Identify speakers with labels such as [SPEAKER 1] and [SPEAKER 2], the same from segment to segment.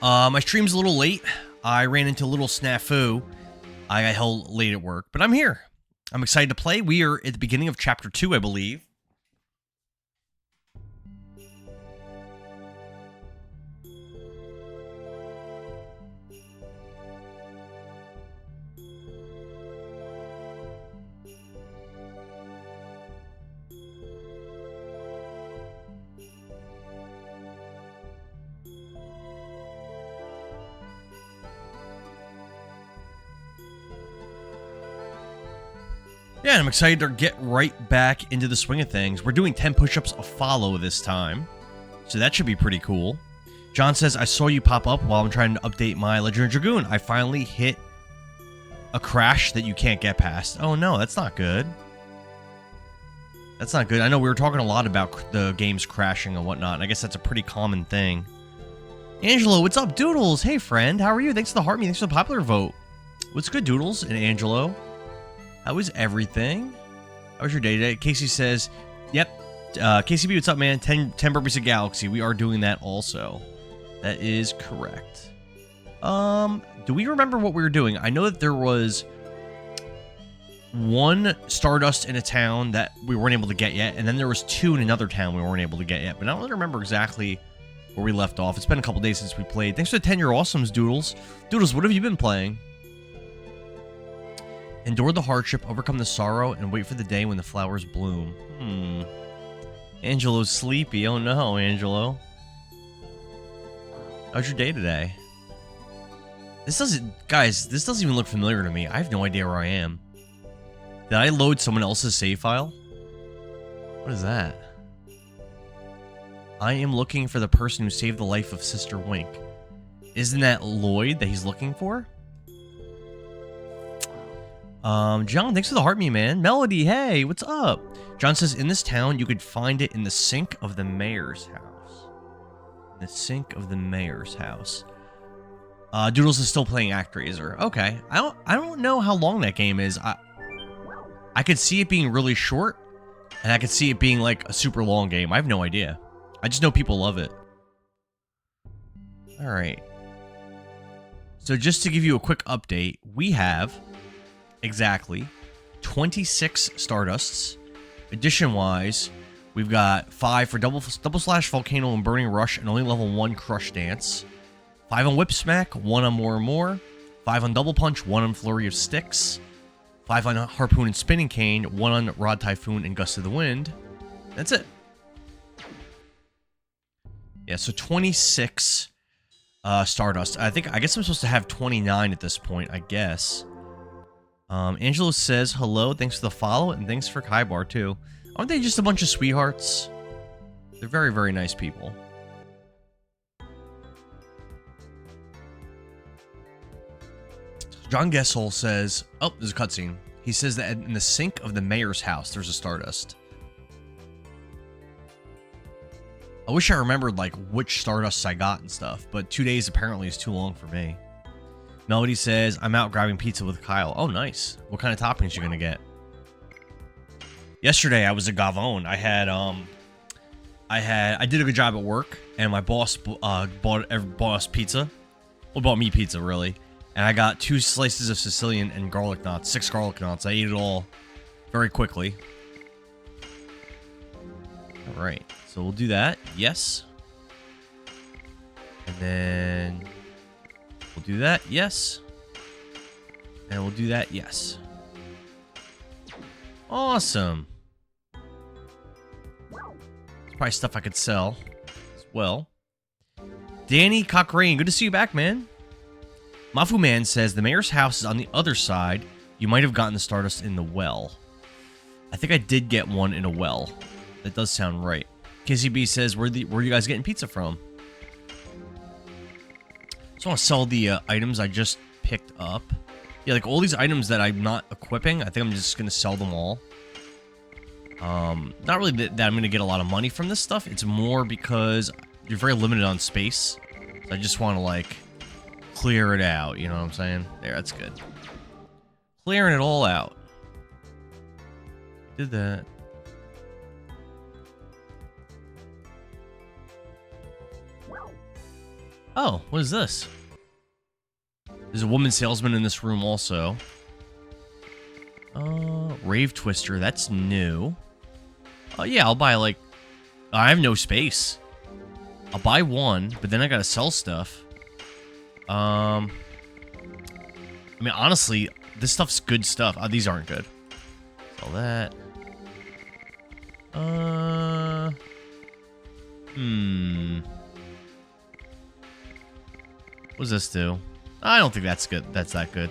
[SPEAKER 1] My stream's a little late. I ran into a little snafu. I got held late at work, but I'm here. I'm excited to play. We are at the beginning of Chapter 2, I believe. Yeah, and I'm excited to get right back into the swing of things. We're doing 10 push-ups a follow this time, so that should be pretty cool. John says, I saw you pop up while I'm trying to update my Legend of Dragoon. I finally hit a crash that you can't get past. Oh no, that's not good. That's not good. I know we were talking a lot about the games crashing and whatnot, and I guess that's a pretty common thing. Angelo, what's up? Doodles, hey friend, how are you? Thanks for the heart me, thanks for the popular vote. What's good, Doodles and Angelo? How was everything? How was your day today? Casey says, yep. KCB, what's up, man? 10 Burpees of Galaxy. We are doing that also. That is correct. Do we remember what we were doing? I know that there was one Stardust in a town that we weren't able to get yet, and then there was two in another town we weren't able to get yet, but I don't really remember exactly where we left off. It's been a couple days since we played. Thanks for the 10-year awesomes, Doodles. Doodles, what have you been playing? Endure the hardship, overcome the sorrow, and wait for the day when the flowers bloom. Angelo's sleepy. Oh no, Angelo. How's your day today? Guys, this doesn't even look familiar to me. I have no idea where I am. Did I load someone else's save file? What is that? I am looking for the person who saved the life of Sister Wink. Isn't that Lloyd that he's looking for? John, thanks for the heart me, man. Melody, hey, what's up? John says, in this town, you could find it in the sink of the mayor's house. In the sink of the mayor's house. Doodles is still playing ActRaiser. Okay. I don't know how long that game is. I could see it being really short, and I could see it being like a super long game. I have no idea. I just know people love it. Alright. So just to give you a quick update, we have exactly 26 Stardusts. Edition-wise, we've got 5 for Double Slash, Volcano, and Burning Rush, and only level 1 Crush Dance. 5 on Whip Smack, 1 on More and More. 5 on Double Punch, 1 on Flurry of Sticks. 5 on Harpoon and Spinning Cane, 1 on Rod Typhoon and Gust of the Wind. That's it. Yeah, so 26 Stardust. I guess I'm supposed to have 29 at this point, I guess. Angelo says, hello, thanks for the follow, and thanks for Kaibar, too. Aren't they just a bunch of sweethearts? They're very, very nice people. John Gessel says, oh, there's a cutscene. He says that in the sink of the mayor's house, there's a Stardust. I wish I remembered, like, which Stardusts I got and stuff, but 2 days apparently is too long for me. Melody says, I'm out grabbing pizza with Kyle. Oh, nice. What kind of toppings you gonna get? Yesterday, I was a Gavone. I did a good job at work, and my boss bought us pizza. Well, bought me pizza, really. And I got 2 slices of Sicilian and garlic knots, 6 garlic knots. I ate it all very quickly. All right, so we'll do that. Yes. And then we'll do that. Yes. And we'll do that. Yes. Awesome. It's probably stuff I could sell as well. Danny Cochrane, good to see you back, man. Mafu Man says, the mayor's house is on the other side. You might have gotten the Stardust in the well. I think I did get one in a well. That does sound right. KCB says, where are you guys getting pizza from? Just want to sell the items I just picked up. Yeah, like all these items that I'm not equipping, I think I'm just going to sell them all. Not really that I'm going to get a lot of money from this stuff. It's more because you're very limited on space. So I just want to, like, clear it out. You know what I'm saying? There, that's good. Clearing it all out. Did that. Oh, what is this? There's a woman salesman in this room also. Rave Twister, that's new. Oh, yeah, I'll buy, like... I have no space. I'll buy one, but then I gotta sell stuff. I mean, honestly, this stuff's good stuff. Oh, these aren't good. Sell that. What does this do? I don't think that's good. That's that good.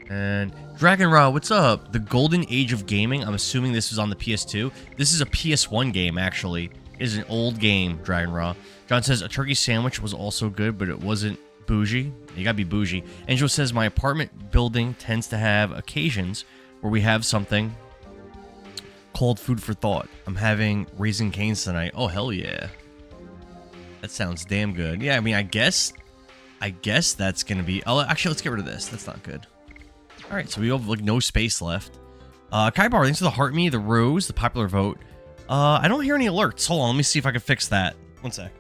[SPEAKER 1] And Dragon Raw, what's up? The Golden Age of Gaming. I'm assuming this is on the PS2. This is a PS1 game, actually. It is an old game, Dragon Raw. John says, a turkey sandwich was also good, but it wasn't bougie. You gotta be bougie. Angel says, my apartment building tends to have occasions where we have something called food for thought. I'm having Raising Cane's tonight. Oh, hell yeah. That sounds damn good. Yeah, I mean, I guess that's gonna be... Oh, actually, let's get rid of this. That's not good. All right, so we have like no space left. Kaibar, thanks for the heart me, the rose, the popular vote. I don't hear any alerts. Hold on, let me see if I can fix that. One sec.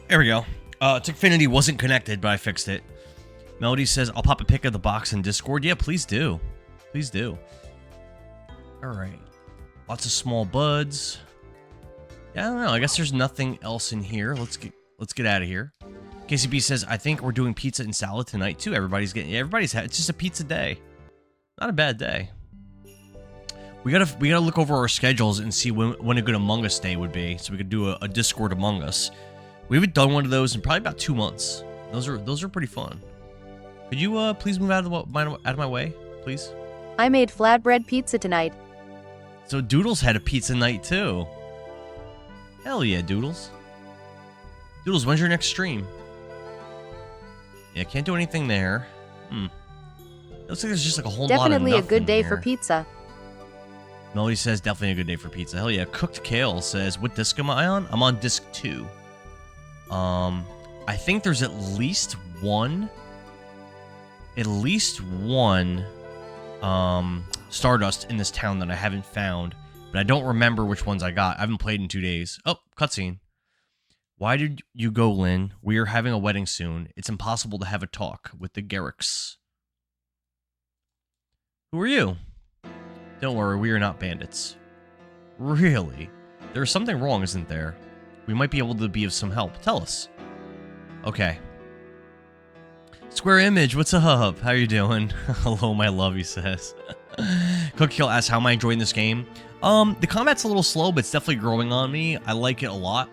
[SPEAKER 1] There we go. Tickfinity wasn't connected, but I fixed it. Melody says, I'll pop a pic of the box in Discord. Yeah, please do. Please do. All right. Lots of small buds. Yeah, I don't know. I guess there's nothing else in here. Let's get out of here. KCB says, I think we're doing pizza and salad tonight too. Everybody's it's just a pizza day. Not a bad day. We gotta look over our schedules and see when a good Among Us day would be, so we could do a Discord Among Us. We haven't done one of those in probably about 2 months. Those are pretty fun. Could you please move out of my way, please?
[SPEAKER 2] I made flatbread pizza tonight.
[SPEAKER 1] So Doodles had a pizza night too. Hell yeah, Doodles. Doodles, when's your next stream? Yeah, can't do anything there. Looks like there's just like a whole lot of
[SPEAKER 2] Definitely a good day
[SPEAKER 1] here.
[SPEAKER 2] for pizza.
[SPEAKER 1] Melody says, definitely a good day for pizza. Hell yeah. Cooked Kale says, what disc am I on? I'm on disc 2. I think there's at least one Stardust in this town that I haven't found, but I don't remember which ones I got. I haven't played in 2 days. Oh, cutscene. Why did you go, Lynn? We are having a wedding soon. It's impossible to have a talk with the Garricks. Who are you? Don't worry, we are not bandits. Really? There's something wrong, isn't there? We might be able to be of some help. Tell us. Okay. Square Image, what's up? How you doing? Hello, my love, he says. Cookkill asks, how am I enjoying this game? The combat's a little slow, but it's definitely growing on me. I like it a lot.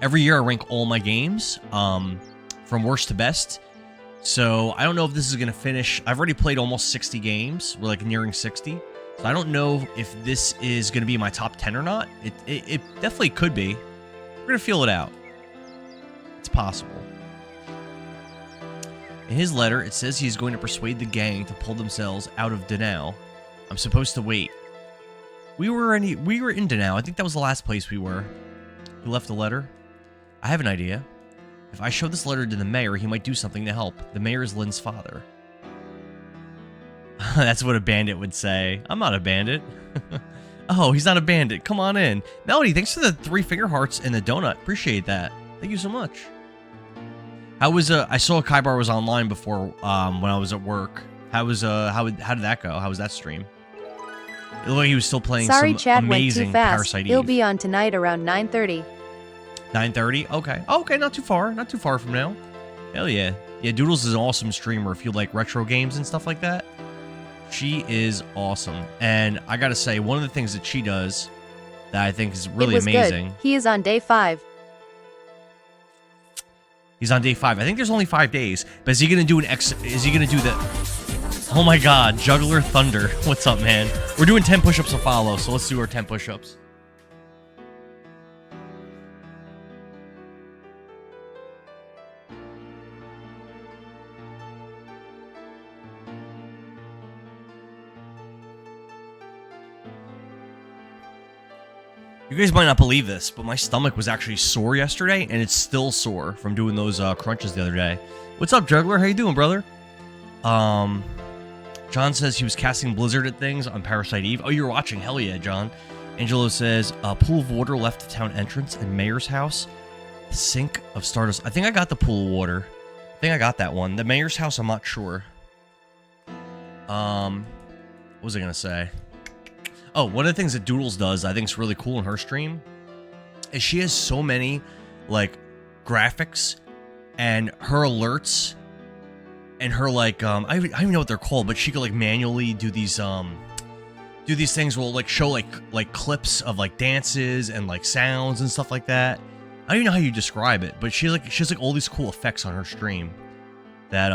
[SPEAKER 1] Every year I rank all my games, from worst to best. So I don't know if this is going to finish. I've already played almost 60 games. We're like nearing 60. So I don't know if this is going to be my top 10 or not. It definitely could be. We're going to feel it out. It's possible. In his letter, it says he's going to persuade the gang to pull themselves out of Danao. I'm supposed to wait. We were in Danao. I think that was the last place we were. He left a letter. I have an idea. If I show this letter to the mayor, he might do something to help. The mayor is Lynn's father. That's what a bandit would say. I'm not a bandit. Oh, he's not a bandit. Come on in. Melody, thanks for the 3 finger hearts and the donut. Appreciate that. Thank you so much. How was I saw Kaibar was online before when I was at work. How did that go? How was that stream? It looked like he was still playing
[SPEAKER 2] Sorry,
[SPEAKER 1] some
[SPEAKER 2] Chad
[SPEAKER 1] amazing
[SPEAKER 2] went too fast.
[SPEAKER 1] Parasite
[SPEAKER 2] He'll
[SPEAKER 1] Eve.
[SPEAKER 2] be on tonight around 9:30.
[SPEAKER 1] 9:30? Okay. Okay, not too far. Not too far from now. Hell yeah. Yeah, Doodles is an awesome streamer if you like retro games and stuff like that. She is awesome. And I gotta say, one of the things that she does that I think is really amazing.
[SPEAKER 2] Good. He is on day 5.
[SPEAKER 1] He's on day 5. I think there's only 5 days. But is he gonna do is he gonna do the Oh my god, Juggler Thunder. What's up, man? We're doing 10 push-ups to follow, so let's do our 10 push-ups. You guys might not believe this, but my stomach was actually sore yesterday, and it's still sore from doing those crunches the other day. What's up, Juggler? How you doing, brother? John says he was casting Blizzard at things on Parasite Eve. Oh, you're watching? Hell yeah, John. Angelo says, pool of water left the town entrance and mayor's house. Sink of Stardust. I think I got the pool of water. I think I got that one. The mayor's house, I'm not sure. What was I going to say? Oh, one of the things that Doodles does, I think is really cool in her stream, is she has so many, like, graphics and her alerts and her, like, I don't even know what they're called, but she could, like, manually do these things where, like, show, like clips of, like, dances and, like, sounds and stuff like that. I don't even know how you describe it, but she has, like, all these cool effects on her stream that,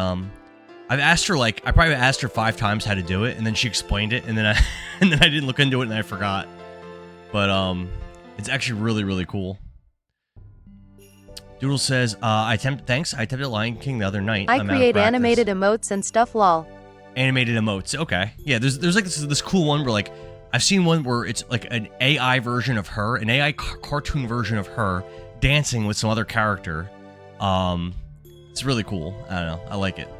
[SPEAKER 1] I've asked her, like, I probably asked her 5 times how to do it, and then she explained it, and then I didn't look into it, and I forgot. But, it's actually really, really cool. Doodle says, I attempted Lion King the other night.
[SPEAKER 2] I create animated emotes and stuff, lol.
[SPEAKER 1] Animated emotes, okay. Yeah, there's like this cool one where, like, I've seen one where it's, like, an AI version of her, an AI cartoon version of her, dancing with some other character. It's really cool. I don't know. I like it.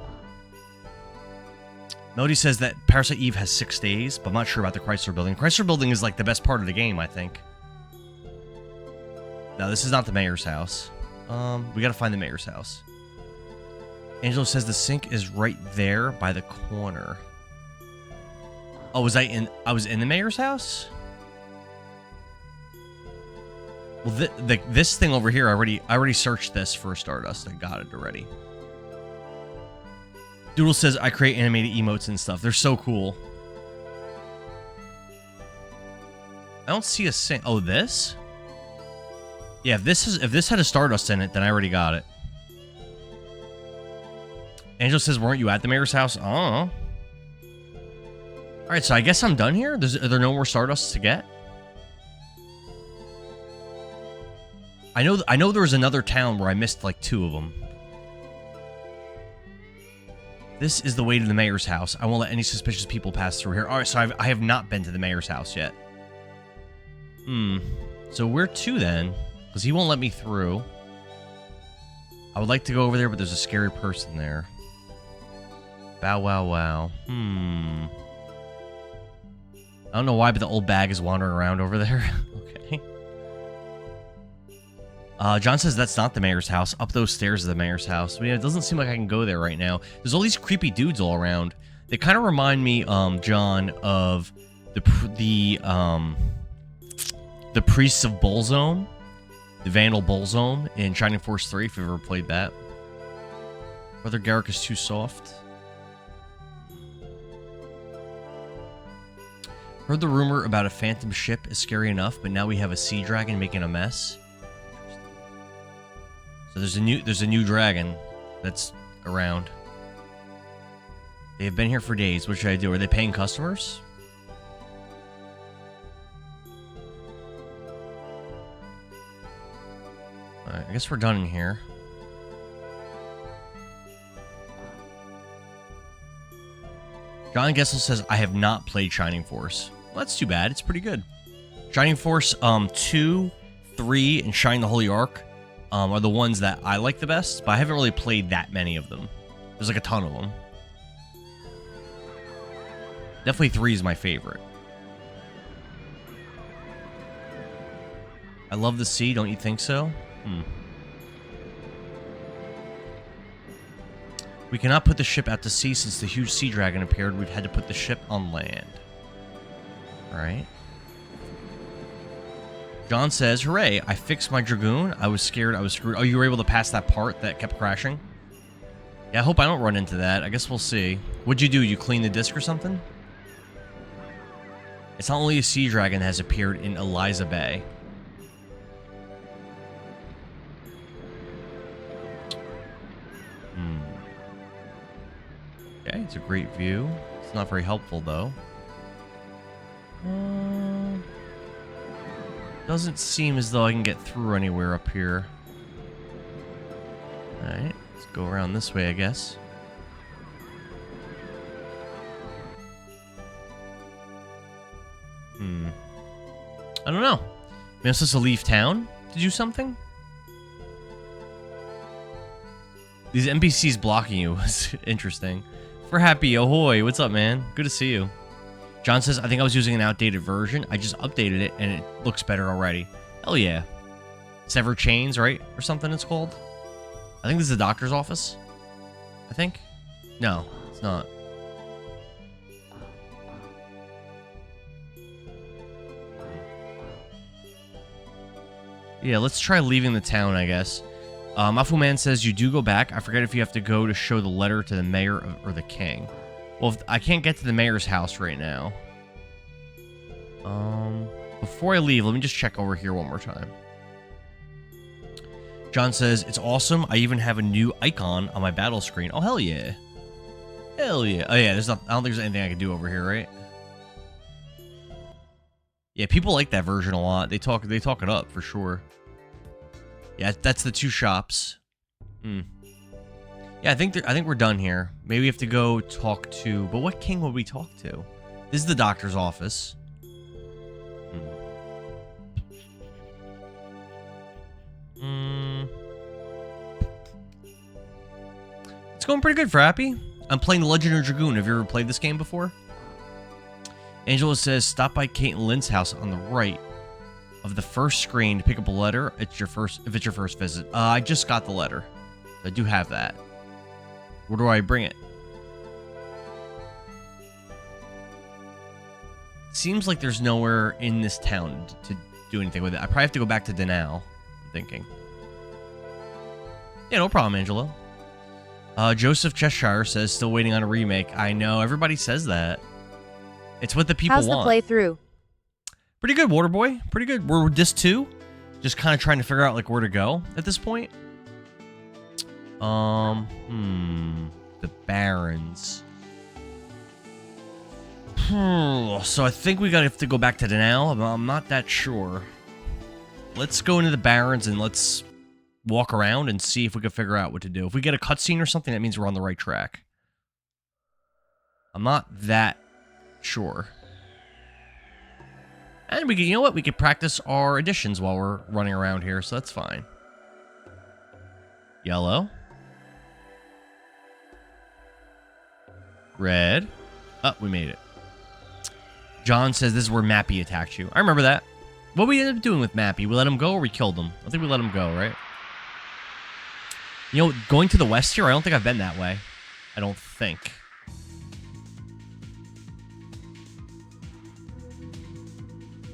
[SPEAKER 1] Melody says that Parasite Eve has 6 days, but I'm not sure about the Chrysler Building. Chrysler Building is, like, the best part of the game, I think. No, this is not the mayor's house. We gotta find the mayor's house. Angelo says the sink is right there by the corner. Oh, I was in the mayor's house? Well, this thing over here, I already searched this for Stardust. I got it already. Doodle says I create animated emotes and stuff. They're so cool. I don't see a sink. Oh, this? Yeah, if this had a Stardust in it, then I already got it. Angel says, weren't you at the mayor's house? Oh. Alright, so I guess I'm done here? Are there no more Stardusts to get? I know there was another town where I missed, like, 2 of them. This is the way to the mayor's house. I won't let any suspicious people pass through here. Alright, so I have not been to the mayor's house yet. So where to then? Because he won't let me through. I would like to go over there, but there's a scary person there. Bow wow wow. I don't know why, but the old bag is wandering around over there. Okay. John says that's not the mayor's house. Up those stairs is the mayor's house. I mean, it doesn't seem like I can go there right now. There's all these creepy dudes all around. They kind of remind me, John, of the Priests of Bolzone. The Vandal Bolzone in Shining Force 3, if you've ever played that. Brother Garrick is too soft. Heard the rumor about a phantom ship is scary enough, but now we have a sea dragon making a mess. So there's a new dragon that's around. They have been here for days. What should I do? Are they paying customers? Alright, I guess we're done in here. John Gessel says, I have not played Shining Force. Well, that's too bad. It's pretty good. Shining Force 2, 3, and Shine the Holy Ark are the ones that I like the best, but I haven't really played that many of them. There's like a ton of them. Definitely 3 is my favorite. I love the sea, don't you think so? We cannot put the ship out to sea since the huge sea dragon appeared. We've had to put the ship on land. Alright. John says, hooray, I fixed my Dragoon. I was scared I was screwed. Oh, you were able to pass that part that kept crashing? Yeah, I hope I don't run into that. I guess we'll see. What'd you do? You clean the disc or something? It's not only a sea dragon that has appeared in Eliza Bay. Okay, It's a great view. It's not very helpful, though. Doesn't seem as though I can get through anywhere up here. Alright, let's go around this way, I guess. I don't know. Maybe I'm supposed to leave town to do something? These NPCs blocking you is interesting. For Happy, ahoy, what's up, man? Good to see you. John says, I think I was using an outdated version. I just updated it, and it looks better already. Hell yeah. Sever Chains, right? Or something it's called. I think this is the doctor's office. I think. No, it's not. Yeah, let's try leaving the town, I guess. Mafu Man says, you do go back. I forget if you have to go to show the letter to the mayor or the king. Well, if I can't get to the mayor's house right now. Before I leave, let me just check over here one more time. John says, it's awesome. I even have a new icon on my battle screen. Oh, hell yeah. Hell yeah. Oh, yeah, I don't think there's anything I can do over here, right? Yeah, people like that version a lot. They talk it up for sure. Yeah, that's the two shops. Yeah, I think we're done here. Maybe we have to go talk to. But what king would we talk to? This is the doctor's office. It's going pretty good for Happy. I'm playing The Legend of Dragoon. Have you ever played this game before? Angela says, stop by Kate and Lynn's house on the right of the first screen to pick up a letter. If it's your first visit. I just got the letter. I do have that. Where do I bring it? Seems like there's nowhere in this town to do anything with it. I probably have to go back to Denal, I'm thinking. Yeah, no problem, Angela. Joseph Cheshire says, still waiting on a remake. I know, everybody says that. It's what the people want.
[SPEAKER 2] How's the playthrough?
[SPEAKER 1] Pretty good, Waterboy. Pretty good. We're disc 2. Just kind of trying to figure out, like, where to go at this point. The Barrens. So I think we have to go back to Denal. I'm not that sure. Let's go into the Barrens and let's walk around and see if we can figure out what to do. If we get a cutscene or something, that means we're on the right track. I'm not that sure. And we can, you know what? We could practice our additions while we're running around here, so that's fine. Yellow. Red. Oh, we made it. John says this is where Mappy attacked you. I remember that. What we ended up doing with Mappy? We let him go or we killed him? I think we let him go, right? You know, going to the west here, I don't think I've been that way. I don't think.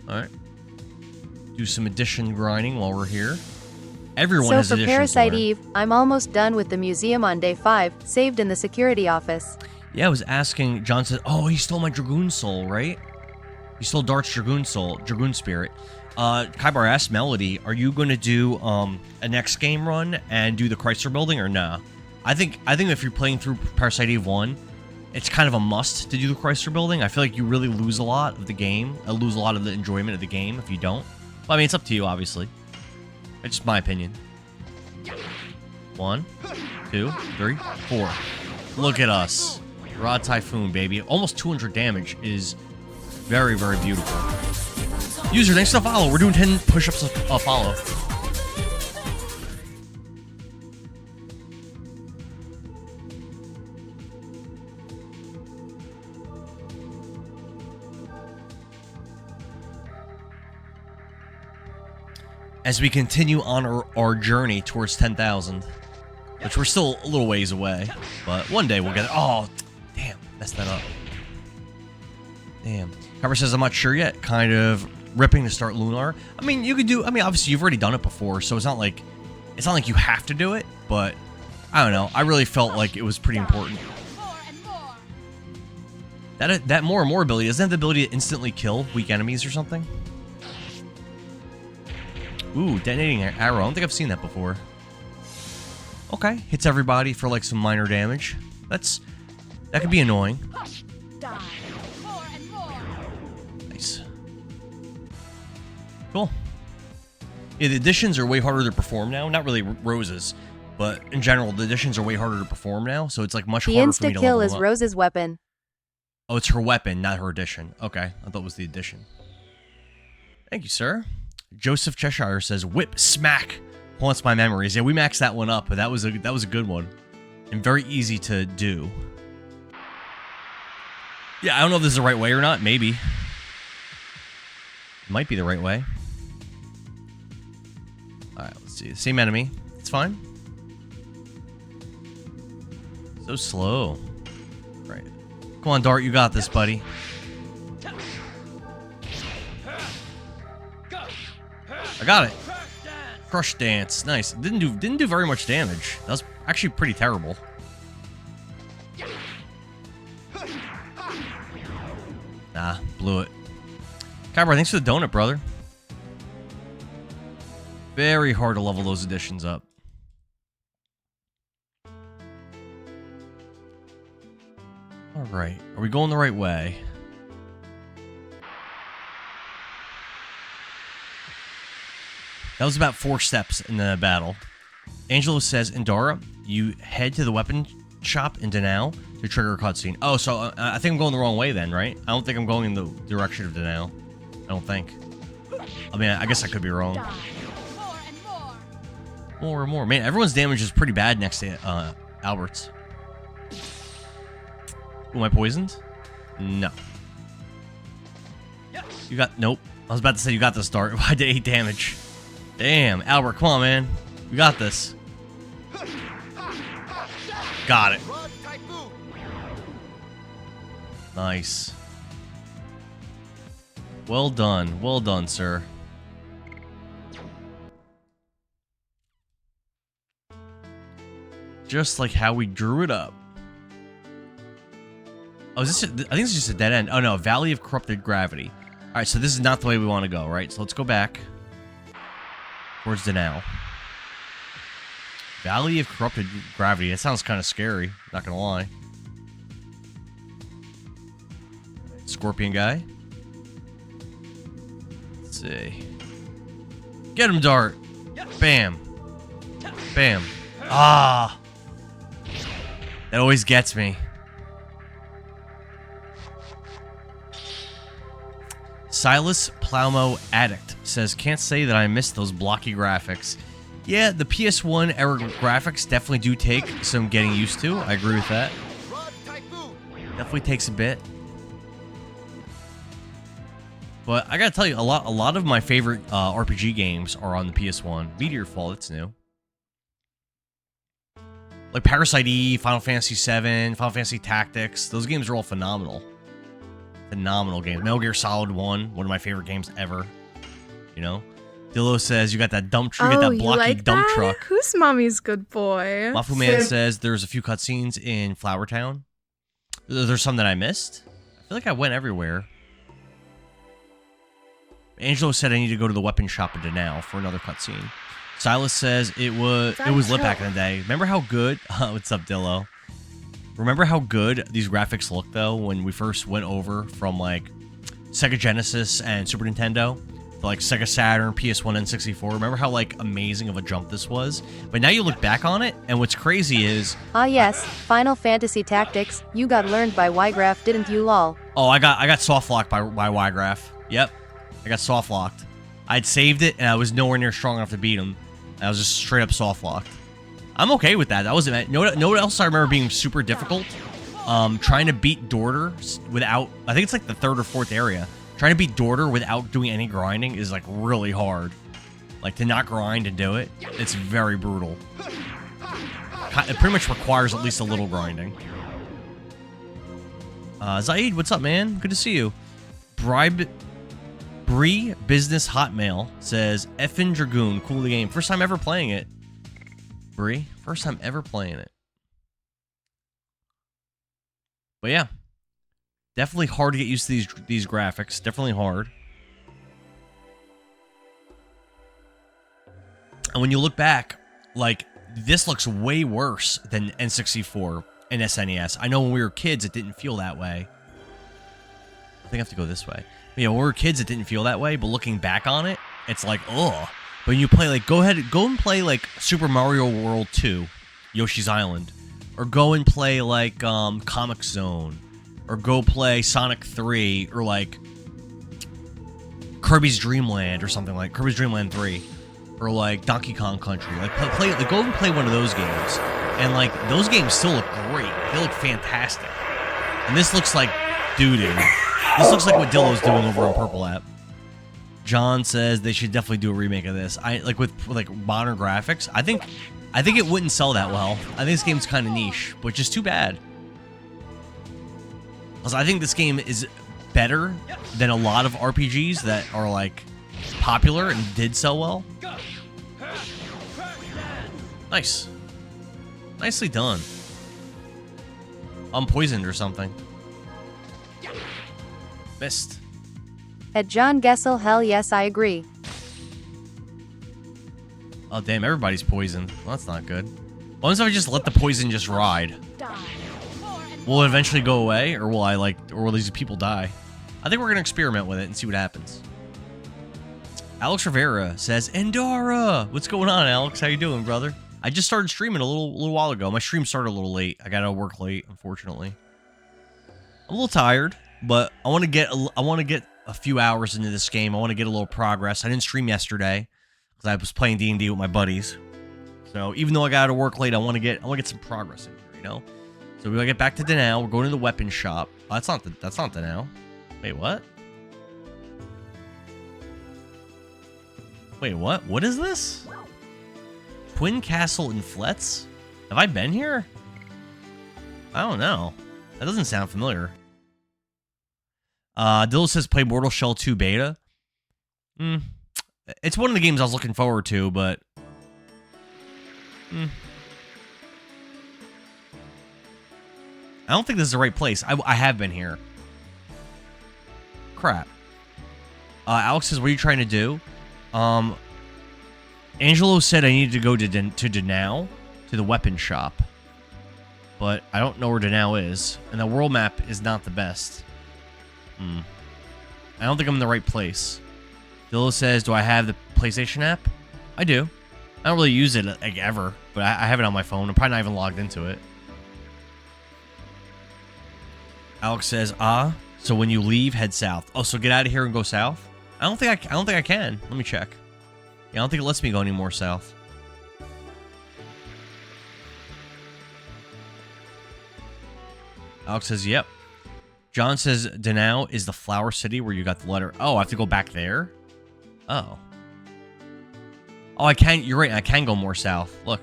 [SPEAKER 1] Alright. Do some addition grinding while we're here. Everyone has additions.
[SPEAKER 2] So for Parasite Eve, I'm almost done with the museum on day 5, saved in the security office.
[SPEAKER 1] Yeah, I was asking, John said, oh, he stole my Dragoon soul, right? He stole Dart's Dragoon soul, Dragoon spirit. Kybar asked Melody, are you going to do a next game run and do the Chrysler building or nah? I think if you're playing through Parasite Eve 1, it's kind of a must to do the Chrysler building. I feel like you really lose a lot of the game, lose a lot of the enjoyment of the game if you don't. Well, I mean, it's up to you, obviously. It's just my opinion. 1, 2, 3, 4. Look at us. Rod Typhoon, baby. Almost 200 damage is very, very beautiful. User, thanks for the follow. We're doing 10 push-ups a follow. As we continue on our journey towards 10,000, which we're still a little ways away, but one day we'll get it. Oh, damn, messed that up. Damn. Cover says, I'm not sure yet. Kind of ripping to start Lunar. I mean, you could do, I mean, obviously you've already done it before, so it's not like you have to do it, but I don't know. I really felt like it was pretty important. That more and more ability, doesn't have the ability to instantly kill weak enemies or something? Ooh, detonating arrow. I don't think I've seen that before. Okay, hits everybody for like some minor damage. That's That could be annoying. Nice. Cool. Yeah, the additions are way harder to perform now. Not really Rose's, but in general, the additions are way harder to perform now. So it's like much harder for me to level them up.
[SPEAKER 2] The insta-kill is Rose's weapon.
[SPEAKER 1] Oh, it's her weapon, not her addition. Okay, I thought it was the addition. Thank you, sir. Joseph Cheshire says, "Whip smack haunts my memories." Yeah, we maxed that one up, but that was a good one, and very easy to do. Yeah, I don't know if this is the right way or not. Maybe. It might be the right way. Alright, let's see. Same enemy. It's fine. So slow. Right. Come on, Dart. You got this, buddy. I got it. Crush dance. Nice. Didn't do very much damage. That was actually pretty terrible. Nah, blew it. Kyber, thanks for the donut, brother. Very hard to level those additions up. Alright, are we going the right way? That was about 4 steps in the battle. Angelo says, Indara, you head to the weapon shop in Danao to trigger a cutscene. Oh, so I think I'm going the wrong way then, right? I don't think I'm going in the direction of Danao. I don't think. I mean, I guess I could be wrong. More and more. Man, everyone's damage is pretty bad next to Albert's. Am I poisoned? No. You got... Nope. I was about to say you got this, Dart. I did 8 damage. Damn. Albert, come on, man. We got this. Got it. Nice. Well done. Well done, sir. Just like how we drew it up. Oh, is this? I think this is just a dead end. Oh no, Valley of Corrupted Gravity. All right, so this is not the way we want to go, right? So let's go back towards Danao. Valley of Corrupted Gravity. That sounds kind of scary. Not gonna lie. Scorpion guy. Let's see. Get him, Dart. Bam. Bam. Ah. That always gets me. Silas Plowmo Addict says, can't say that I missed those blocky graphics. Yeah, the PS1 era graphics definitely do take some getting used to. I agree with that. Definitely takes a bit. But I gotta tell you, a lot of my favorite RPG games are on the PS1. Meteor Fall, that's new. Like Parasite Eve, Final Fantasy VII, Final Fantasy Tactics. Those games are all phenomenal. Phenomenal games. Metal Gear Solid 1, one of my favorite games ever. You know? Dillo says, you got that dump truck, you got that blocky
[SPEAKER 3] like
[SPEAKER 1] dump
[SPEAKER 3] that?
[SPEAKER 1] truck.
[SPEAKER 3] Who's mommy's good boy?
[SPEAKER 1] Mafu Man says, there's a few cutscenes in Flower Town. There's some that I missed. I feel like I went everywhere. Angelo said I need to go to the weapon shop in Danao for another cutscene. Silas says it was lit back in the day. Remember how good... what's up, Dillo? Remember how good these graphics looked, though, when we first went over from, like, Sega Genesis and Super Nintendo to, like, Sega Saturn, PS1, and 64? Remember how, like, amazing of a jump this was? But now you look back on it, and what's crazy is...
[SPEAKER 2] Ah yes, Final Fantasy Tactics, you got learned by Ygraph, didn't you, lol?
[SPEAKER 1] Oh, I got soft locked by Ygraph. Yep, I got soft locked. I'd saved it, and I was nowhere near strong enough to beat him. I was just straight up soft locked. I'm okay with that. That wasn't... Know what else I remember being super difficult? Trying to beat Dorter without... I think it's like the 3rd or 4th area. Trying to beat Dorter without doing any grinding is like really hard. Like to not grind and do it, it's very brutal. It pretty much requires at least a little grinding. Zaid, what's up, man? Good to see you. Bree Business Hotmail says, Effin' Dragoon, cool game. First time ever playing it. Bree, first time ever playing it. But yeah, definitely hard to get used to these graphics. Definitely hard. And when you look back, like, this looks way worse than N64 in SNES. I know when we were kids, it didn't feel that way. I think I have to go this way. But yeah, when we were kids, it didn't feel that way. But looking back on it, it's like, ugh. But when you play, like, go and play, like, Super Mario World 2, Yoshi's Island. Or go and play, like, Comic Zone. Or go play Sonic 3. Or, like, Kirby's Dream Land or something like Kirby's Dream Land 3. Or, like, Donkey Kong Country. Like, go and play one of those games. And, like, those games still look great. They look fantastic. And this looks like doo-doo. This looks like what Dillo's doing over on Purple App. John says they should definitely do a remake of this. With like modern graphics. I think it wouldn't sell that well. I think this game's kind of niche, which is too bad. Because I think this game is better than a lot of RPGs that are like popular and did sell well. Nice. Nicely done. I'm poisoned or something. Missed.
[SPEAKER 2] At John Gessel, hell yes, I agree.
[SPEAKER 1] Oh, damn, everybody's poisoned. Well, that's not good. What if I just let the poison just ride? Will it eventually go away, or will these people die? I think we're gonna experiment with it and see what happens. Alex Rivera says, Endora! What's going on, Alex? How you doing, brother? I just started streaming a little while ago. My stream started a little late. I got to work late, unfortunately. I'm a little tired, but I want to get a few hours into this game. I want to get a little progress. I didn't stream yesterday because I was playing D&D with my buddies. So even though I got to work late, I want to get some progress in here, you know. So we gotta get back to Danao. We're going to the weapon shop. Oh, that's not Danao. Wait, what? Wait, what? What is this? Twin Castle in Fletz? Have I been here? I don't know. That doesn't sound familiar. Dillo says play Mortal Shell 2 beta. It's one of the games I was looking forward to, but... I don't think this is the right place. I have been here. Crap. Alex says, what are you trying to do? Angelo said I needed to go to Danao, to the weapon shop. But I don't know where Danao is. And the world map is not the best. I don't think I'm in the right place. Dillo says, do I have the PlayStation app? I do. I don't really use it, like, ever. But I have it on my phone. I'm probably not even logged into it. Alex says, so when you leave, head south. Oh, so get out of here and go south? I don't think I can. Let me check. Yeah, I don't think it lets me go any more south. Alex says, yep. John says, Danao is the flower city where you got the letter. Oh, I have to go back there? Oh. Oh, I can. You're right. I can go more south. Look.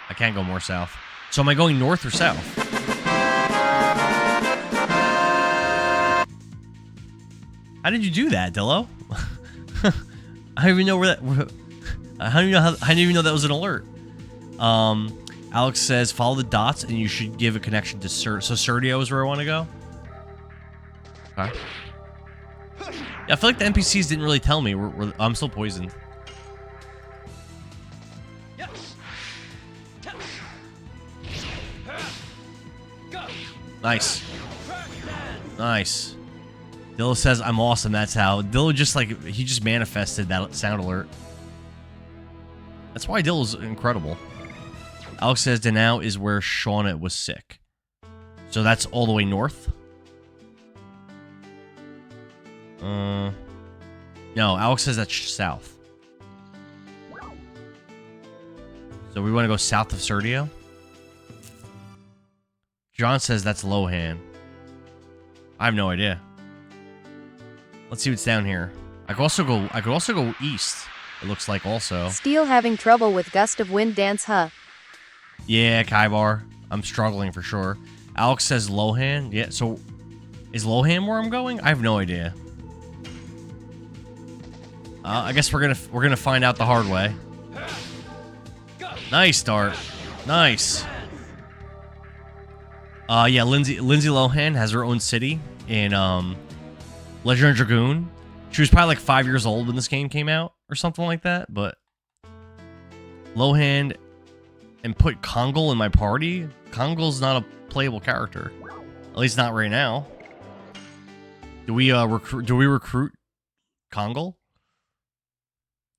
[SPEAKER 1] I can go more south. So am I going north or south? How did you do that, Dillo? I don't even know where that... I didn't even know that was an alert. Alex says, follow the dots and you should give a connection to So Serdio is where I want to go? Okay. Yeah, I feel like the NPCs didn't really tell me. I'm still poisoned. Nice. Nice. Dillo says, I'm awesome. That's how. Dillo he just manifested that sound alert. That's why Dillo's incredible. Alex says, Danao is where Shauna was sick. So that's all the way north? No, Alex says that's south. So we want to go south of Serdio? John says that's Lohan. I have no idea. Let's see what's down here. I could also go east. It looks like also.
[SPEAKER 2] Steel having trouble with gust of wind dance, huh?
[SPEAKER 1] Yeah, Kaibar. I'm struggling for sure. Alex says Lohan. Yeah, so is Lohan where I'm going? I have no idea. I guess we're gonna find out the hard way. Nice start. Nice. Yeah, Lindsay Lohan has her own city in Legend of Dragoon. She was probably like 5 years old when this game came out or something like that, but Lohan and put Kongal in my party. Kongol's not a playable character. At least not right now. Do we recruit Kongol?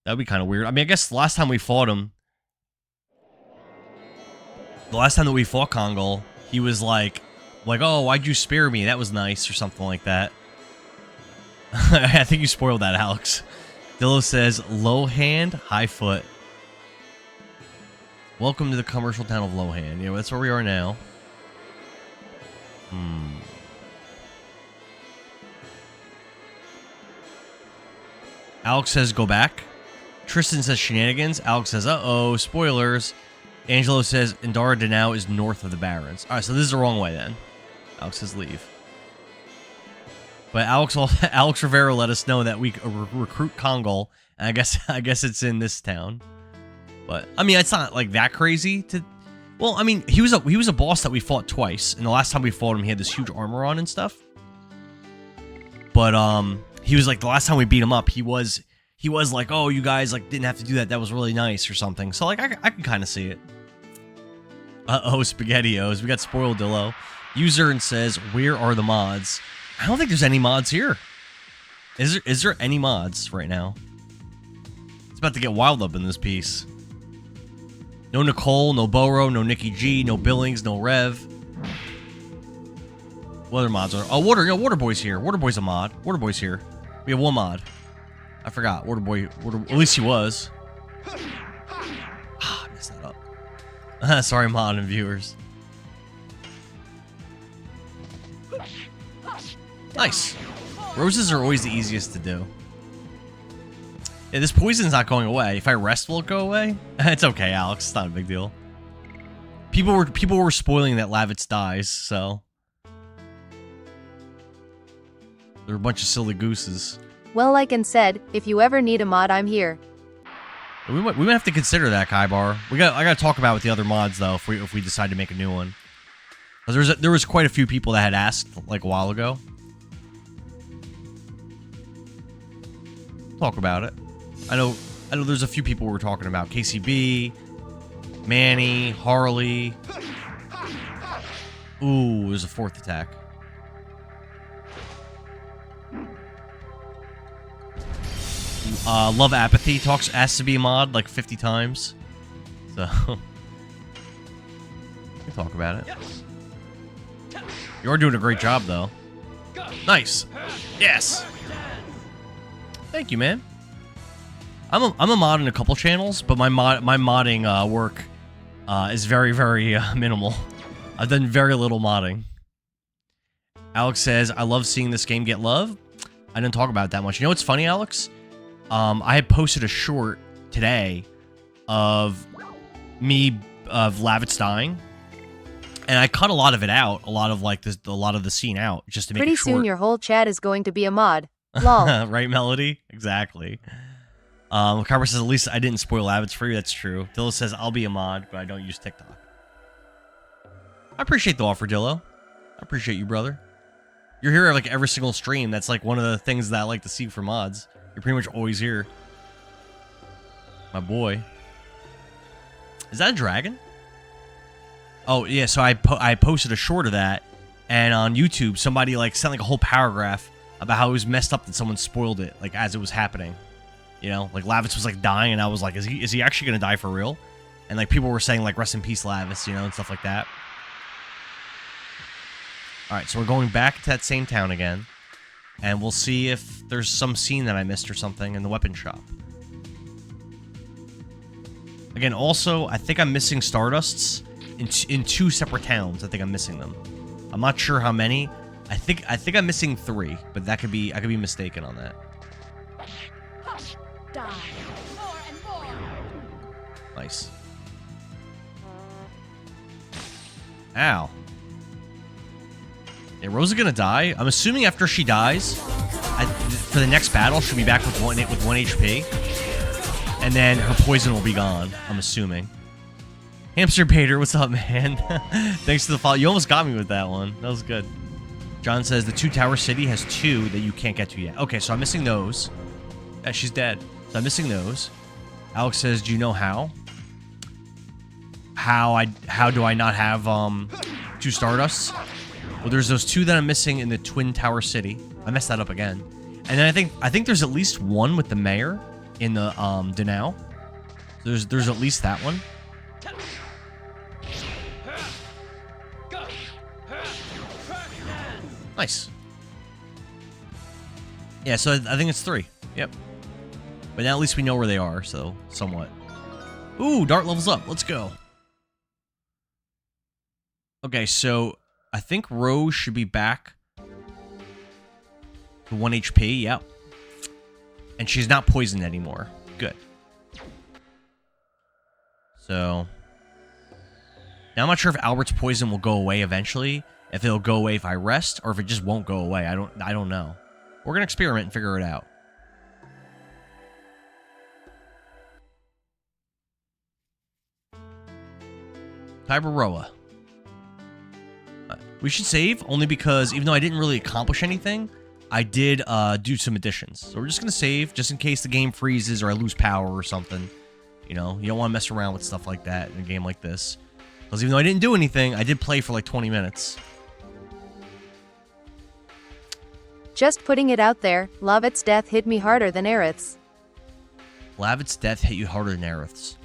[SPEAKER 1] That'd be kind of weird. I mean, I guess the last time we fought him, the last time that we fought Kongol, he was like, oh, why'd you spare me? That was nice, or something like that. I think you spoiled that, Alex. Dillo says, low hand, high foot. Welcome to the commercial town of Lohan. Yeah, that's where we are now. Alex says, go back. Tristan says, shenanigans. Alex says, uh-oh, spoilers. Angelo says, Indara Danao is north of the Barrens. All right, so this is the wrong way then. Alex says, leave. But Alex Rivera let us know that we recruit Kongol, and I guess it's in this town. But I mean, it's not like that crazy to. Well, I mean, he was a boss that we fought twice, and the last time we fought him, he had this huge armor on and stuff. But he was like the last time we beat him up, he was like, oh, you guys like didn't have to do that. That was really nice or something. So like I can kind of see it. Uh-oh, SpaghettiOs. We got spoiled, Dillo. User and says, where are the mods? I don't think there's any mods here. Is there any mods right now? It's about to get wild up in this piece. No Nicole, no Boro, no Nikki G, no Billings, no Rev. What other mods are? Oh, Waterboy's here. Waterboy's a mod. Waterboy's here. We have one mod. I forgot. Waterboy. At least he was. I messed that up. Sorry, mod and viewers. Nice. Roses are always the easiest to do. Yeah, this poison's not going away. If I rest, will it go away? It's okay, Alex. It's not a big deal. People were spoiling that Lavitz dies, so they're a bunch of silly gooses.
[SPEAKER 2] Well, like and said, if you ever need a mod, I'm here.
[SPEAKER 1] We might have to consider that, Kaibar. I gotta talk about it with the other mods though if we decide to make a new one. Because there was quite a few people that had asked like a while ago. Talk about it. I know there's a few people we're talking about. KCB, Manny, Harley. Ooh, there's a fourth attack. Love Apathy asks to be a mod like 50 times. So we can talk about it. You are doing a great job though. Nice. Yes. Thank you, man. I'm a mod in a couple channels, but my modding work is very, very minimal. I've done very little modding. Alex says, I love seeing this game get love. I didn't talk about it that much. You know what's funny, Alex? I had posted a short today of Lavitz dying, and I cut a lot of it out, a lot of the scene out, just to make it short.
[SPEAKER 2] Pretty soon your whole chat is going to be a mod. Lol.
[SPEAKER 1] Right, Melody? Exactly. Carver says, at least I didn't spoil Lavitz for you. That's true. Dillo says, I'll be a mod, but I don't use TikTok. I appreciate the offer, Dillo. I appreciate you, brother. You're here like every single stream. That's like one of the things that I like to see for mods. You're pretty much always here. My boy. Is that a dragon? Oh, yeah, so I posted a short of that, and on YouTube, somebody like sent like a whole paragraph about how it was messed up that someone spoiled it, like as it was happening. You know, like Lavitz was like dying, and I was like, is he actually gonna die for real? And like people were saying like rest in peace Lavitz, you know, and stuff like that. Alright, so we're going back to that same town again. And we'll see if there's some scene that I missed or something in the weapon shop. Again, also, I think I'm missing Stardusts in two separate towns. I think I'm missing them. I'm not sure how many. I think I'm missing 3, but I could be mistaken on that.
[SPEAKER 4] Die. More and more.
[SPEAKER 1] Nice. Ow. Yeah, Rosa gonna die. I'm assuming after she dies, for the next battle, she'll be back with 1 HP, and then her poison will be gone. I'm assuming. Hamster Bader, what's up, man? Thanks for the follow. You almost got me with that one. That was good. John says the 2 Tower City has 2 that you can't get to yet. Okay, so I'm missing those. Yeah, she's dead. So I'm missing those. Alex says, do you know how? how do I not have 2 Stardusts? Well, there's those 2 that I'm missing in the Twin Tower City. I messed that up again. And then I think there's at least 1 with the mayor in the Danao. There's at least that one. Nice. Yeah, so I think it's 3. Yep. But now at least we know where they are, so somewhat. Ooh, Dart levels up. Let's go. Okay, so I think Rose should be back to 1 HP. Yep. And she's not poisoned anymore. Good. So now I'm not sure if Albert's poison will go away eventually, if it'll go away if I rest, or if it just won't go away. I don't know. We're gonna experiment and figure it out. Tiberoa. We should save, only because even though I didn't really accomplish anything, I did do some additions. So we're just going to save, just in case the game freezes or I lose power or something. You know, you don't want to mess around with stuff like that in a game like this. Because even though I didn't do anything, I did play for like 20 minutes.
[SPEAKER 2] Just putting it out there, Lovett's death hit me harder than Aerith's.
[SPEAKER 1] Lavett's death hit you harder than Aerith's.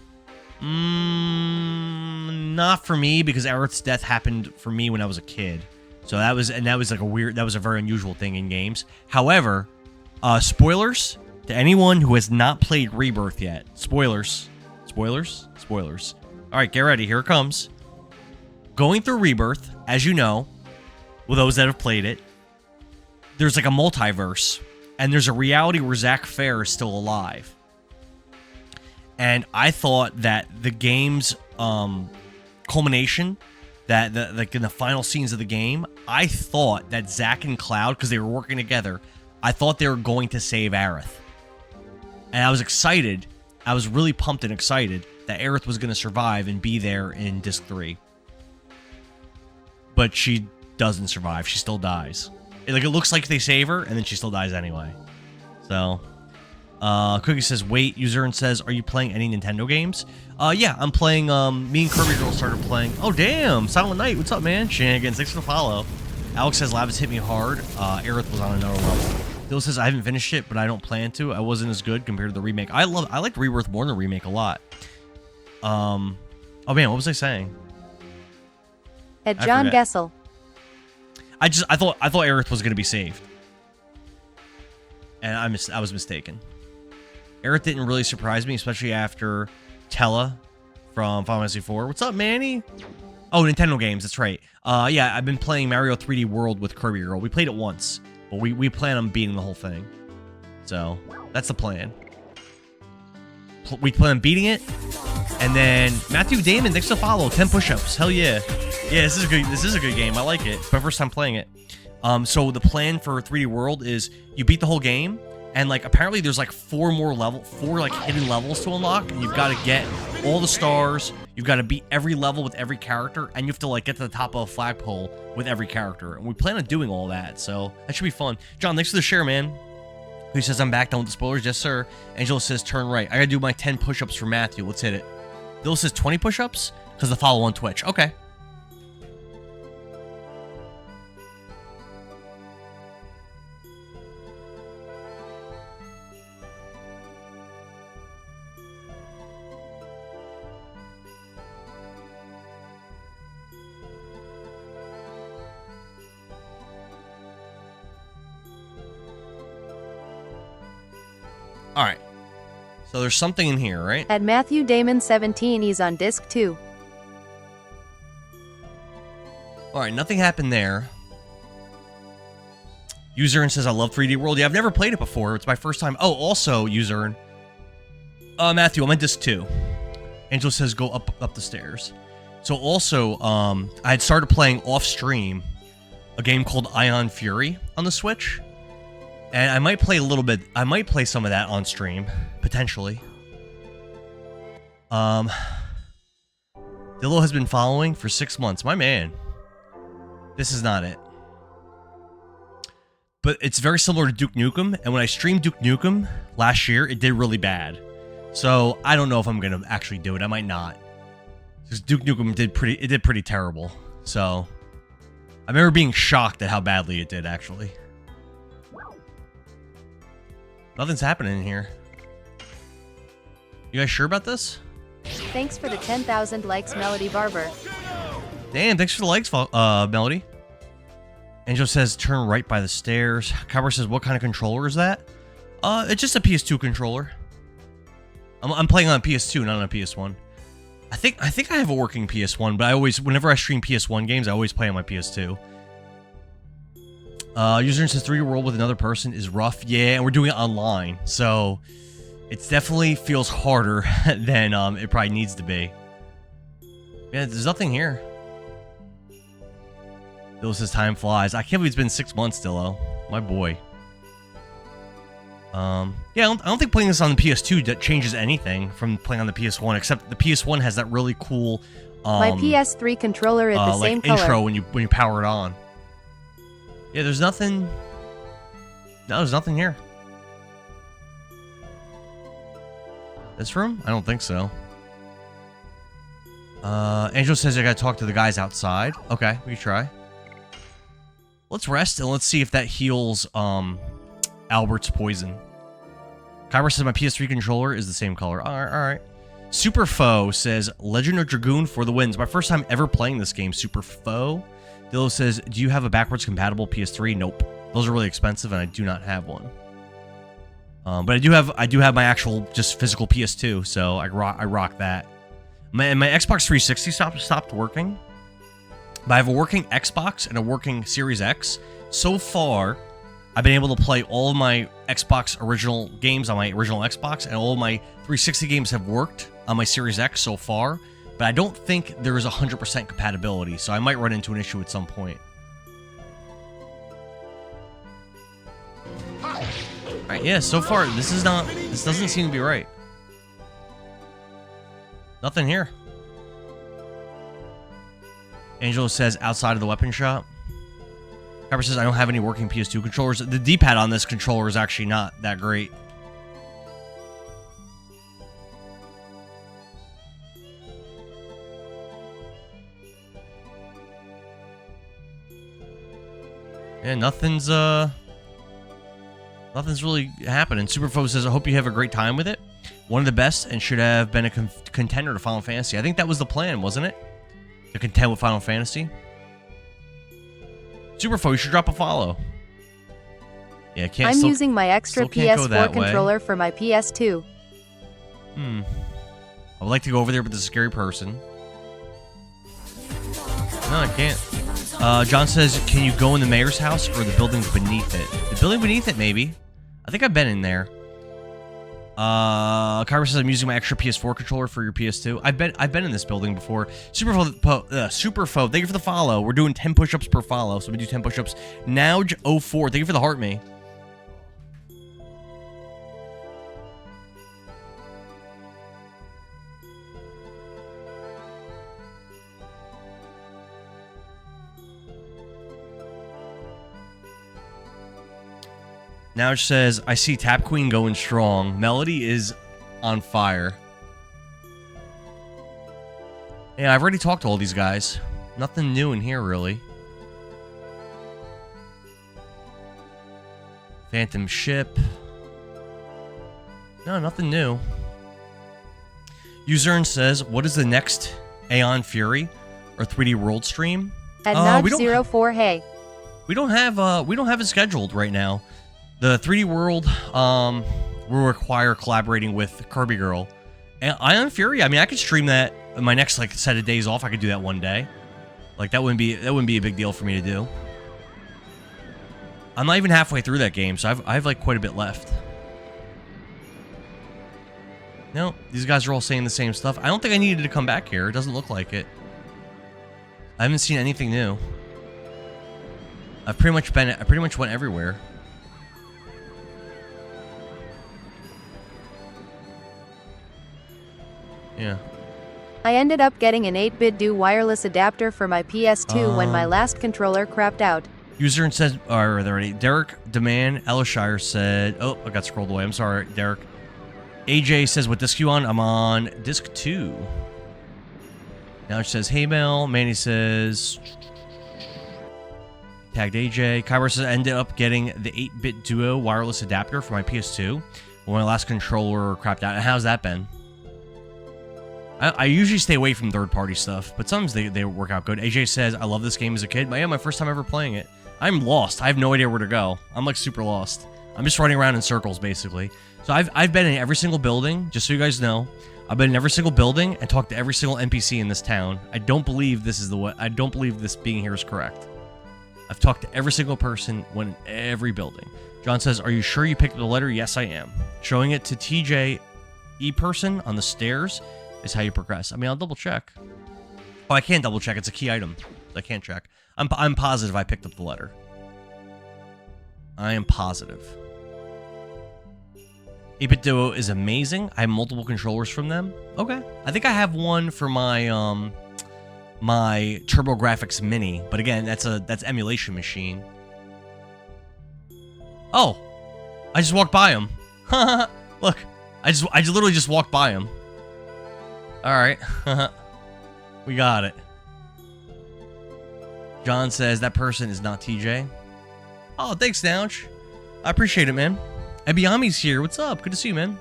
[SPEAKER 1] Not for me, because Aerith's death happened for me when I was a kid. So that was like that was a very unusual thing in games. However, spoilers to anyone who has not played Rebirth yet. Spoilers. Spoilers? Spoilers. Alright, get ready, here it comes. Going through Rebirth, as you know, with those that have played it, there's like a multiverse, and there's a reality where Zack Fair is still alive. And I thought that the game's culmination, that like in the final scenes of the game, I thought that Zack and Cloud, because they were working together, I thought they were going to save Aerith. And I was excited. I was really pumped and excited that Aerith was going to survive and be there in Disc 3. But she doesn't survive. She still dies. It looks like they save her, and then she still dies anyway. So... Cookie says, wait, user and says, are you playing any Nintendo games? Yeah, I'm playing, me and Kirby Girl started playing. Oh, damn, Silent Night, what's up, man? Shenanigans, thanks for the follow. Alex says, Lavis hit me hard. Aerith was on another level. Bill says, I haven't finished it, but I don't plan to. I wasn't as good compared to the remake. I liked Rebirth more than the remake a lot. Oh, man, what was I saying?
[SPEAKER 2] At John Gessel.
[SPEAKER 1] I thought Aerith was going to be saved. And I was mistaken. Aerith didn't really surprise me, especially after Tella from Final Fantasy IV. What's up, Manny? Oh, Nintendo games, that's right. Yeah, I've been playing Mario 3D World with Kirby Girl. We played it once, but we plan on beating the whole thing. So, that's the plan. We plan on beating it, and then Matthew Damon, thanks for the follow. 10 push-ups, hell yeah. Yeah, this is a good game. I like it. It's my first time playing it. So the plan for 3D World is you beat the whole game, and like apparently there's like four like hidden levels to unlock, and you've got to get all the stars. You've got to beat every level with every character, and you have to like get to the top of a flagpole with every character. And we plan on doing all that, so that should be fun. John, thanks for the share, man. Who says I'm back, done with the spoilers? Yes, sir. Angela says turn right. I gotta do my 10 push-ups for Matthew. Let's hit it. Bill says 20 push-ups because the follow on Twitch. Okay. All right. So there's something in here, right?
[SPEAKER 2] At Matthew Damon 17, he's on disc 2.
[SPEAKER 1] All right, nothing happened there. Userin says, I love 3D World. Yeah, I've never played it before. It's my first time. Oh, also, Userin. Matthew, I'm on disc 2. Angela says, go up the stairs. So also, I had started playing off-stream a game called Ion Fury on the Switch. And I might play a little bit. I might play some of that on stream, potentially. Dillo has been following for 6 months. My man. This is not it. But it's very similar to Duke Nukem, and when I streamed Duke Nukem last year, it did really bad. So I don't know if I'm going to actually do it. I might not. Because Duke Nukem did pretty terrible. So I remember being shocked at how badly it did, actually. Nothing's happening in here. You guys sure about this?
[SPEAKER 2] Thanks for the 10,000 likes, Melody Barber.
[SPEAKER 1] Damn, thanks for the likes, Melody. Angel says, turn right by the stairs. Kyber says, what kind of controller is that? It's just a PS2 controller. I'm playing on a PS2, not on a PS1. I think I have a working PS1, but whenever I stream PS1 games, I always play on my PS2. User says 3D World with another person is rough. Yeah, and we're doing it online, so it definitely feels harder than it probably needs to be. Yeah, there's nothing here. Dillo says time flies. I can't believe it's been 6 months, Dillo. My boy. Yeah, I don't think playing this on the PS2 changes anything from playing on the PS1, except the PS1 has that really cool
[SPEAKER 2] my PS3 controller is the same
[SPEAKER 1] like
[SPEAKER 2] color.
[SPEAKER 1] intro when you power it on. Yeah, there's nothing. No, there's nothing here. This room? I don't think so. Angel says I gotta talk to the guys outside. Okay, we can try. Let's rest and let's see if that heals Albert's poison. Kyber says my PS3 controller is the same color. Alright. Super Foe says Legend of Dragoon for the wins. My first time ever playing this game, Super Foe. Dillo says, do you have a backwards compatible PS3? Nope. Those are really expensive and I do not have one. But I do have my actual just physical PS2, so I rock that. My Xbox 360 stopped working. But I have a working Xbox and a working Series X. So far, I've been able to play all of my Xbox original games on my original Xbox, and all of my 360 games have worked on my Series X so far, but I don't think there is 100% compatibility, so I might run into an issue at some point. Alright, yeah, so far, this doesn't seem to be right. Nothing here. Angelo says outside of the weapon shop. Kyber says I don't have any working PS2 controllers. The D-pad on this controller is actually not that great. Yeah, nothing's really happening. Superfo says I hope you have a great time with it. One of the best and should have been a contender to Final Fantasy. I think that was the plan, wasn't it? To contend with Final Fantasy. Superfo, you should drop a follow. Yeah,
[SPEAKER 2] I'm using my extra PS4 controller for my PS2.
[SPEAKER 1] I would like to go over there with this scary person. No, I can't. John says, can you go in the mayor's house or the building beneath it? The building beneath it, maybe. I think I've been in there. Kyber says I'm using my extra PS4 controller for your PS2. I've been in this building before. Superfo, thank you for the follow. We're doing 10 push-ups per follow, so we do 10 push-ups. Nauge04, thank you for the heart me. Now it says, I see Tap Queen going strong. Melody is on fire. Yeah, I've already talked to all these guys. Nothing new in here, really. Phantom Ship. No, nothing new. Usern says, what is the next Aeon Fury or 3D World stream?
[SPEAKER 2] At Notch04, hey.
[SPEAKER 1] We don't have it scheduled right now. The 3D World will require collaborating with Kirby Girl. And Ion Fury, I mean, I could stream that in my next set of days off. I could do that one day. Like that wouldn't be a big deal for me to do. I'm not even halfway through that game, so I have like quite a bit left. No, these guys are all saying the same stuff. I don't think I needed to come back here. It doesn't look like it. I haven't seen anything new. I pretty much went everywhere. Yeah.
[SPEAKER 2] I ended up getting an 8-bit do wireless adapter for my PS2 when my last controller crapped out.
[SPEAKER 1] User says, already. Derek Demand Elishire said, oh, I got scrolled away. I'm sorry, Derek. AJ says, what disc you on? I'm on disc 2. Now it says, hey, Mel. Manny says, tagged AJ. Kyber says, I ended up getting the 8-bit Duo wireless adapter for my PS2 when my last controller crapped out. And how's that been? I usually stay away from third-party stuff, but sometimes they work out good. AJ says, I love this game as a kid. My first time ever playing it. I'm lost. I have no idea where to go. I'm like super lost. I'm just running around in circles, basically. So I've been in every single building, just so you guys know. I've been in every single building and talked to every single NPC in this town. I don't believe this is the way. I don't believe this being here is correct. I've talked to every single person, went in every building. John says, are you sure you picked up the letter? Yes, I am. Showing it to TJ person on the stairs is how you progress. I mean, I'll double check. Oh, I can't double check. It's a key item. I can't check. I'm positive I picked up the letter. I am positive. 8-bit Duo is amazing. I have multiple controllers from them. Okay. I think I have one for my my TurboGrafx Mini, but again, that's emulation machine. Oh, I just walked by him. Look, I literally just walked by him. All right, we got it. John says that person is not TJ. Oh, thanks, Nouch. I appreciate it, man. Ebiyami's here. What's up? Good to see you, man.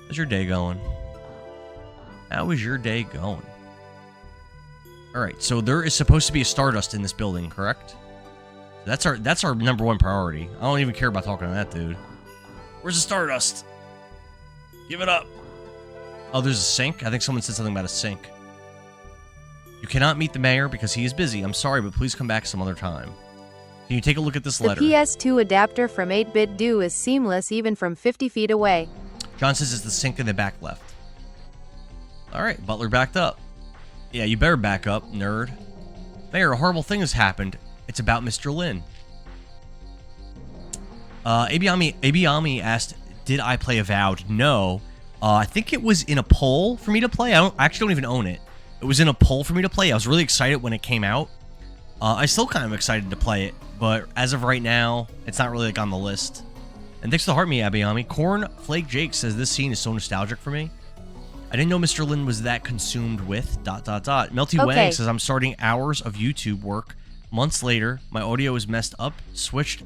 [SPEAKER 1] How's your day going? How is your day going? All right, so there is supposed to be a Stardust in this building, correct? That's our #1 priority. I don't even care about talking to that dude. Where's the Stardust? Give it up. Oh, there's a sink? I think someone said something about a sink. You cannot meet the mayor because he is busy. I'm sorry, but please come back some other time. Can you take a look at this letter?
[SPEAKER 2] The PS2 adapter from 8-bit Do is seamless even from 50 feet away.
[SPEAKER 1] John says it's the sink in the back left. All right, Butler backed up. Yeah, you better back up, nerd. Mayor, a horrible thing has happened. It's about Mr. Lin. Abiyami asked, did I play Avowed? No. I think it was in a poll for me to play. I actually don't even own it. It was in a poll for me to play. I was really excited when it came out. I still kind of excited to play it, but as of right now, it's not really like on the list. And thanks to the heart me, Abiyami. Corn Flake Jake says this scene is so nostalgic for me. I didn't know Mr. Lin was that consumed with ... Melty Wang says I'm starting hours of YouTube work. Months later, my audio is messed up. Switched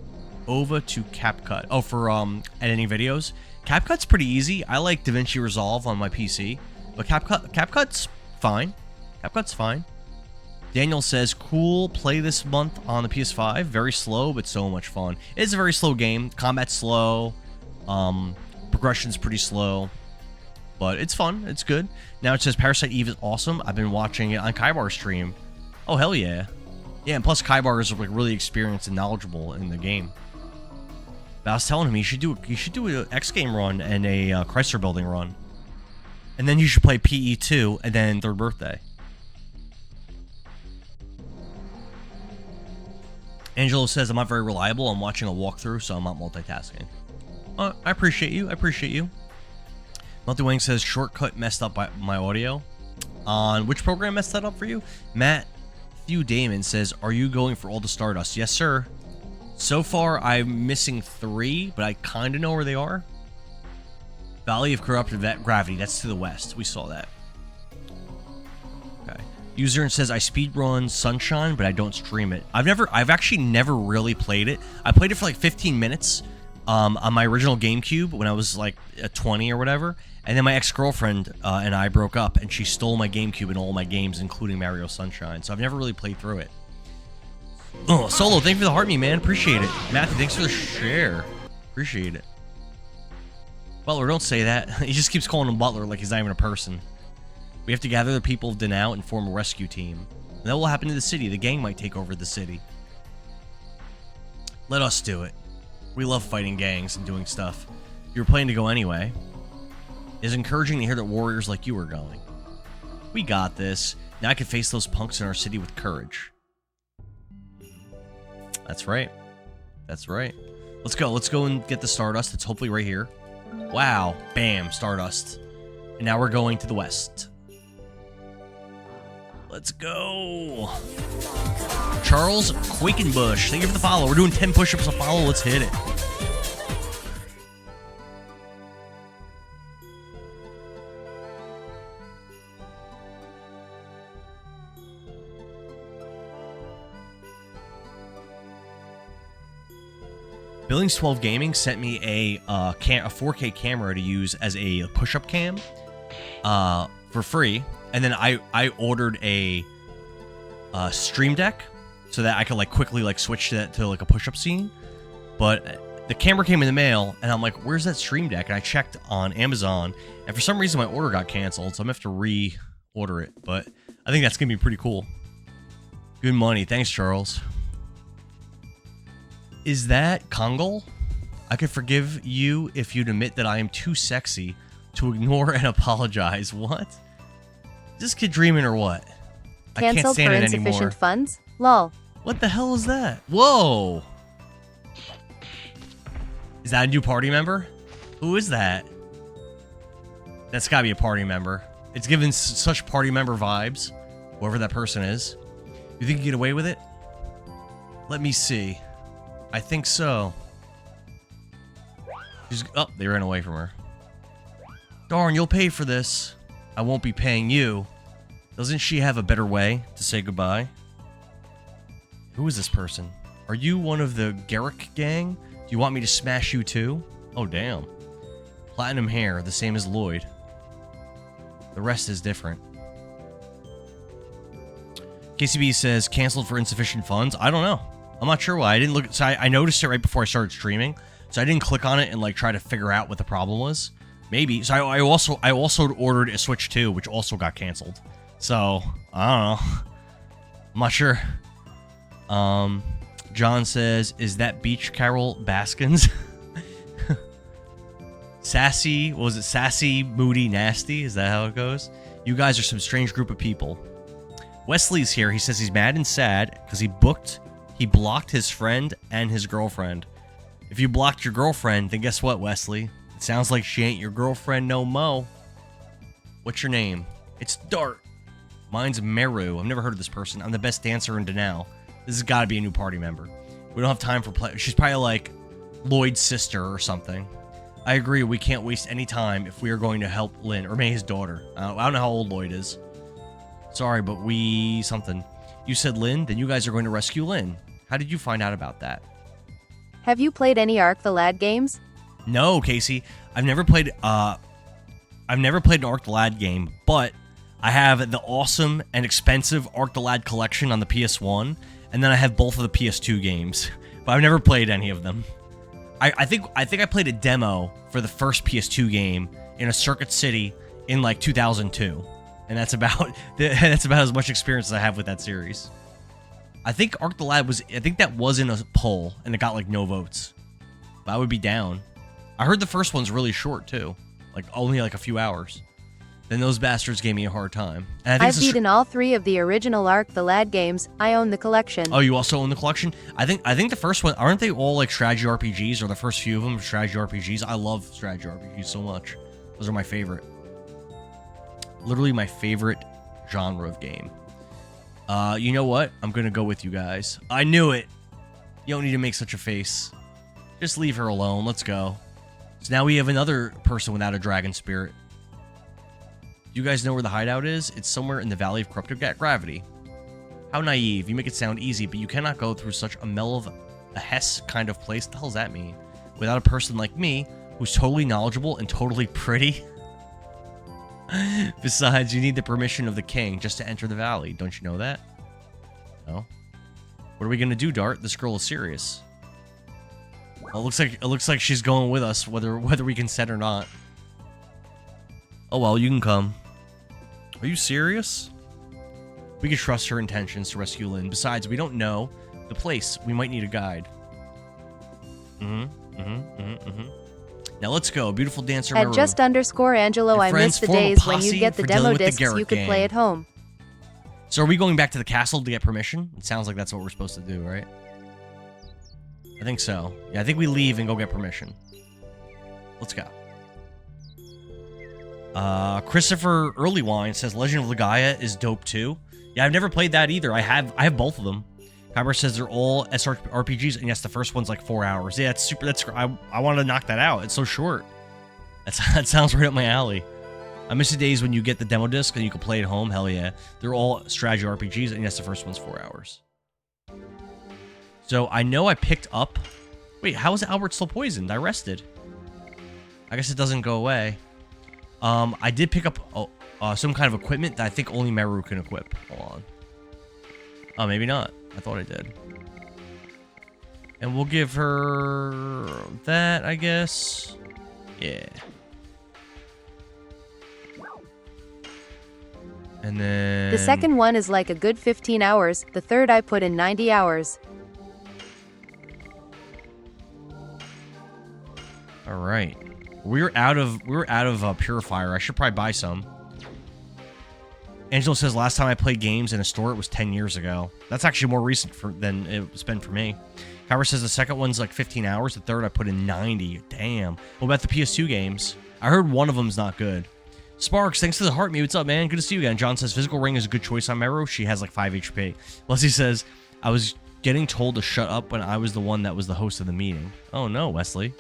[SPEAKER 1] over to CapCut. Oh, for editing videos. CapCut's pretty easy. I like DaVinci Resolve on my PC, but CapCut's fine. CapCut's fine. Daniel says, cool, play this month on the PS5. Very slow, but so much fun. It's a very slow game. Combat's slow. Progression's pretty slow. But it's fun. It's good. Now it says Parasite Eve is awesome. I've been watching it on Kaibar's stream. Oh, hell yeah. Yeah, and plus Kaibar is like really experienced and knowledgeable in the game. But I was telling him you should do an X game run and a Chrysler Building run. And then you should play PE2 and then Third Birthday. Angelo says, I'm not very reliable. I'm watching a walkthrough, so I'm not multitasking. I appreciate you. I appreciate you. Melty Wang says, shortcut messed up my audio. On which program messed that up for you? Matt Thew Damon says, are you going for all the Stardust? Yes, sir. So far, I'm missing 3, but I kind of know where they are. Valley of Corrupted Gravity. That's to the west. We saw that. Okay. User says, I speedrun Sunshine, but I don't stream it. I've actually never really played it. I played it for like 15 minutes on my original GameCube when I was like 20 or whatever. And then my ex-girlfriend and I broke up, and she stole my GameCube and all my games, including Mario Sunshine. So I've never really played through it. Oh, Solo, thank you for the heart me, man. Appreciate it. Matthew, thanks for the share. Appreciate it. Butler, don't say that. He just keeps calling him Butler like he's not even a person. We have to gather the people of Danout and form a rescue team. And that will happen to the city. The gang might take over the city. Let us do it. We love fighting gangs and doing stuff. You were planning to go anyway. It is encouraging to hear that warriors like you are going. We got this. Now I can face those punks in our city with courage. That's right. That's right. Let's go. Let's go and get the Stardust. It's hopefully right here. Wow. Bam. Stardust. And now we're going to the west. Let's go. Charles Quakenbush. Thank you for the follow. We're doing 10 push-ups a follow. Let's hit it. Billings 12 Gaming sent me a 4K camera to use as a push-up cam for free, and then I ordered a Stream Deck so that I could like quickly like switch that to like a push-up scene. But the camera came in the mail, and I'm like, "Where's that Stream Deck?" And I checked on Amazon, and for some reason my order got canceled, so I'm gonna have to re-order it. But I think that's gonna be pretty cool. Good money, thanks, Charles. Is that Kongol? I could forgive you if you'd admit that I am too sexy to ignore and apologize. What? Is this kid dreaming or what? I can't
[SPEAKER 2] Cancelled
[SPEAKER 1] stand
[SPEAKER 2] for
[SPEAKER 1] it
[SPEAKER 2] insufficient
[SPEAKER 1] anymore.
[SPEAKER 2] funds? Lol.
[SPEAKER 1] What the hell is that? Whoa! Is that a new party member? Who is that? That's gotta be a party member. It's giving such party member vibes, whoever that person is. You think you get away with it? Let me see. I think so. Oh, they ran away from her. Darn, you'll pay for this. I won't be paying you. Doesn't she have a better way to say goodbye? Who is this person? Are you one of the Garrick gang? Do you want me to smash you too? Oh, damn. Platinum hair, the same as Lloyd. The rest is different. KCB says, canceled for insufficient funds. I don't know. I'm not sure why. I didn't look. So I noticed it right before I started streaming. So I didn't click on it and like try to figure out what the problem was. Maybe. So I also ordered a Switch 2, which also got canceled. So I don't know. I'm not sure. John says, is that Beach Carol Baskins? Sassy, what was it? Sassy, moody, nasty? Is that how it goes? You guys are some strange group of people. Wesley's here. He says he's mad and sad because he blocked his friend and his girlfriend. If you blocked your girlfriend, then guess what, Wesley? It sounds like she ain't your girlfriend no mo. What's your name? It's Dart. Mine's Meru. I've never heard of this person. I'm the best dancer in Denal. This has got to be a new party member. We don't have time for play. She's probably like Lloyd's sister or something. I agree. We can't waste any time if we are going to help Lynn, or maybe his daughter. I don't know how old Lloyd is. Sorry, but something. You said Lynn, then you guys are going to rescue Lynn. How did you find out about that?
[SPEAKER 2] Have you played any Ark the Lad games?
[SPEAKER 1] No, Casey. I've never played an Ark the Lad game, but I have the awesome and expensive Ark the Lad collection on the PS1, and then I have both of the PS2 games, but I've never played any of them. I think I played a demo for the first PS2 game in a Circuit City in like 2002, and that's about as much experience as I have with that series. I think Ark the Lad that was in a poll, and it got like no votes. But I would be down. I heard the first one's really short too, like only like a few hours. Then those bastards gave me a hard time. And
[SPEAKER 2] I've beaten all 3 of the original Ark the Lad games. I own the collection.
[SPEAKER 1] Oh, you also own the collection? I think the first one, aren't they all like strategy RPGs, or the first few of them strategy RPGs? I love strategy RPGs so much. Those are my favorite. Literally my favorite genre of game. You know what? I'm gonna go with you guys. I knew it. You don't need to make such a face. Just leave her alone. Let's go. So now we have another person without a dragon spirit. You guys know where the hideout is? It's somewhere in the Valley of Corrupted Gravity. How naive. You make it sound easy, but you cannot go through such a Hess kind of place. What the hell does that mean? Without a person like me, who's totally knowledgeable and totally pretty. Besides, you need the permission of the king just to enter the valley. Don't you know that? No? What are we gonna do, Dart? This girl is serious. Well, it looks like she's going with us, whether we consent or not. Oh well, you can come. Are you serious? We can trust her intentions to rescue Lynn. Besides, we don't know the place. We might need a guide. Now let's go. Beautiful dancer.
[SPEAKER 2] At @just_Angelo, I miss the days when you get the demo discs you could play at home.
[SPEAKER 1] So are we going back to the castle to get permission? It sounds like that's what we're supposed to do, right? I think so. Yeah, I think we leave and go get permission. Let's go. Christopher Earlywine says Legend of Legaia is dope too. Yeah, I've never played that either. I have both of them. Kyber says they're all SRPGs, and yes, the first one's like 4 hours. Yeah, it's super. I want to knock that out. It's so short. That sounds right up my alley. I miss the days when you get the demo disc and you can play at home. Hell yeah, they're all strategy RPGs, and yes, the first one's 4 hours. So I know I picked up Wait, how is Albert still poisoned? I rested. I guess it doesn't go away. I did pick up some kind of equipment that I think only Meru can equip. Hold on. Oh, maybe not. I thought I did. And we'll give her that, I guess. Yeah. And then...
[SPEAKER 2] The second one is like a good 15 hours, the third I put in 90 hours.
[SPEAKER 1] All right. We were out of purifier. I should probably buy some. Angelo says last time I played games in a store it was 10 years ago. That's actually more recent than it's been for me. Kyra says the second one's like 15 hours. The third I put in 90. Damn. What about the PS2 games? I heard one of them's not good. Sparks, thanks to the heart me. What's up, man? Good to see you again. John says physical ring is a good choice on Meru. She has like 5 HP. Leslie says I was getting told to shut up when I was the one that was the host of the meeting. Oh no, Wesley.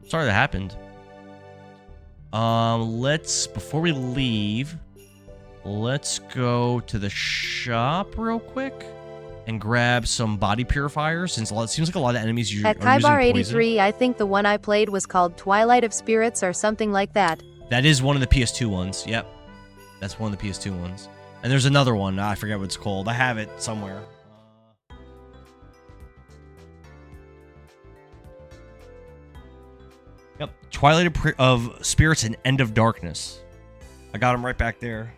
[SPEAKER 1] Sorry that happened. Before we leave, let's go to the shop real quick and grab some body purifiers, since it seems like a lot of enemies are using poison.
[SPEAKER 2] At Kaibar 83, I think the one I played was called Twilight of Spirits or something like that.
[SPEAKER 1] That is one of the PS2 ones. Yep. That's one of the PS2 ones. And there's another one. I forget what it's called. I have it somewhere. Yep. Twilight of Spirits and End of Darkness. I got them right back there.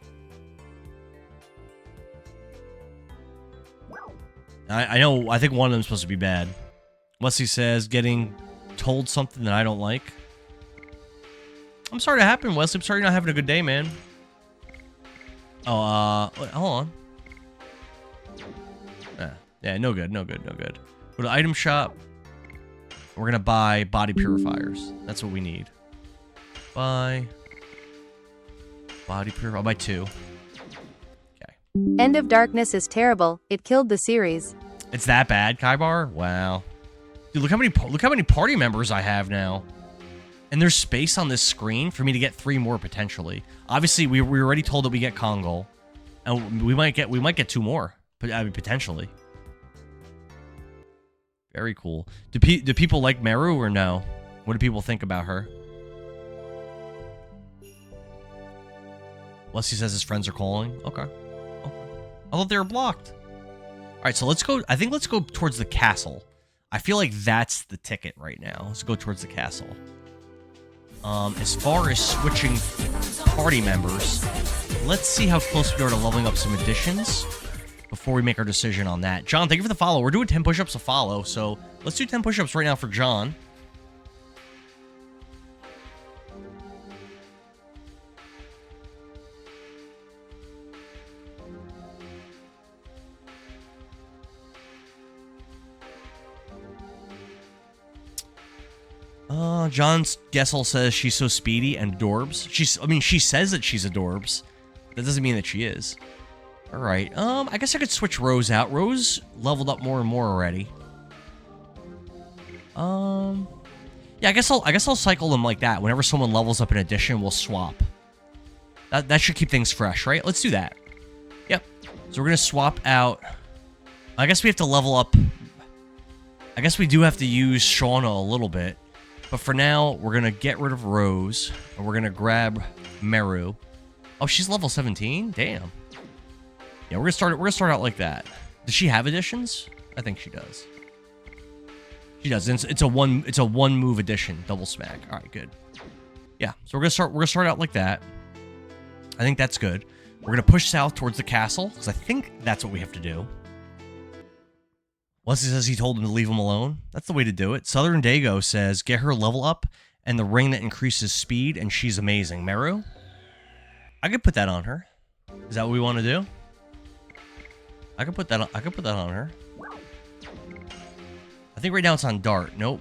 [SPEAKER 1] I know, I think one of them is supposed to be bad. Wesley says, getting told something that I don't like. I'm sorry to happen, Wesley. I'm sorry you're not having a good day, man. Oh, hold on. Yeah, no good. Go to the item shop. We're going to buy body purifiers. That's what we need. Buy body purifier. I'll buy 2.
[SPEAKER 2] End of Darkness is terrible. It killed the series.
[SPEAKER 1] It's that bad, Kaibar? Wow. Dude, look how many party members I have now. And there's space on this screen for me to get 3 more potentially. Obviously, we were already told that we get Kongol. And we might get 2 more, but I mean potentially. Very cool. Do people like Meru or no? What do people think about her? Leslie says his friends are calling. Okay. I thought they were blocked. All right, so let's go. I think let's go towards the castle. I feel like that's the ticket right now. Let's go towards the castle. As far as switching party members, let's see how close we are to leveling up some additions before we make our decision on that. John, thank you for the follow. We're doing 10 push-ups to follow, so let's do 10 push-ups right now for John. John Gessel says she's so speedy and adorbs. She says that she's adorbs. That doesn't mean that she is. All right. I guess I could switch Rose out. Rose leveled up more and more already. Yeah, I guess I'll cycle them like that. Whenever someone levels up an addition, we'll swap. That should keep things fresh, right? Let's do that. Yep. So we're gonna swap out. I guess we have to level up. I guess we do have to use Shauna a little bit. But for now, we're going to get rid of Rose, and we're going to grab Meru. Oh, she's level 17? Damn. Yeah, we're going to start out like that. Does she have additions? I think she does. She does. It's a one move addition, double smack. All right, good. Yeah, so we're going to start out like that. I think that's good. We're going to push south towards the castle, because I think that's what we have to do. Leslie says he told him to leave him alone. That's the way to do it. Southern Dago says, get her level up and the ring that increases speed, and she's amazing. Meru? I could put that on her. Is that what we want to do? I could put that on her. I think right now it's on Dart. Nope.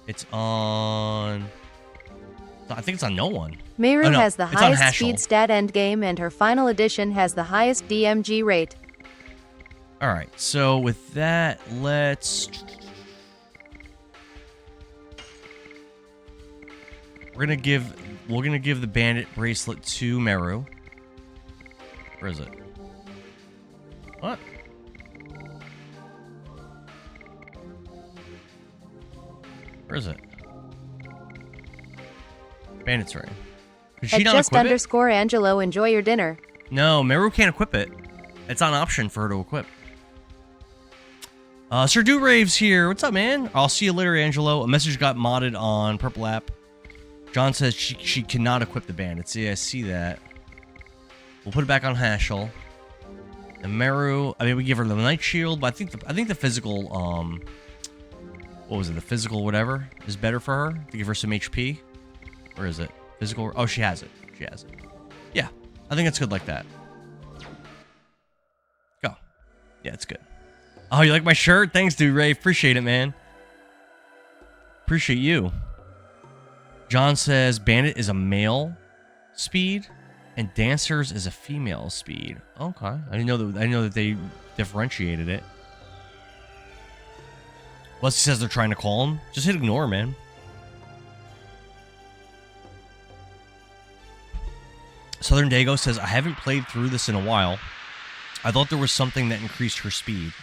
[SPEAKER 1] It's on... I think it's on no one.
[SPEAKER 2] Meru has the highest
[SPEAKER 1] Hashel.
[SPEAKER 2] speed stat endgame, and her final edition has the highest DMG rate.
[SPEAKER 1] All right, so with that, we're gonna give the bandit bracelet to Meru. Where is it? What? Where is it? Bandit's ring. Could
[SPEAKER 2] At
[SPEAKER 1] she not
[SPEAKER 2] just
[SPEAKER 1] equip it?
[SPEAKER 2] underscore Angelo, enjoy your dinner.
[SPEAKER 1] No, Meru can't equip it. It's not an option for her to equip. Sir Durave's here. What's up, man? I'll see you later, Angelo. A message got modded on Purple App. John says she cannot equip the bandits. Yeah, I see that. We'll put it back on Hashel. And Meru, I mean, we give her the Night Shield, but I think the physical, what was it? The physical whatever is better for her to give her some HP. Where is it? Physical. Oh, she has it. She has it. Yeah, I think it's good like that. Go. Yeah, it's good. Oh, you like my shirt? Thanks, dude, Ray. Appreciate it, man. Appreciate you. John says Bandit is a male speed and Dancers is a female speed. Okay, I didn't know that they differentiated it. Wesley says they're trying to call him. Just hit ignore, man. Southern Dago says I haven't played through this in a while. I thought there was something that increased her speed.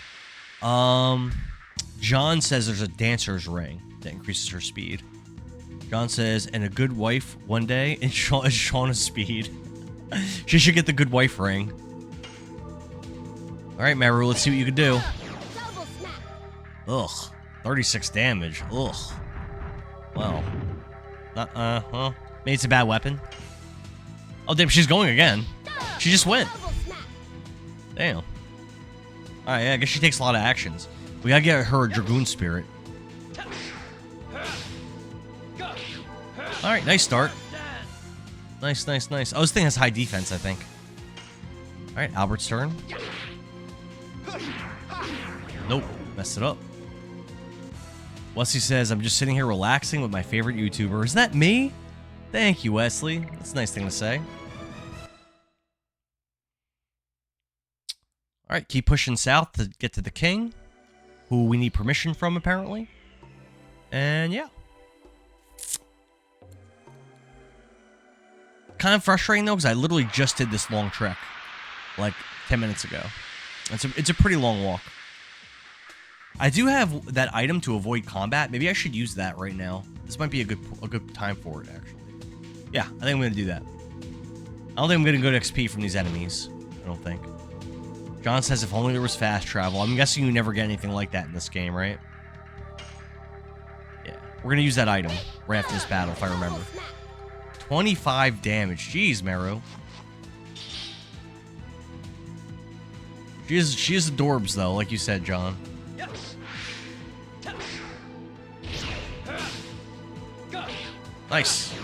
[SPEAKER 1] John says there's a dancer's ring that increases her speed. John says, and a good wife one day, and Shauna's speed. She should get the good wife ring. Alright, Meru, let's see what you can do. Ugh. 36 damage. Ugh. Well. Huh? Maybe it's a bad weapon. Oh, damn, she's going again. She just went. Damn. Alright, yeah, I guess she takes a lot of actions. We gotta get her a Dragoon Spirit. Alright, nice start. Nice. Oh, this thing has high defense, I think. Alright, Albert's turn. Nope, messed it up. Wesley says, I'm just sitting here relaxing with my favorite YouTuber. Is that me? Thank you, Wesley. That's a nice thing to say. Alright, keep pushing south to get to the king, who we need permission from, apparently. And yeah. Kind of frustrating, though, because I literally just did this long trek, like 10 minutes ago. It's a pretty long walk. I do have that item to avoid combat. Maybe I should use that right now. This might be a good time for it, actually. Yeah, I think I'm going to do that. I don't think I'm going to go to XP from these enemies. I don't think. John says if only there was fast travel. I'm guessing you never get anything like that in this game, right? Yeah. We're going to use that item right after this battle, if I remember. 25 damage. Jeez, Meru. She is adorbs, though, like you said, John. Nice.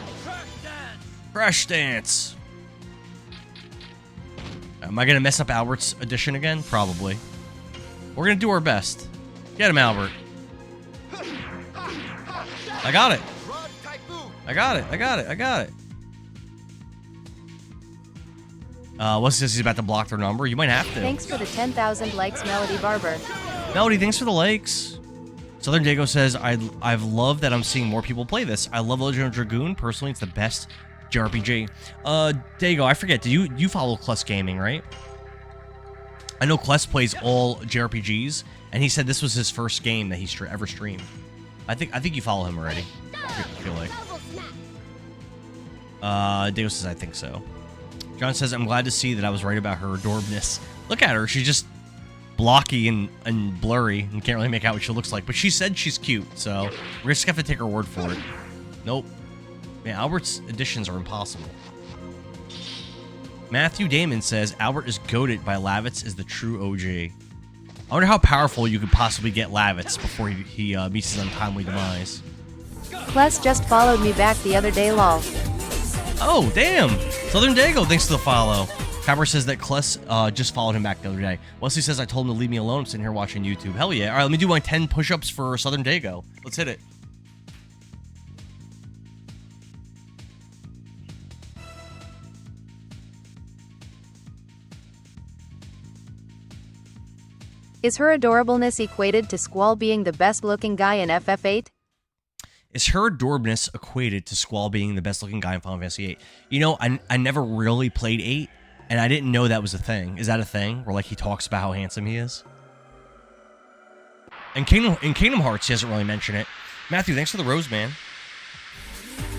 [SPEAKER 1] Crash dance. Am I going to mess up Albert's addition again? Probably. We're going to do our best. Get him, Albert. I got it. I got it. What's this? He's about to block their number. You might have to.
[SPEAKER 2] Thanks for the 10,000 likes, Melody Barber.
[SPEAKER 1] Melody, thanks for the likes. Southern Dago says, I've loved that I'm seeing more people play this. I love Legend of Dragoon. Personally, it's the best JRPG. Dago, I forget. Do you follow Kless Gaming, right? I know Kless plays all JRPGs, and he said this was his first game that he ever streamed. I think you follow him already. I feel like. Dago says, I think so. John says, I'm glad to see that I was right about her adorbness. Look at her. She's just blocky and blurry and can't really make out what she looks like. But she said she's cute, so we're just going to have to take her word for it. Nope. Man, Albert's additions are impossible. Matthew Damon says, Albert is goated by Lavitz is the true OG. I wonder how powerful you could possibly get Lavitz before he meets his untimely demise.
[SPEAKER 2] Kless just followed me back the other day, lol.
[SPEAKER 1] Oh, damn. Southern Dago, thanks for the follow. Kyber says that Kless just followed him back the other day. Wesley says I told him to leave me alone. I'm sitting here watching YouTube. Hell yeah. All right, let me do my 10 push-ups for Southern Dago. Let's hit it.
[SPEAKER 2] Is her adorableness equated to Squall being the best-looking guy in FF8?
[SPEAKER 1] Is her adorbness equated to Squall being the best-looking guy in Final Fantasy VIII? You know, I never really played 8, and I didn't know that was a thing. Is that a thing? Where, like, he talks about how handsome he is? In Kingdom Hearts, he doesn't really mention it. Matthew, thanks for the rose, man.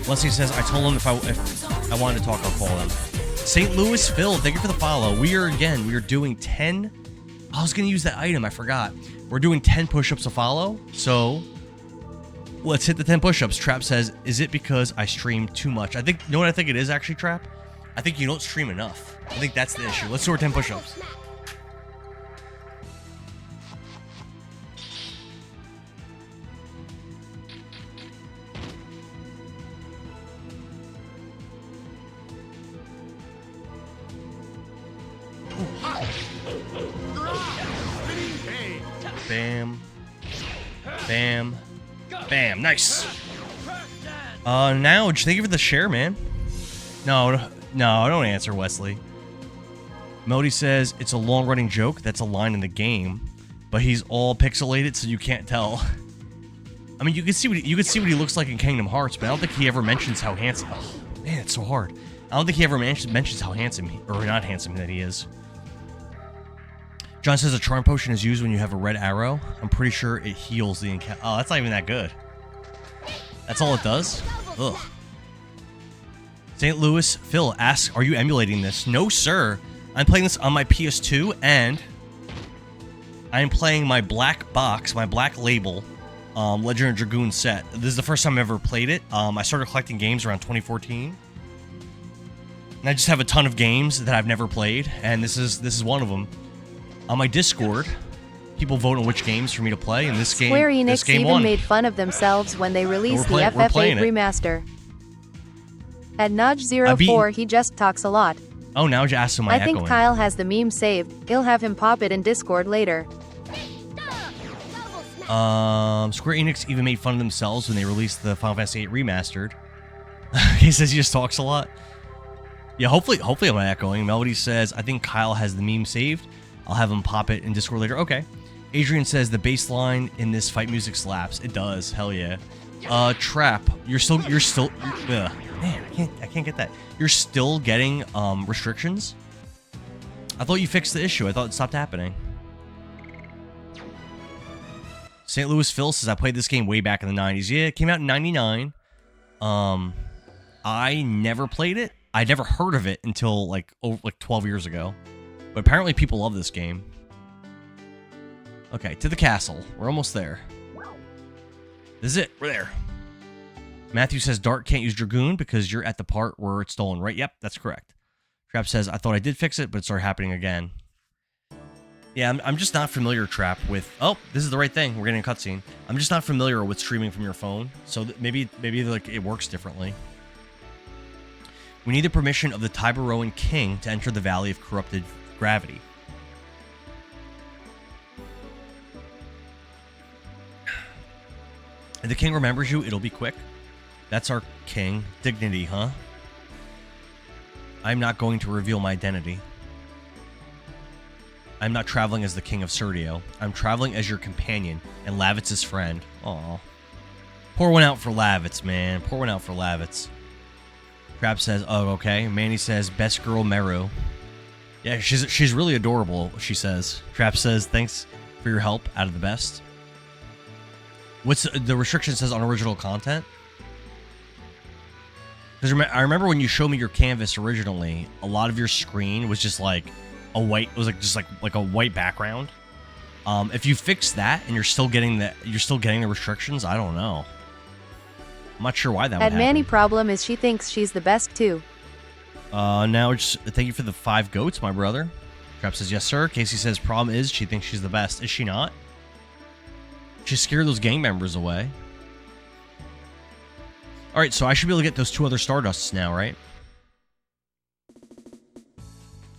[SPEAKER 1] Leslie says, I told him if I wanted to talk, I'll call him. St. Louis Phil, thank you for the follow. We are doing 10. I was going to use that item. I forgot. We're doing 10 push-ups to follow. So let's hit the 10 push-ups. Trap says, is it because I stream too much? I think, you know what I think it is actually, Trap? I think you don't stream enough. I think that's the issue. Let's do our 10 push-ups. Bam. Bam. Bam. Nice. Now, thank you for the share, man. No, don't answer, Wesley. Melody says, it's a long-running joke. That's a line in the game. But he's all pixelated, so you can't tell. I mean, you can see what he looks like in Kingdom Hearts, but I don't think he ever mentions how handsome... Oh, man, it's so hard. I don't think he ever mentions how handsome, or not handsome, that he is. John says a charm potion is used when you have a red arrow. I'm pretty sure it heals the encounter. Oh, that's not even that good. That's all it does? Ugh. St. Louis Phil asks, are you emulating this? No, sir. I'm playing this on my PS2, and I'm playing my black box, my black label, Legend of Dragoon set. This is the first time I've ever played it. I started collecting games around 2014. And I just have a ton of games that I've never played, and this is one of them. On my Discord, people vote on which games for me to play, and this game
[SPEAKER 2] Square Enix
[SPEAKER 1] this game
[SPEAKER 2] even
[SPEAKER 1] won.
[SPEAKER 2] made fun of themselves when they released the FF8 remaster. At Naj04, he just talks a lot.
[SPEAKER 1] Oh, now you asked him my
[SPEAKER 2] I think Kyle has the meme saved. He'll have him pop it in Discord later.
[SPEAKER 1] Square Enix even made fun of themselves when they released the Final Fantasy VIII remastered. He says he just talks a lot. Yeah, hopefully I'm not echoing. Melody says, I think Kyle has the meme saved. I'll have him pop it in Discord later. Okay. Adrian says the bass line in this fight music slaps. It does. Hell yeah. Trap. You're still. Man, I can't get that. You're still getting restrictions. I thought you fixed the issue. I thought it stopped happening. St. Louis Phil says I played this game way back in the 90s. Yeah, it came out in 99. I never played it. I never heard of it until like 12 years ago. But apparently people love this game. Okay, to the castle. We're almost there. This is it. We're there. Matthew says Dart can't use Dragoon because you're at the part where it's stolen, right? Yep, that's correct. Trap says, I thought I did fix it, but it started happening again. Yeah, I'm just not familiar, Trap, with... Oh, this is the right thing. We're getting a cutscene. I'm just not familiar with streaming from your phone, so maybe like it works differently. We need the permission of the Tiberoan king to enter the Valley of Corrupted Gravity. If the king remembers you, it'll be quick. That's our king. Dignity, huh? I'm not going to reveal my identity. I'm not traveling as the king of Serdio. I'm traveling as your companion and Lavitz's friend. Aw. Pour one out for Lavitz, man. Pour one out for Lavitz. Trap says, oh, okay. Manny says, best girl Meru. Yeah, she's really adorable, she says. Trap says, thanks for your help, out of the best. What's the restriction says on original content? Because I remember when you showed me your canvas originally, a lot of your screen was just like a white, it was like just like a white background. If you fix that and you're still getting the restrictions, I don't know. I'm not sure why that would happen.
[SPEAKER 2] Manny problem is she thinks she's the best too.
[SPEAKER 1] Now, thank you for the 5 goats, my brother. Trap says, yes, sir. Casey says, problem is she thinks she's the best. Is she not? She scared those gang members away. All right, so I should be able to get those 2 other Stardusts now, right?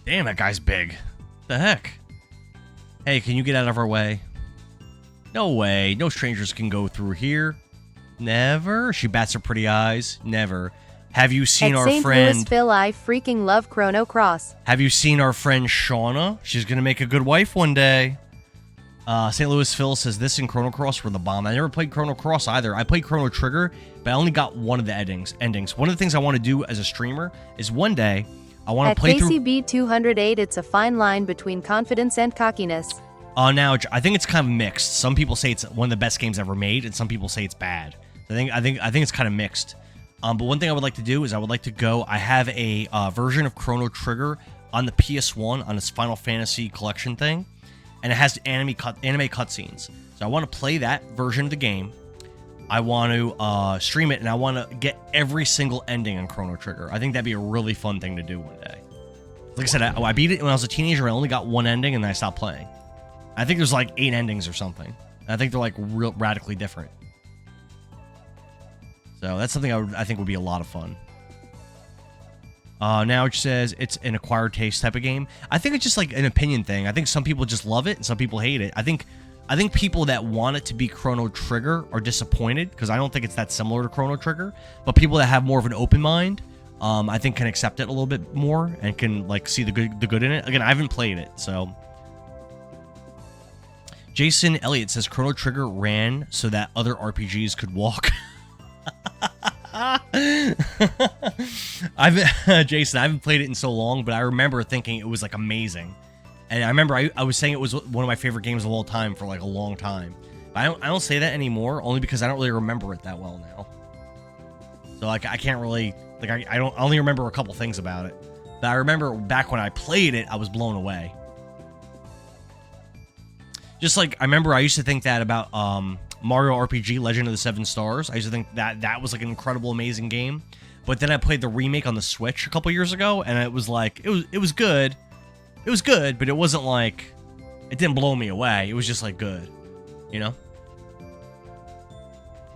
[SPEAKER 1] Damn, that guy's big. What the heck? Hey, can you get out of our way? No way. No strangers can go through here. Never. She bats her pretty eyes. Never. Have you seen our friend...
[SPEAKER 2] St. Louis Phil, I freaking love Chrono Cross.
[SPEAKER 1] Have you seen our friend Shauna? She's going to make a good wife one day. St. Louis Phil says this and Chrono Cross were the bomb. I never played Chrono Cross either. I played Chrono Trigger, but I only got one of the endings. One of the things I want to do as a streamer is one day I want to play through...
[SPEAKER 2] At KCB 208, it's a fine line between confidence and cockiness.
[SPEAKER 1] Now I think it's kind of mixed. Some people say it's one of the best games ever made, and some people say it's bad. I think it's kind of mixed. But one thing I would like to do is I have a version of Chrono Trigger on the PS1 on its Final Fantasy collection thing, and it has anime cutscenes. So I want to play that version of the game. I want to stream it, and I want to get every single ending on Chrono Trigger. I think that'd be a really fun thing to do one day. Like I said, I beat it when I was a teenager. I only got one ending, and then I stopped playing. I think there's like 8 endings or something. I think they're like real radically different. So that's something I think would be a lot of fun. Now it says it's an acquired taste type of game. I think it's just like an opinion thing. I think some people just love it and some people hate it. I think people that want it to be Chrono Trigger are disappointed because I don't think it's that similar to Chrono Trigger. But people that have more of an open mind, I think can accept it a little bit more and can like see the good in it. Again, I haven't played it, so. Jason Elliott says Chrono Trigger ran so that other RPGs could walk. Jason, I haven't played it in so long, but I remember thinking it was like amazing. And I remember I was saying it was one of my favorite games of all time for like a long time. But I don't say that anymore, only because I don't really remember it that well now. So like I can't really like I only remember a couple things about it. But I remember back when I played it, I was blown away. Just like I remember I used to think that about Mario RPG Legend of the Seven Stars. I used to think that was like an incredible, amazing game. But then I played the remake on the Switch a couple years ago, and it was like it was good. It was good, but it wasn't like it didn't blow me away. It was just like good, you know.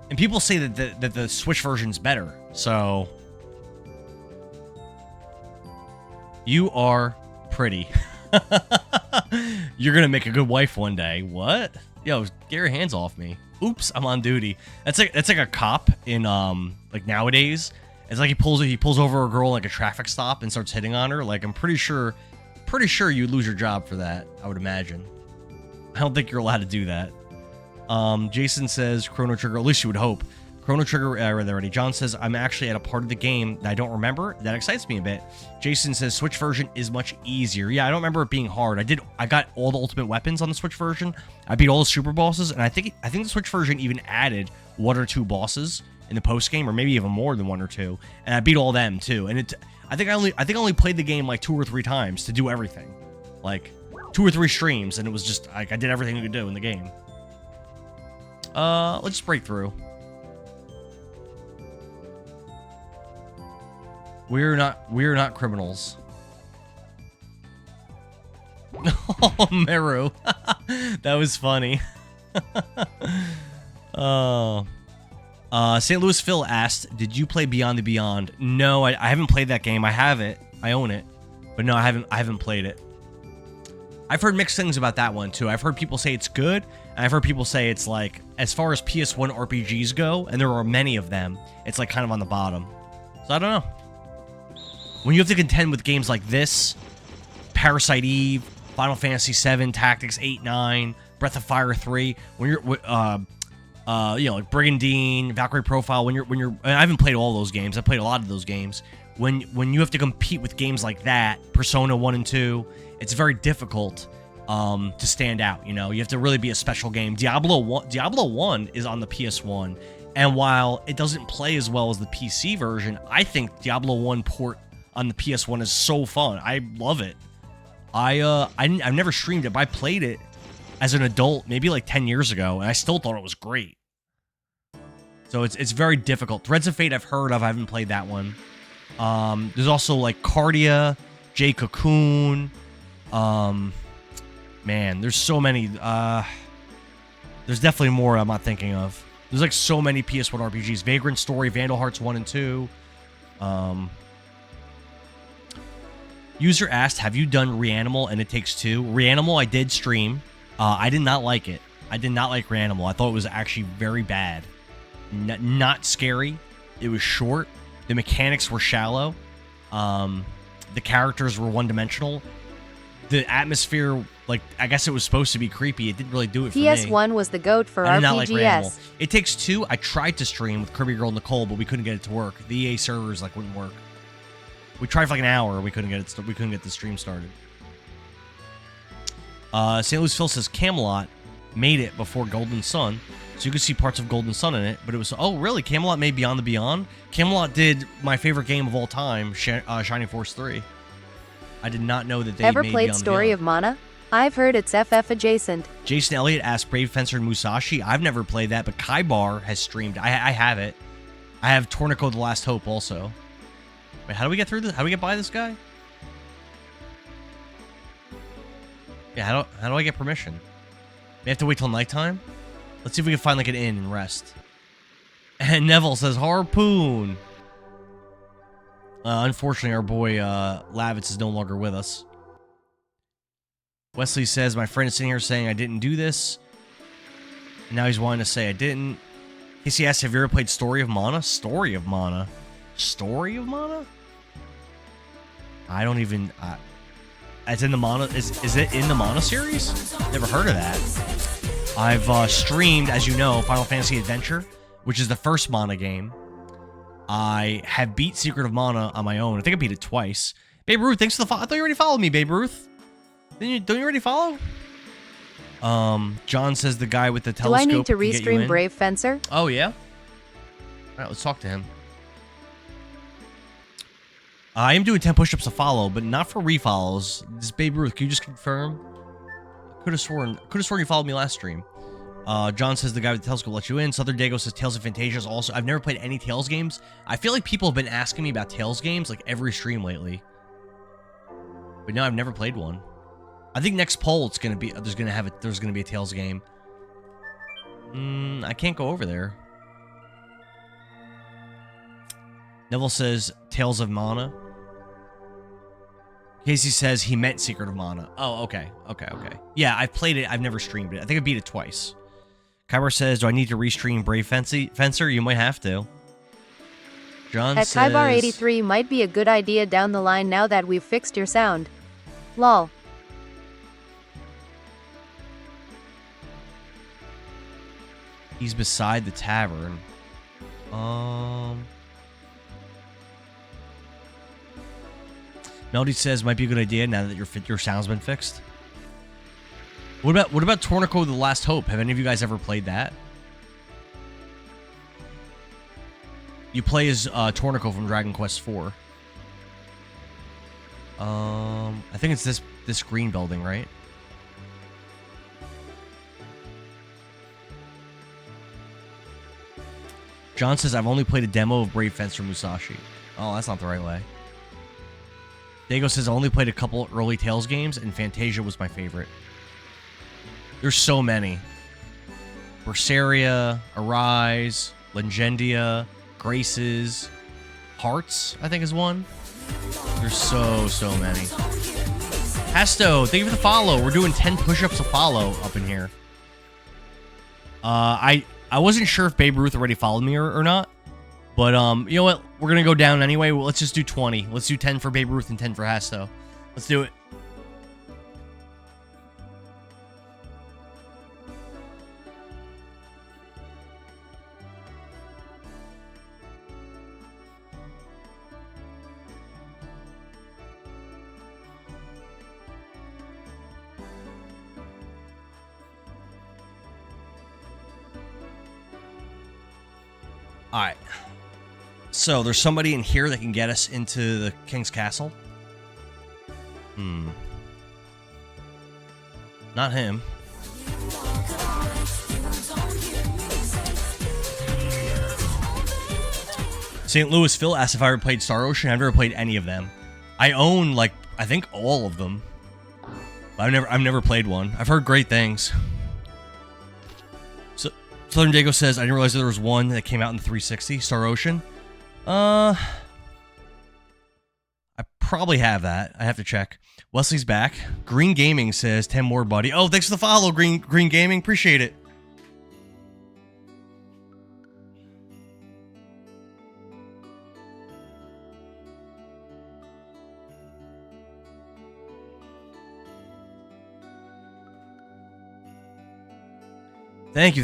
[SPEAKER 1] And people say that the Switch version's better. So you are pretty. You're gonna make a good wife one day. What? Yo, get your hands off me. Oops, I'm on duty. That's like a cop in like nowadays. It's like he pulls over a girl like a traffic stop and starts hitting on her. Like I'm pretty sure you'd lose your job for that, I would imagine. I don't think you're allowed to do that. Jason says Chrono Trigger, at least you would hope. Chrono Trigger, I read that already. John says, I'm actually at a part of the game that I don't remember. That excites me a bit. Jason says, Switch version is much easier. Yeah, I don't remember it being hard. I got all the ultimate weapons on the Switch version. I beat all the super bosses, and I think the Switch version even added 1 or 2 bosses in the post game, or maybe even more than 1 or 2. And I beat all them too. And I think I only played the game like 2 or 3 times to do everything. Like 2 or 3 streams, and it was just like I did everything you could do in the game. Let's just break through. We're not criminals. Oh, Meru. That was funny. Oh. St. Louis Phil asked, did you play Beyond the Beyond? No, I haven't played that game. I have it. I own it. But no, I haven't played it. I've heard mixed things about that one too. I've heard people say it's good, and I've heard people say it's like, as far as PS1 RPGs go, and there are many of them, it's like kind of on the bottom. So I don't know. When you have to contend with games like this, Parasite Eve, Final Fantasy VII, Tactics 8, 9, Breath of Fire 3, when you're, like Brigandine, Valkyrie Profile, when you're, I haven't played all those games. I played a lot of those games. When you have to compete with games like that, Persona 1 and 2, it's very difficult to stand out. You know, you have to really be a special game. Diablo 1 is on the PS1, and while it doesn't play as well as the PC version, I think Diablo 1 port on the PS1 is so fun. I love it. I've never streamed it, but I played it as an adult maybe like 10 years ago, and I still thought it was great. So it's very difficult. Threads of Fate I've heard of. I haven't played that one. There's also like Cardia, J Cocoon. Man, there's so many. There's definitely more I'm not thinking of. There's like so many PS1 RPGs. Vagrant Story, Vandal Hearts 1 and 2. User asked, have you done Reanimal and It Takes Two? Reanimal I did stream. I did not like it. I did not like Reanimal. I thought it was actually very bad. Not scary. It was short. The mechanics were shallow. The characters were one-dimensional. The atmosphere, like, I guess it was supposed to be creepy. It didn't really do it for me.
[SPEAKER 2] PS1 was the GOAT for
[SPEAKER 1] I did not like
[SPEAKER 2] RPGs.
[SPEAKER 1] Reanimal. It Takes Two, I tried to stream with Kirby Girl Nicole, but we couldn't get it to work. The EA servers, like, wouldn't work. We tried for like an hour. We couldn't get the stream started. St. Louis Phil says Camelot made it before Golden Sun, so you could see parts of Golden Sun in it, but it was, oh really, Camelot made Beyond the Beyond? Camelot did my favorite game of all time, Shining Force 3. I did not know that they
[SPEAKER 2] Ever
[SPEAKER 1] made
[SPEAKER 2] played
[SPEAKER 1] Beyond the
[SPEAKER 2] Story
[SPEAKER 1] Beyond.
[SPEAKER 2] of Mana? I've heard it's FF adjacent.
[SPEAKER 1] Jason Elliott asked Brave Fencer and Musashi. I've never played that, but Kaibar has streamed. I have it. I have Tornico the Last Hope also. Wait, how do we get through this? How do we get by this guy? Yeah, how do I get permission? We have to wait till nighttime? Let's see if we can find like an inn and rest. And Neville says harpoon. Unfortunately, our boy Lavitz is no longer with us. Wesley says, my friend is sitting here saying I didn't do this. Now he's wanting to say I didn't. Casey asks, have you ever played Story of Mana? Story of Mana? Story of Mana? I don't even... it's in the Mana... Is it in the Mana series? Never heard of that. I've streamed, as you know, Final Fantasy Adventure, which is the first Mana game. I have beat Secret of Mana on my own. I think I beat it twice. Babe Ruth, thanks for the follow. I thought you already followed me, Babe Ruth. Don't you already follow? John says the guy with the telescope.
[SPEAKER 2] Do I need to
[SPEAKER 1] can get you
[SPEAKER 2] restream
[SPEAKER 1] in.
[SPEAKER 2] Brave Fencer?
[SPEAKER 1] Oh, yeah? All right, let's talk to him. I am doing 10 push-ups to follow, but not for refollows. This Babe Ruth, can you just confirm? Could have sworn you followed me last stream. John says the guy with the telescope let you in. Southern Dago says Tales of Fantasia is also... I've never played any Tales games. I feel like people have been asking me about Tales games like every stream lately. But no, I've never played one. I think next poll it's gonna be there's gonna be a Tales game. I can't go over there. Neville says Tales of Mana. Casey says he meant Secret of Mana. Oh, okay. Yeah, I've played it. I've never streamed it. I think I beat it twice. Kyber says, do I need to restream Brave Fencer? You might have to. John
[SPEAKER 2] At
[SPEAKER 1] says...
[SPEAKER 2] Kybar 83 might be a good idea down the line now that we've fixed your sound. Lol.
[SPEAKER 1] He's beside the tavern. Melody says might be a good idea now that your sound's been fixed. What about Tornico the Last Hope? Have any of you guys ever played that? You play as Tornico from Dragon Quest IV. I think it's this green building, right? John says, I've only played a demo of Brave Fencer Musashi. Oh, that's not the right way. Dago says, I only played a couple early Tales games, and Fantasia was my favorite. There's so many. Berseria, Arise, Legendia, Graces, Hearts, I think is one. There's so many. Hasto, thank you for the follow. We're doing 10 push-ups to follow up in here. I wasn't sure if Babe Ruth already followed me or not. But, you know what? We're going to go down anyway. Well, let's just do 20. Let's do 10 for Babe Ruth and 10 for Hasto. Let's do it. All right. So there's somebody in here that can get us into the King's Castle. Not him. St. Louis Phil asked if I ever played Star Ocean. I've never played any of them. I own, like, I think all of them. But I've never played one. I've heard great things. So Southern Dago says, I didn't realize there was one that came out in the 360, Star Ocean. I probably have that. I have to check. Wesley's back. Green Gaming says 10 more, buddy. Oh, thanks for the follow, Green Gaming. Appreciate it. Thank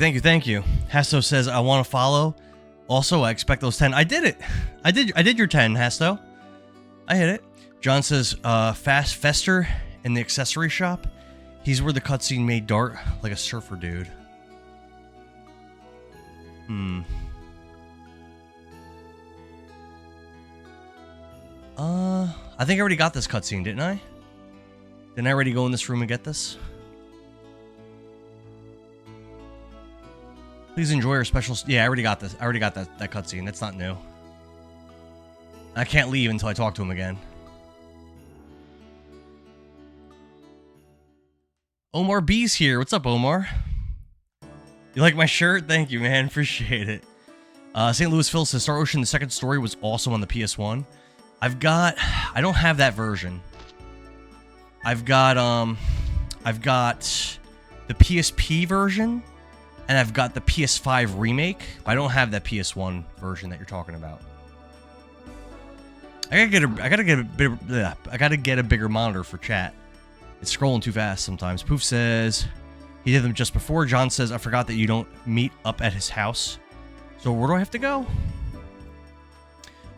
[SPEAKER 1] you. Hasto says, I want to follow. Also, I expect those 10. I did it. I did your 10, Hasto. I hit it. John says, Fast Fester in the accessory shop. He's where the cutscene made Dart like a surfer dude. I think I already got this cutscene, didn't I? Didn't I already go in this room and get this? Please enjoy our special... Yeah, I already got this. I already got that cutscene. That's not new. I can't leave until I talk to him again. Omar B's here. What's up, Omar? You like my shirt? Thank you, man. Appreciate it. St. Louis Phil says Star Ocean, the second story was awesome on the PS1. I don't have that version. I've got the PSP version, and I've got the PS5 remake. But I don't have that PS1 version that you're talking about. I gotta get a bigger monitor for chat. It's scrolling too fast sometimes. Poof says he did them just before. John says I forgot that you don't meet up at his house. So where do I have to go?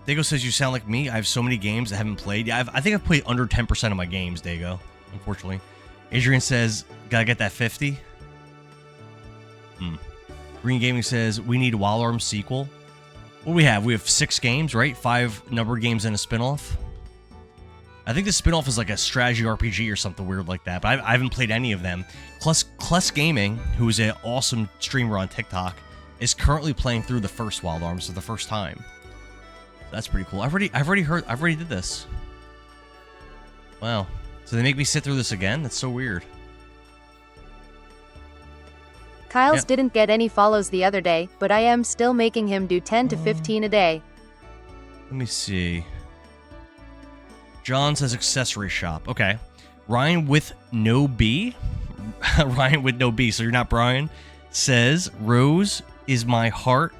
[SPEAKER 1] Dago says you sound like me. I have so many games I haven't played. Yeah, I think I've played under 10% of my games, Dago. Unfortunately. Adrian says gotta get that 50. Green Gaming says we need Wild Arms sequel. What do we have? We have 6 games, right? 5 numbered games and a spinoff. I think the spinoff is like a strategy RPG or something weird like that, but I haven't played any of them. Kless Gaming, who is an awesome streamer on TikTok, is currently playing through the first Wild Arms for the first time. That's pretty cool. I've already did this. Wow. So they make me sit through this again? That's so weird.
[SPEAKER 2] Kyle's didn't get any follows the other day, but I am still making him do 10 to 15 a day.
[SPEAKER 1] Let me see. John says accessory shop. Okay. Ryan with no B. Ryan with no B, so you're not Brian. Says Rose is my heart.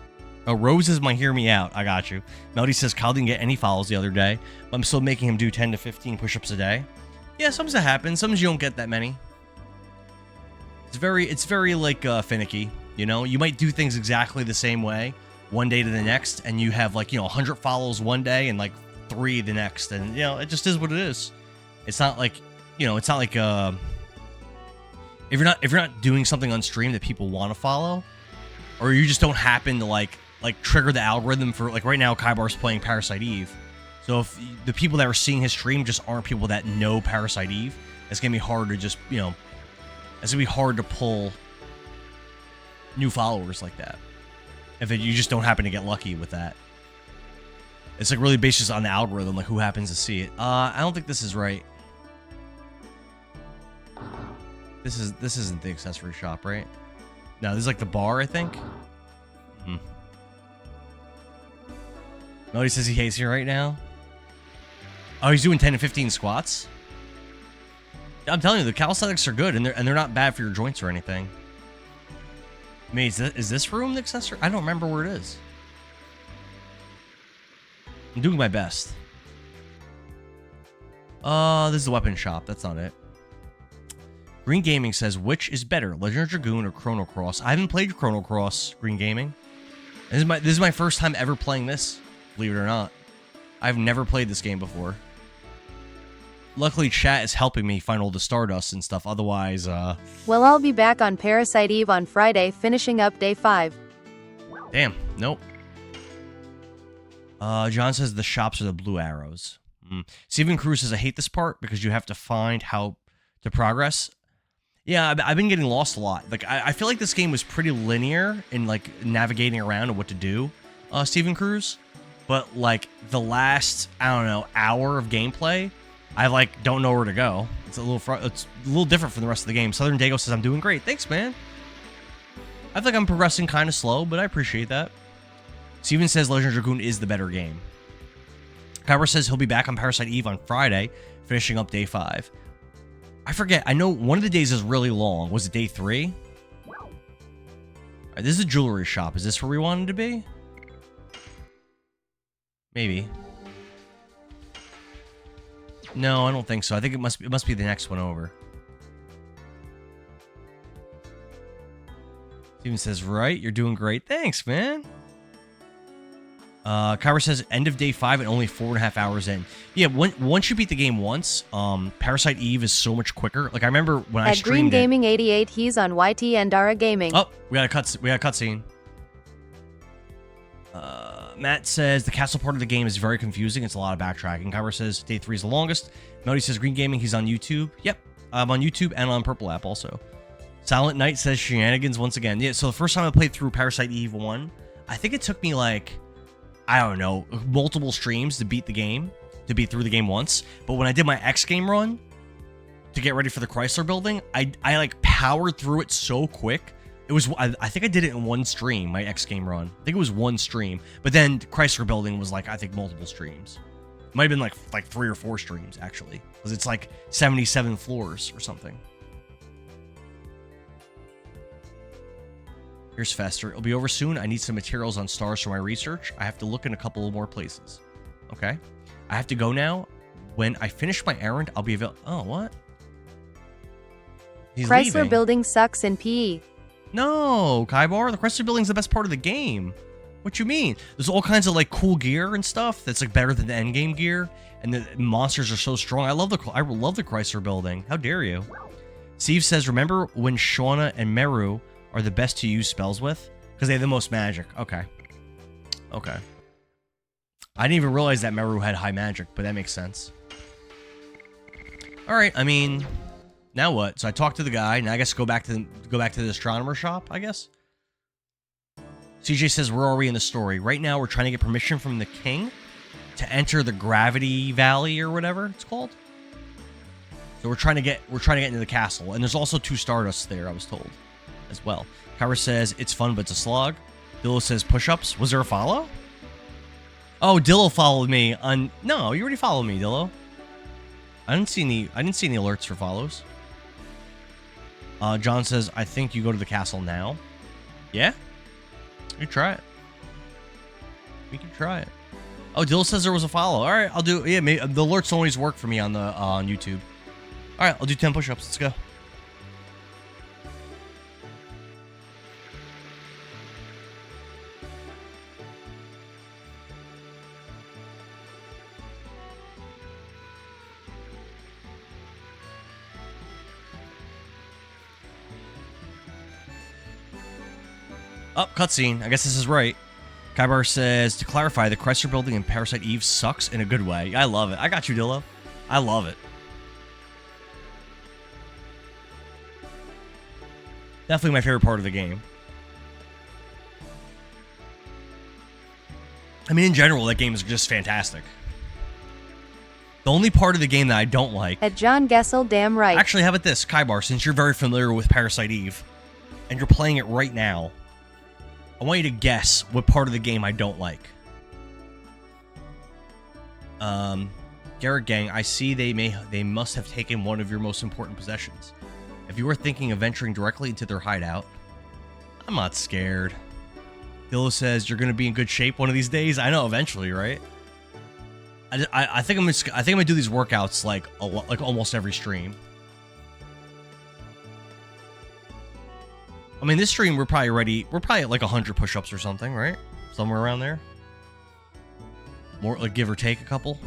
[SPEAKER 1] Oh, Rose is my hear me out. I got you. Melody says Kyle didn't get any follows the other day, but I'm still making him do 10 to 15 push-ups a day. Yeah, sometimes it happens. Sometimes you don't get that many. It's very like finicky. You know, you might do things exactly the same way one day to the next, and you have like 100 follows one day and like 3 the next, and it just is what it is. It's not like it's not like if you're not doing something on stream that people want to follow, or you just don't happen to like trigger the algorithm for like right now Kaibar's playing Parasite Eve. So if the people that are seeing his stream just aren't people that know Parasite Eve, it's gonna be hard to just it's gonna be hard to pull new followers like that if you just don't happen to get lucky with that. It's like really based just on the algorithm, like who happens to see it. I don't think this is right. This isn't the accessory shop, right? No, this is like the bar, I think. Melody says he hates you right now. Oh, he's doing 10 to 15 squats. I'm telling you, the calisthenics are good, and they're not bad for your joints or anything. I mean, is this room the accessory? I don't remember where it is. I'm doing my best. This is the weapon shop. That's not it. Green Gaming says, which is better, Legend of Dragoon or Chrono Cross? I haven't played Chrono Cross, Green Gaming. This is my first time ever playing this, believe it or not. I've never played this game before. Luckily, chat is helping me find all the Stardust and stuff. Otherwise,
[SPEAKER 2] Well, I'll be back on Parasite Eve on Friday, finishing up day 5.
[SPEAKER 1] Damn, nope. John says the shops are the blue arrows. Steven Cruz says, I hate this part because you have to find how to progress. Yeah, I've been getting lost a lot. Like, I feel like this game was pretty linear in, like, navigating around and what to do, Steven Cruz. But, like, the last, I don't know, hour of gameplay, I, like, don't know where to go. It's a little different from the rest of the game. Southern Dago says, I'm doing great. Thanks, man. I feel like I'm progressing kind of slow, but I appreciate that. Steven says Legend of Dragoon is the better game. Kyber says he'll be back on Parasite Eve on Friday, finishing up day 5. I forget. I know one of the days is really long. Was it day 3? All right, this is a jewelry shop. Is this where we wanted to be? Maybe. No, I don't think so. I think it must be the next one over. Steven says, right, you're doing great. Thanks, man. Kyra says end of day 5 and only 4.5 hours in. Yeah, once you beat the game once, Parasite Eve is so much quicker. Like I remember when I
[SPEAKER 2] At Green
[SPEAKER 1] streamed
[SPEAKER 2] Gaming 88, he's on YT and Dara Gaming.
[SPEAKER 1] Oh, we got a cutscene. Matt says the castle part of the game is very confusing. It's a lot of backtracking. Kyra says day 3 is the longest. Melody says Green Gaming, he's on YouTube. Yep, I'm on YouTube and on Purple App also. Silent Knight says shenanigans once again. Yeah, so the first time I played through Parasite Eve 1, I think it took me like, I don't know, multiple streams to beat the game, to beat through the game once. But when I did my X game run to get ready for the Chrysler building, I like powered through it so quick. It was, I think I did it in one stream, my X game run. I think it was one stream. But then Chrysler building was like, I think multiple streams. It might have been like 3 or 4 streams actually, because it's like 77 floors or something. Here's Fester. It'll be over soon. I need some materials on stars for my research. I have to look in a couple of more places. Okay. I have to go now. When I finish my errand, I'll be available. Oh, what? He's
[SPEAKER 2] Chrysler
[SPEAKER 1] leaving.
[SPEAKER 2] building sucks in PE.
[SPEAKER 1] No, Kaibar. The Chrysler building's the best part of the game. What you mean? There's all kinds of like cool gear and stuff that's like better than the end game gear, and the monsters are so strong. I love the Chrysler building. How dare you? Steve says, remember when Shauna and Meru are the best to use spells with? Because they have the most magic. Okay. Okay. I didn't even realize that Meru had high magic, but that makes sense. Alright, I mean, now what? So I talked to the guy, and I guess go back to the astronomer shop, I guess? CJ says, where are we in the story? Right now, we're trying to get permission from the king to enter the Gravity Valley or whatever it's called. So we're trying to get into the castle, and there's also 2 Stardusts there, I was told, as well. Kyra says it's fun, but it's a slog. Dillo says push-ups. Was there a follow? Oh, Dillo followed me on. No, you already followed me, Dillo. I didn't see any alerts for follows. John says I think you go to the castle now. Yeah, we can try it. We can try it. Oh, Dillo says there was a follow. All right, I'll do. Yeah, maybe, the alerts always work for me on the on YouTube. All right, I'll do 10 push-ups. Let's go. Oh, cutscene. I guess this is right. Kaibar says, to clarify, the Chrysler building in Parasite Eve sucks in a good way. I love it. I got you, Dillo. I love it. Definitely my favorite part of the game. I mean, in general, that game is just fantastic. The only part of the game that I don't like...
[SPEAKER 2] At John Gessel, damn right.
[SPEAKER 1] Actually, how about this, Kaibar, since you're very familiar with Parasite Eve, and you're playing it right now, I want you to guess what part of the game I don't like. Garrett Gang, I see they must have taken one of your most important possessions. If you were thinking of venturing directly into their hideout, I'm not scared. Dillo says you're gonna be in good shape one of these days. I know, eventually, right? I think I'm gonna do these workouts like almost every stream. I mean, this stream we're probably at like 100 push-ups or something, right? Somewhere around there. More like give or take a couple.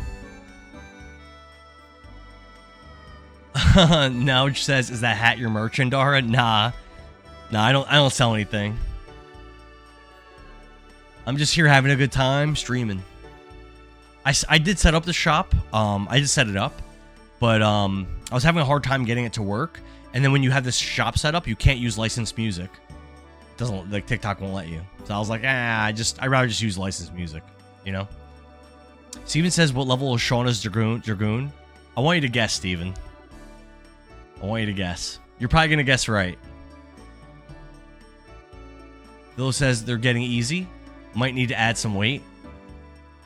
[SPEAKER 1] Now it says, "Is that hat your merchant, Dara?" Nah, I don't sell anything. I'm just here having a good time streaming. I did set up the shop. I just set it up, but I was having a hard time getting it to work. And then when you have this shop set up, you can't use licensed music. It doesn't, like, TikTok won't let you. So I was like, I'd rather just use licensed music, you know? Steven says, what level is Shauna's Dragoon? I want you to guess, Steven. I want you to guess. You're probably going to guess right. Dillo says they're getting easy. Might need to add some weight.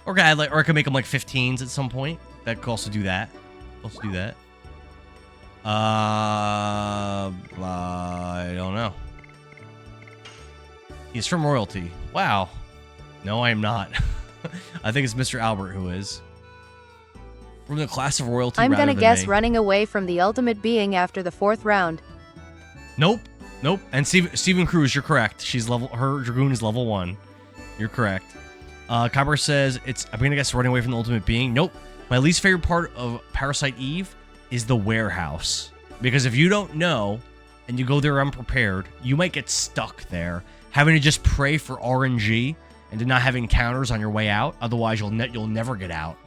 [SPEAKER 1] Or I could make them like 15s at some point. That could also do that. I don't know. He's from royalty. Wow. No, I am not. I think it's Mr. Albert who is. From the class of royalty.
[SPEAKER 2] I'm gonna guess running away from the ultimate being after the 4th round.
[SPEAKER 1] Nope. And Steven Cruz, you're correct. Her Dragoon is level 1. You're correct. Kyber says, I'm gonna guess running away from the ultimate being. Nope. My least favorite part of Parasite Eve is the warehouse. Because if you don't know, and you go there unprepared, you might get stuck there, having to just pray for RNG and to not have encounters on your way out. Otherwise, you'll never get out.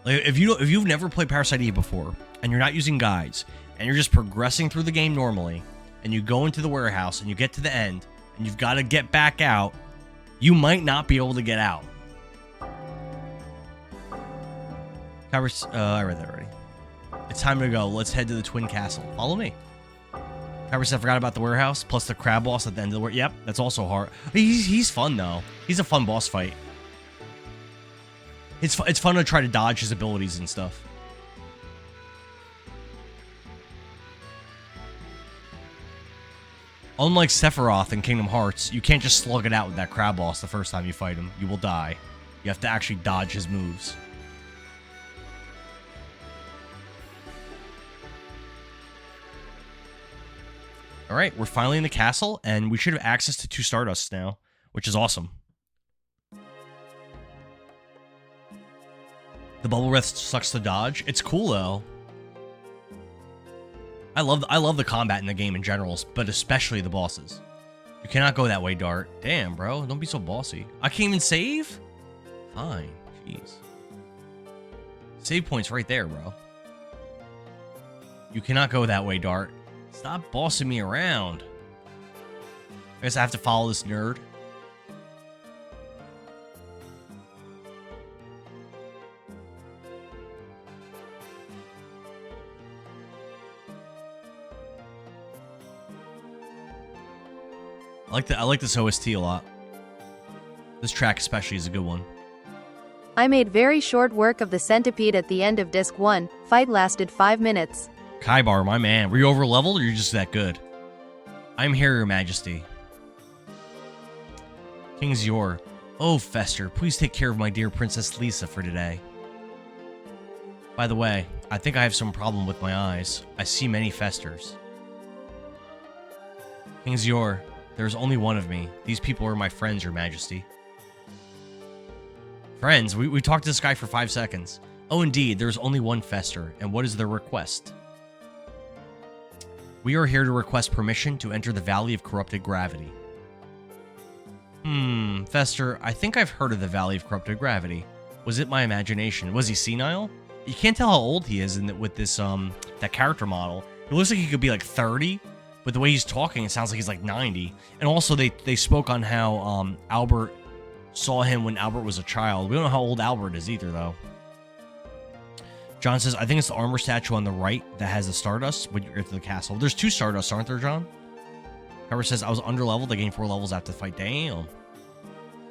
[SPEAKER 1] Like, if you've never played Parasite Eve before, and you're not using guides, and you're just progressing through the game normally, and you go into the warehouse, and you get to the end, and you've got to get back out, you might not be able to get out. I read that already. It's time to go. Let's head to the Twin Castle. Follow me. Kyber said I forgot about the warehouse, plus the crab boss at the end of the Yep, that's also hard. He's fun, though. He's a fun boss fight. It's fun to try to dodge his abilities and stuff. Unlike Sephiroth in Kingdom Hearts, you can't just slug it out with that crab boss the first time you fight him. You will die. You have to actually dodge his moves. Alright, we're finally in the castle, and we should have access to 2 Stardusts now, which is awesome. The bubble breath sucks to dodge. It's cool, though. I love the combat in the game in general, but especially the bosses. You cannot go that way, Dart. Damn, bro. Don't be so bossy. I can't even save? Fine. Jeez. Save point's right there, bro. You cannot go that way, Dart. Stop bossing me around. I guess I have to follow this nerd. I like this OST a lot. This track especially is a good one.
[SPEAKER 2] I made very short work of the centipede at the end of Disc 1. Fight lasted 5 minutes.
[SPEAKER 1] Kybar, my man. Were you over leveled or you're just that good? I'm here, Your Majesty. King's Yor. Oh, Fester, please take care of my dear Princess Lisa for today. By the way, I think I have some problem with my eyes. I see many Festers. King's Yor. There's only one of me. These people are my friends, Your Majesty. Friends? We talked to this guy for 5 seconds. Oh, indeed, there's only one Fester. And what is their request? We are here to request permission to enter the Valley of Corrupted Gravity. Fester, I think I've heard of the Valley of Corrupted Gravity. Was it my imagination? Was he senile? You can't tell how old he is with this, that character model. It looks like he could be like 30. But the way he's talking, it sounds like he's like 90. And also, they spoke on how Albert saw him when Albert was a child. We don't know how old Albert is either, though. John says, I think it's the armor statue on the right that has the Stardust when you enter the castle. There's 2 Stardusts, aren't there, John? However says, I was underleveled. I gained 4 levels after the fight. Damn.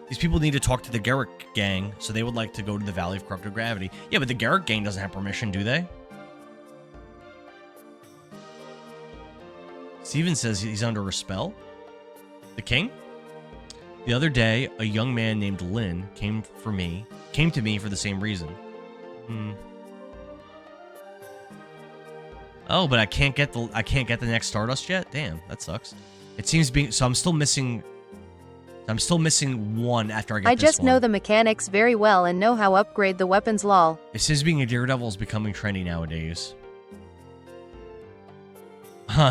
[SPEAKER 1] These people need to talk to the Garrick gang, so they would like to go to the Valley of Corrupted Gravity. Yeah, but the Garrick gang doesn't have permission, do they? Steven says he's under a spell. The king? The other day, a young man named Lin came to me for the same reason. Oh, but I can't get the next Stardust yet? Damn, that sucks. It seems being so I'm still missing one after I get
[SPEAKER 2] I
[SPEAKER 1] this
[SPEAKER 2] just
[SPEAKER 1] one.
[SPEAKER 2] know the mechanics very well and know how upgrade the weapons lol.
[SPEAKER 1] It seems being a Daredevil is becoming trendy nowadays.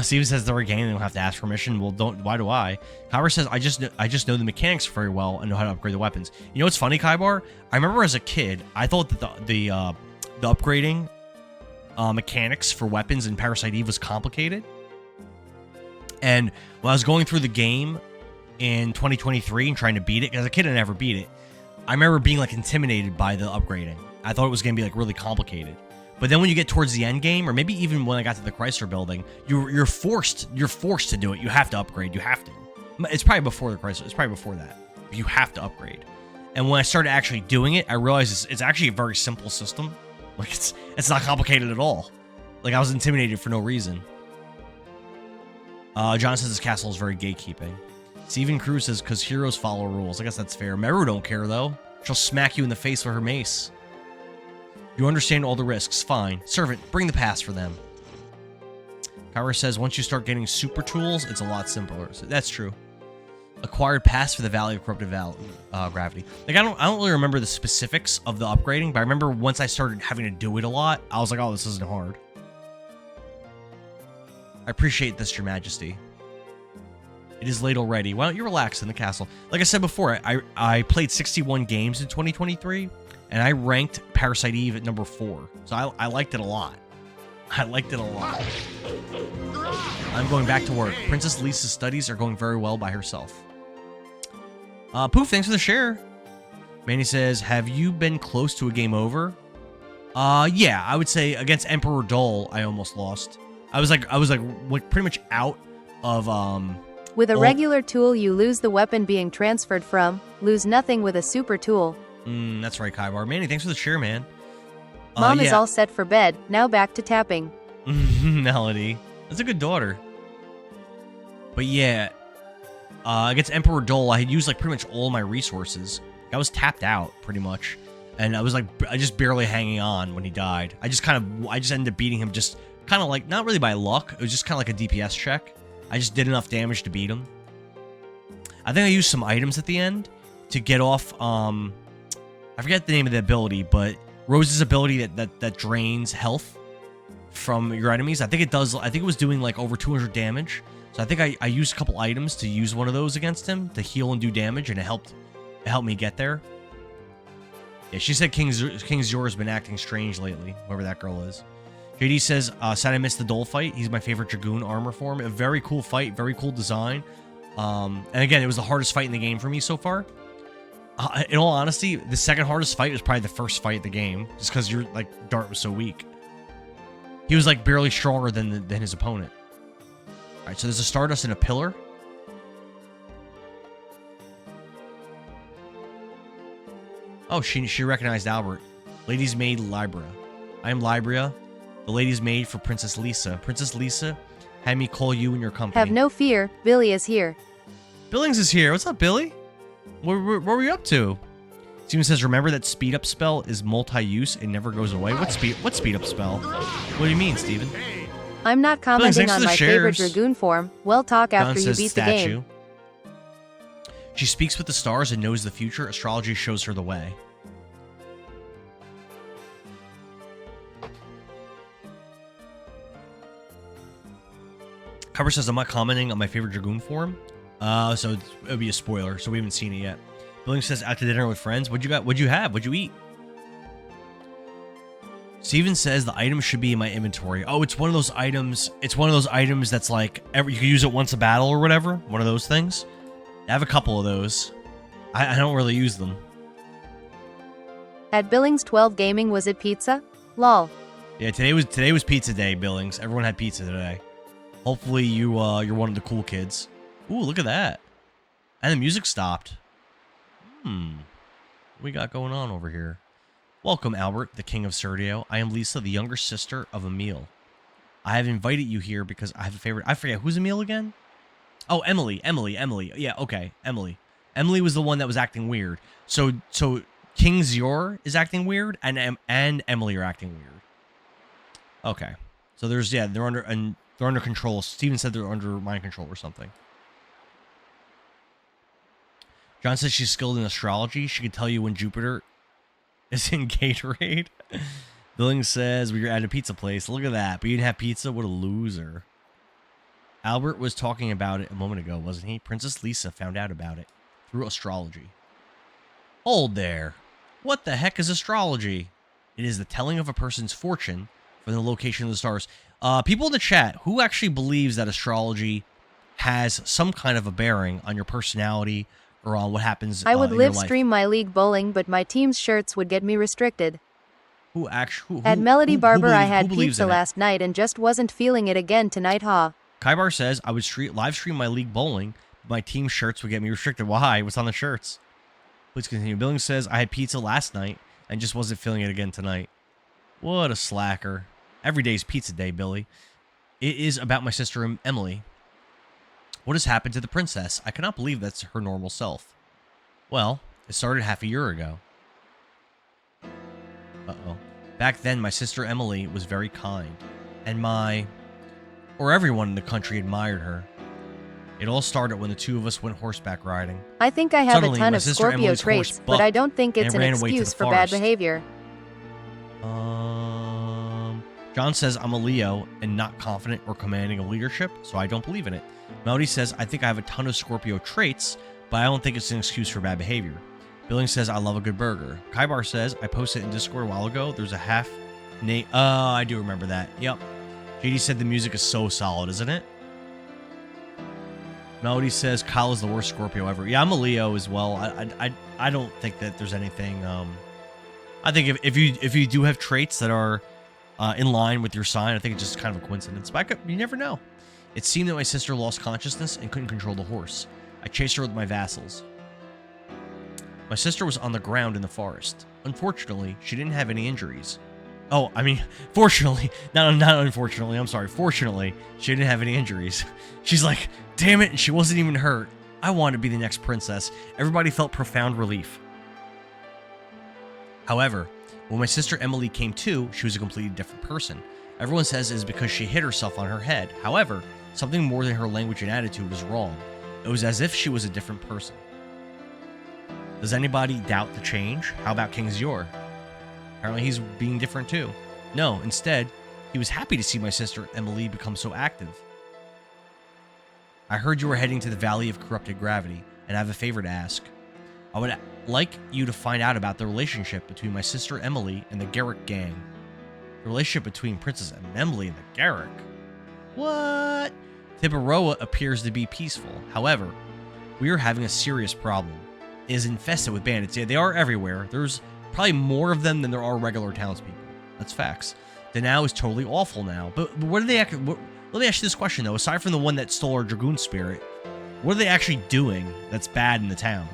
[SPEAKER 1] Steven says they're a gang, they don't have to ask permission. Well, why do I? Kybar says, I just know the mechanics very well and know how to upgrade the weapons. You know what's funny, Kybar? I remember as a kid, I thought that the upgrading mechanics for weapons in Parasite Eve was complicated. And when I was going through the game in 2023 and trying to beat it, as a kid I never beat it, I remember being like intimidated by the upgrading. I thought it was going to be like really complicated. But then when you get towards the end game, or maybe even when I got to the Chrysler building, you're forced to do it. You have to upgrade. You have to. It's probably before the Chrysler. It's probably before that. You have to upgrade. And when I started actually doing it, I realized it's actually a very simple system. Like it's not complicated at all. Like I was intimidated for no reason. John says this castle is very gatekeeping. Steven Cruz says because heroes follow rules. I guess that's fair. Meru don't care though. She'll smack you in the face with her mace. You understand all the risks. Fine. Servant, bring the pass for them. Kyra says, once you start getting super tools, it's a lot simpler. So that's true. Acquired pass for the Valley of Corrupted Gravity. Like, I don't really remember the specifics of the upgrading, but I remember once I started having to do it a lot, I was like, oh, this isn't hard. I appreciate this, Your Majesty. It is late already. Why don't you relax in the castle? Like I said before, I played 61 games in 2023, and I ranked Parasite Eve at number 4. So I liked it a lot. I liked it a lot. I'm going back to work. Princess Lisa's studies are going very well by herself. Poof, thanks for the share. Manny says, have you been close to a game over? Yeah, I would say against Emperor Dole, I almost lost. I was like pretty much out of
[SPEAKER 2] With a regular tool, you lose the weapon being transferred from. Lose nothing with a super tool.
[SPEAKER 1] That's right, Kaibar. Manny, thanks for the share, man.
[SPEAKER 2] Mom is all set for bed. Now back to tapping.
[SPEAKER 1] Melody. That's a good daughter. But yeah, against Emperor Dole, I had used like pretty much all my resources. I was tapped out pretty much, and I just barely hanging on when he died. I just ended up beating him just kind of like, not really by luck. It was just kind of like a DPS check. I just did enough damage to beat him. I think I used some items at the end to get off, I forget the name of the ability, but Rose's ability that drains health from your enemies. I think it does. I think it was doing like over 200 damage. So I think I used a couple items to use one of those against him to heal and do damage, and it helped me get there. Yeah, she said King Zor has been acting strange lately, whoever that girl is. JD says, sad I missed the Dole fight. He's my favorite Dragoon armor form. A very cool fight, very cool design. And again, it was the hardest fight in the game for me so far. In all honesty, the second hardest fight was probably the first fight of the game, just because Dart was so weak. He was like barely stronger than his opponent. All right, so there's a Stardust and a pillar. Oh, she recognized Albert. Lady's maid Libra. I am Libria, the lady's maid for Princess Lisa. Princess Lisa, had me call you in your company.
[SPEAKER 2] Have no fear, Billy is here.
[SPEAKER 1] Billings is here. What's up, Billy? What were we up to? Steven says, remember that speed up spell is multi-use and never goes away. What speed up spell? What do you mean, Steven?
[SPEAKER 2] I'm not commenting on my favorite
[SPEAKER 1] shares.
[SPEAKER 2] Dragoon form. We'll talk after you beat the game.
[SPEAKER 1] She speaks with the stars and knows the future. Astrology shows her the way. Cover says, I'm not commenting on my favorite Dragoon form. So it would be a spoiler, so we haven't seen it yet. Billing says, out to dinner with friends. What'd you have? What'd you eat? Steven says the item should be in my inventory. Oh, it's one of those items. It's one of those items that's like, you can use it once a battle or whatever. One of those things. I have a couple of those. I don't really use them.
[SPEAKER 2] At Billings 12 Gaming, was it pizza? Lol.
[SPEAKER 1] Yeah, today was pizza day, Billings. Everyone had pizza today. Hopefully you're one of the cool kids. Ooh, look at that. And the music stopped. What we got going on over here? Welcome, Albert, the king of Serdio. I am Lisa, the younger sister of Emil. I have invited you here because I have a favorite. I forget, who's Emil again? Oh, Emily. Yeah, okay, Emily. Emily was the one that was acting weird. So King Zior is acting weird, and Emily are acting weird. Okay. So they're under control. Steven said they're under mind control or something. John says she's skilled in astrology. She can tell you when Jupiter is in Gatorade. Billings says we were at a pizza place. Look at that. But you didn't have pizza? What a loser. Albert was talking about it a moment ago, wasn't he? Princess Lisa found out about it through astrology. Hold there. What the heck is astrology? It is the telling of a person's fortune from the location of the stars. People in the chat, who actually believes that astrology has some kind of a bearing on your personality or on what happens
[SPEAKER 2] I would
[SPEAKER 1] in your
[SPEAKER 2] live
[SPEAKER 1] life?
[SPEAKER 2] stream my league bowling, but my team's shirts would get me restricted.
[SPEAKER 1] At
[SPEAKER 2] Melody Barber, I had
[SPEAKER 1] believes
[SPEAKER 2] pizza
[SPEAKER 1] in it?
[SPEAKER 2] last night and just wasn't feeling it again tonight, ha.
[SPEAKER 1] Kaibar says, I would live stream my league bowling, but my team shirts would get me restricted. Why? What's on the shirts? Please continue. Billings says, I had pizza last night and just wasn't feeling it again tonight. What a slacker. Every day's pizza day, Billy. It is about my sister Emily. What has happened to the princess? I cannot believe that's her normal self. Well, it started half a year ago. Uh-oh. Back then, my sister Emily was very kind. And my or everyone in the country admired her. It all started when the two of us went horseback riding.
[SPEAKER 2] I think I have
[SPEAKER 1] Suddenly,
[SPEAKER 2] a ton
[SPEAKER 1] my
[SPEAKER 2] of
[SPEAKER 1] sister
[SPEAKER 2] Scorpio
[SPEAKER 1] Emily's horse
[SPEAKER 2] traits, but I
[SPEAKER 1] bucked
[SPEAKER 2] don't think it's
[SPEAKER 1] and
[SPEAKER 2] an
[SPEAKER 1] ran away to the
[SPEAKER 2] excuse for bad
[SPEAKER 1] forest.
[SPEAKER 2] behavior.
[SPEAKER 1] John says I'm a Leo and not confident or commanding of leadership, so I don't believe in it. Melody says I think I have a ton of Scorpio traits, but I don't think it's an excuse for bad behavior. Billing says I love a good burger. Kaibar says I posted in Discord a while ago. There's a half Nate. Oh, I do remember that. Yep. JD said the music is so solid, isn't it? Melody says Kyle is the worst Scorpio ever. Yeah, I'm a Leo as well. I don't think that there's anything. I think if you do have traits that are in line with your sign, I think it's just kind of a coincidence. But you never know. It seemed that my sister lost consciousness and couldn't control the horse. I chased her with my vassals. My sister was on the ground in the forest. Unfortunately, she didn't have any injuries. Oh, I mean, fortunately, not unfortunately, I'm sorry. Fortunately, she didn't have any injuries. She's like, damn it, and she wasn't even hurt. I wanted to be the next princess. Everybody felt profound relief. However, when my sister Emily came to, she was a completely different person. Everyone says it is because she hit herself on her head. However, something more than her language and attitude was wrong. It was as if she was a different person. Does anybody doubt the change? How about King Zior? Apparently he's being different too. No, instead, he was happy to see my sister Emily become so active. I heard you were heading to the Valley of Corrupted Gravity, and I have a favor to ask. I would like you to find out about the relationship between my sister Emily and the Garrick gang. The relationship between Princess Emily and the Garrick? What? Tibaroa appears to be peaceful. However, we are having a serious problem. It is infested with bandits. Yeah, they are everywhere. There's probably more of them than there are regular townspeople. That's facts. Danao is totally awful now. But what do they actually... Let me ask you this question, though. Aside from the one that stole our Dragoon spirit, what are they actually doing that's bad in the town?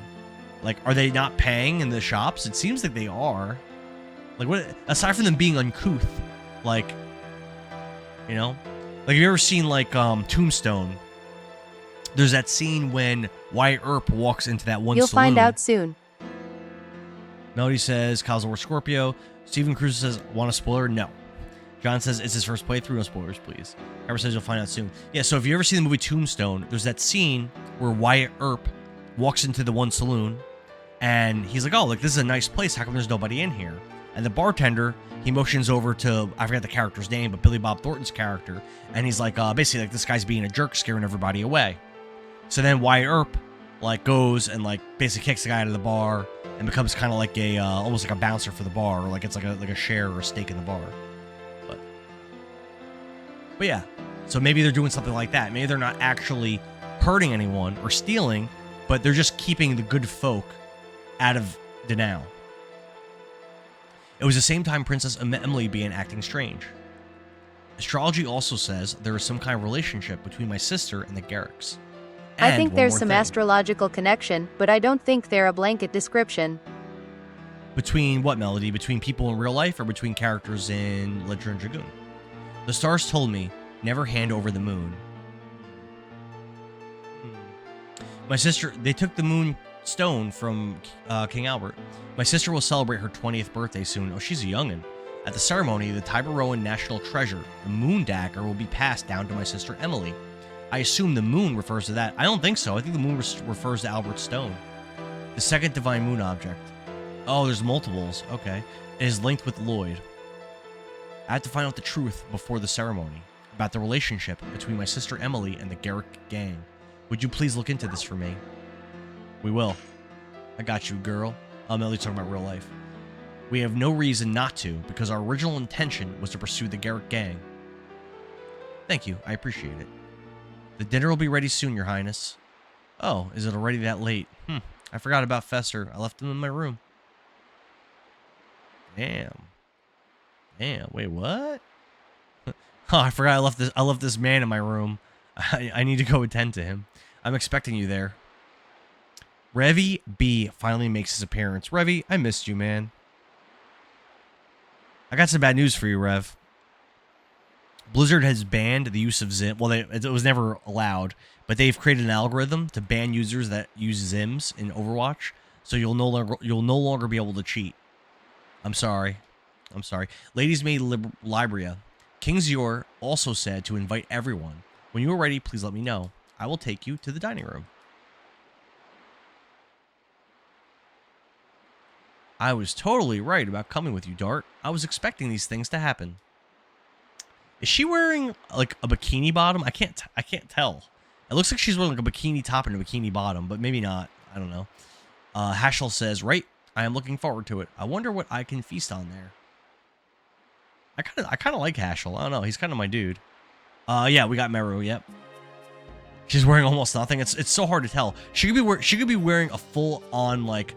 [SPEAKER 1] Like, are they not paying in the shops? It seems like they are. Like, what? Aside from them being uncouth, like, you know? Like, have you ever seen, like, Tombstone? There's that scene when Wyatt Earp walks into that one
[SPEAKER 2] You'll
[SPEAKER 1] saloon.
[SPEAKER 2] find out soon.
[SPEAKER 1] Melody says, Kyle's the worst Scorpio. Steven Cruz says, want a spoiler? No. John says, it's his first playthrough. No spoilers, please. Ever says you'll find out soon. Yeah, so if you ever see the movie Tombstone, there's that scene where Wyatt Earp walks into the one saloon, and he's like, oh, like, this is a nice place. How come there's nobody in here? And the bartender, he motions over to, I forgot the character's name, but Billy Bob Thornton's character, and he's like, basically, like, this guy's being a jerk, scaring everybody away. So then Wyatt Earp, like, goes and, like, basically kicks the guy out of the bar and becomes kind of like a, almost like a bouncer for the bar, or like it's like a share or a stake in the bar. But yeah, so maybe they're doing something like that. Maybe they're not actually hurting anyone or stealing, but they're just keeping the good folk out of Danao. It was the same time Princess Emily began acting strange. Astrology also says there is some kind of relationship between my sister and the Garricks.
[SPEAKER 2] I think there's some
[SPEAKER 1] thing.
[SPEAKER 2] astrological connection, but I don't think they're a blanket description.
[SPEAKER 1] Between what, Melody? Between people in real life or between characters in Legend of Dragoon? The stars told me, never hand over the moon. My sister, they took the moon stone from King Albert. My sister will celebrate her 20th birthday soon. Oh, she's a youngin'. At the ceremony, the Tiberoan national treasure, the moon dagger, will be passed down to my sister Emily. I assume the moon refers to that. I don't think so. I think the moon refers to Albert's stone. The second divine moon object. Oh, there's multiples. Okay. It is linked with Lloyd. I have to find out the truth before the ceremony about the relationship between my sister Emily and the Garrick gang. Would you please look into this for me? We will. I got you, girl. Emily's talking about real life. We have no reason not to, because our original intention was to pursue the Garrick gang. Thank you. I appreciate it. The dinner will be ready soon, Your Highness. Oh, is it already that late? I forgot about Fester. I left him in my room. Damn. Wait, what? Oh, I forgot I left this man in my room. I need to go attend to him. I'm expecting you there. Revy B finally makes his appearance. Revy, I missed you, man. I got some bad news for you, Rev. Blizzard has banned the use of Zim. Well, it was never allowed, but they've created an algorithm to ban users that use Zims in Overwatch, so you'll no longer be able to cheat. I'm sorry. Ladies Maid Libria. King Zior also said to invite everyone. When you are ready, please let me know. I will take you to the dining room. I was totally right about coming with you, Dart. I was expecting these things to happen. Is she wearing like a bikini bottom? I can't tell. It looks like she's wearing like a bikini top and a bikini bottom, but maybe not. I don't know. Hashel says, right, I am looking forward to it. I wonder what I can feast on there. I kind of like Hashel. I don't know. He's kind of my dude. Yeah, we got Meru. Yep. She's wearing almost nothing. It's so hard to tell. She could be wearing a full on like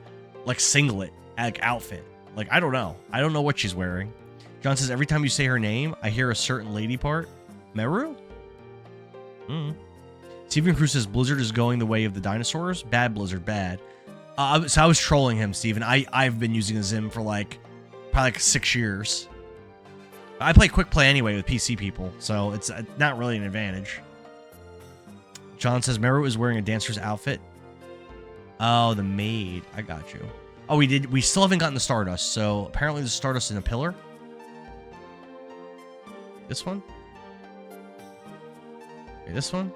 [SPEAKER 1] singlet like outfit. Like I don't know. I don't know what she's wearing. John says every time you say her name, I hear a certain lady part. Meru? Stephen Cruz says Blizzard is going the way of the dinosaurs. Bad Blizzard, bad. So I was trolling him, Steven. I've been using a Zim for like probably like 6 years. I play quick play anyway with PC people, so it's not really an advantage. John says Meru is wearing a dancer's outfit. Oh, the maid. I got you. Oh, we still haven't gotten the Stardust, so apparently there's Stardust in a pillar. This one? Okay, this one?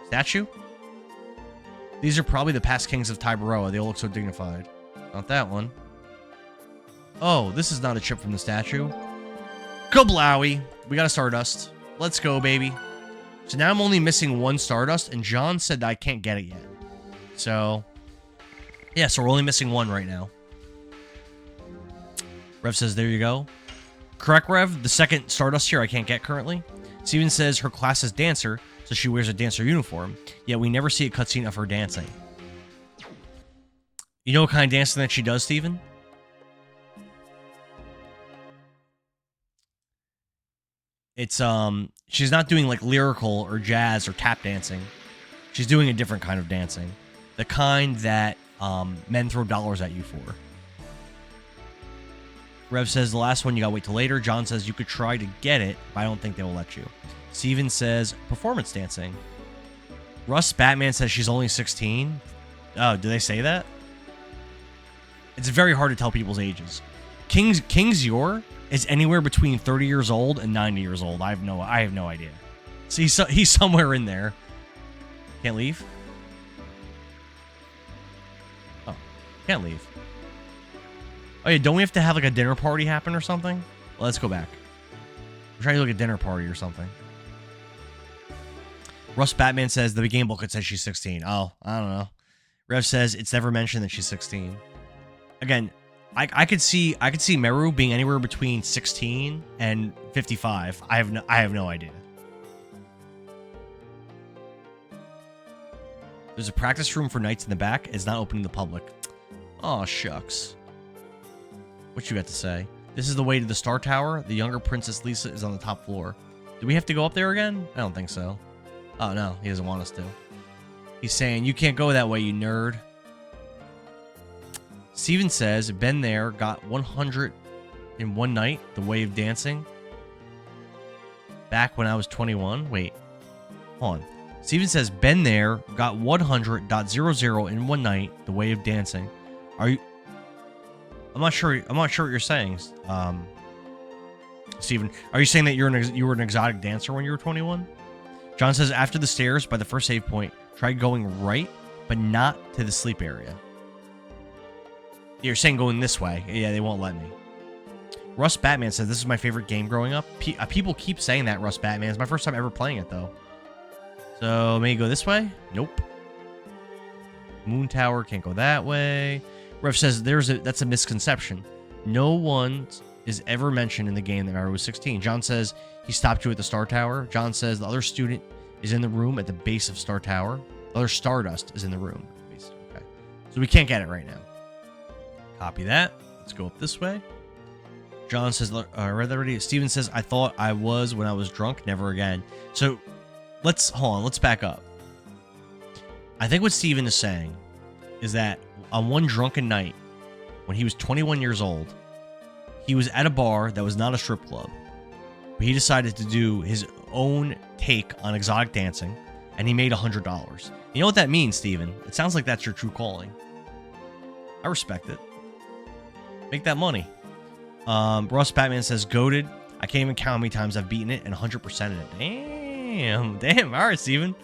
[SPEAKER 1] Statue? These are probably the past kings of Taibaroa. They all look so dignified. Not that one. Oh, this is not a chip from the statue. Kablowie. We got a Stardust. Let's go, baby. So now I'm only missing one Stardust, and John said that I can't get it yet. So, yeah, so we're only missing one right now. Rev says, there you go. Correct, Rev. The second Stardust here I can't get currently. Steven says her class is dancer, so she wears a dancer uniform. Yet we never see a cutscene of her dancing. You know what kind of dancing that she does, Steven? It's, she's not doing like lyrical or jazz or tap dancing. She's doing a different kind of dancing. The kind that, men throw dollars at you for. Rev says the last one you gotta wait till later. John says you could try to get it, but I don't think they will let you. Steven says performance dancing. Russ Batman says she's only 16. Oh, do they say that? It's very hard to tell people's ages. King Zior is anywhere between 30 years old and 90 years old. I have no idea. So he's somewhere in there. Can't leave? Oh, can't leave. Oh yeah, don't we have to have like a dinner party happen or something? Well, let's go back. We're trying to look at dinner party or something. Russ Batman says the game booklet says she's 16. Oh, I don't know. Rev says it's never mentioned that she's 16. Again, I could see Meru being anywhere between 16 and 55. I have no idea. There's a practice room for knights in the back. It's not open to the public. Oh shucks. What you got to say? This is the way to the Star Tower. The younger Princess Lisa is on the top floor. Do we have to go up there again? I don't think so. Oh no, he doesn't want us to. He's saying you can't go that way, you nerd. Steven says, been there, got 100 in one night, the way of dancing. Back when I was 21. Wait, hold on. Steven says, been there, got 100.00 in one night, the way of dancing. Are you... I'm not sure what you're saying, Steven. Are you saying that you were an exotic dancer when you were 21? John says, after the stairs, by the first save point, try going right, but not to the sleep area. You're saying going this way. Yeah, they won't let me. Russ Batman says, this is my favorite game growing up. People keep saying that, Russ Batman. It's my first time ever playing it, though. So, maybe go this way? Nope. Moon Tower, can't go that way. Rev says, that's a misconception. No one is ever mentioned in the game that Meru was 16. John says, he stopped you at the Star Tower. John says, the other student is in the room at the base of Star Tower. The other Stardust is in the room. Okay. So we can't get it right now. Copy that. Let's go up this way. John says, I read that already. Steven says, I thought I was when I was drunk. Never again. So hold on. Let's back up. I think what Steven is saying is that on one drunken night, when he was 21 years old, he was at a bar that was not a strip club. But he decided to do his own take on exotic dancing, and he made $100. You know what that means, Steven? It sounds like that's your true calling. I respect it. Make that money. Russ Batman says, goated. I can't even count how many times I've beaten it and 100%ed it. Damn. All right, Steven.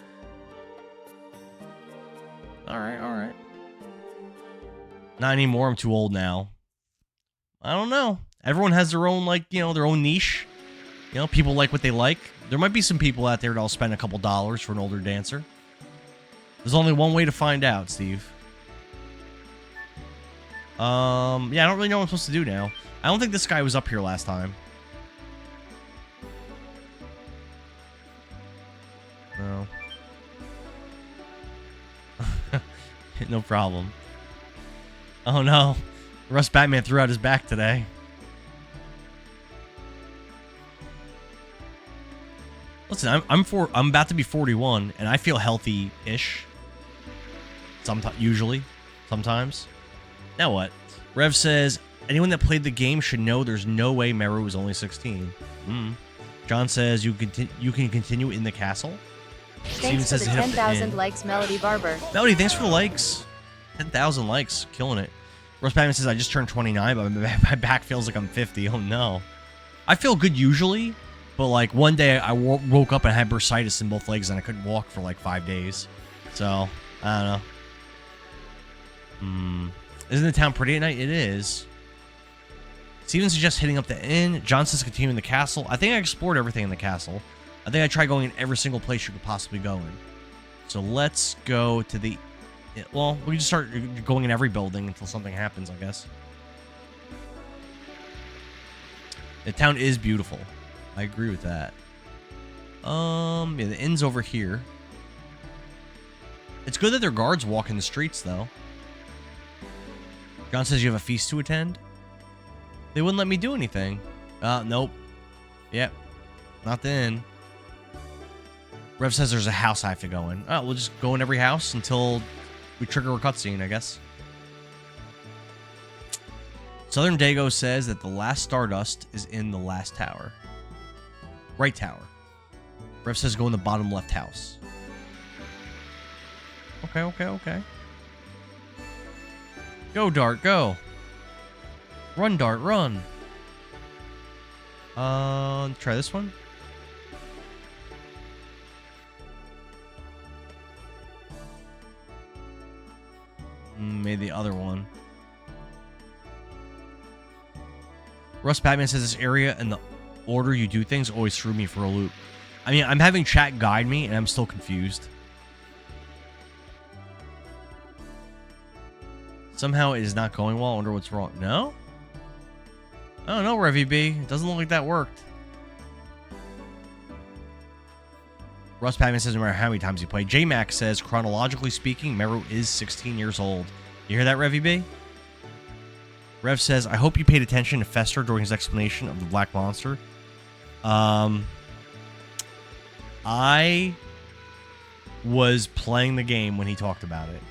[SPEAKER 1] All right. Not anymore. I'm too old now. I don't know. Everyone has their own, like, their own niche. People like what they like. There might be some people out there that'll spend a couple dollars for an older dancer. There's only one way to find out, Steve. Yeah, I don't really know what I'm supposed to do now. I don't think this guy was up here last time. No. No problem. Oh no. Russ Batman threw out his back today. Listen, I'm about to be 41 and I feel healthy-ish. Sometimes. Now what? Rev says, anyone that played the game should know there's no way Meru was only 16. John says you can continue in the castle.
[SPEAKER 2] Thanks for the 10,000 likes, Melody Barber.
[SPEAKER 1] Melody, thanks for the likes. 10,000 likes, killing it. Russ Batman says I just turned 29, but my back feels like I'm 50. Oh no. I feel good usually, but like one day I woke up and I had bursitis in both legs and I couldn't walk for like 5 days. So I don't know. Isn't the town pretty at night? It is. Steven suggests hitting up the inn. John says continue in the castle. I think I explored everything in the castle. I think I tried going in every single place you could possibly go in. So let's go to the... Well, we can just start going in every building until something happens, I guess. The town is beautiful. I agree with that. Yeah, the inn's over here. It's good that their guards walk in the streets, though. John says you have a feast to attend. They wouldn't let me do anything. Nope. Yep. Not the inn. Rev says there's a house I have to go in. Oh, we'll just go in every house until we trigger a cutscene, I guess. Southern Dago says that the last Stardust is in the last tower. Right tower. Rev says go in the bottom left house. Okay. Go, Dart, go. Run, Dart, run. Try this one. Maybe the other one. Russ Batman says this area and the order you do things always threw me for a loop. I mean, I'm having chat guide me and I'm still confused. Somehow it is not going well. I wonder what's wrong. No? I don't know, Revy B. It doesn't look like that worked. Russ Batman says no matter how many times you play. J-Mac says, chronologically speaking, Meru is 16 years old. You hear that, Revy B? Rev says, I hope you paid attention to Fester during his explanation of the Black Monster. I was playing the game when he talked about it.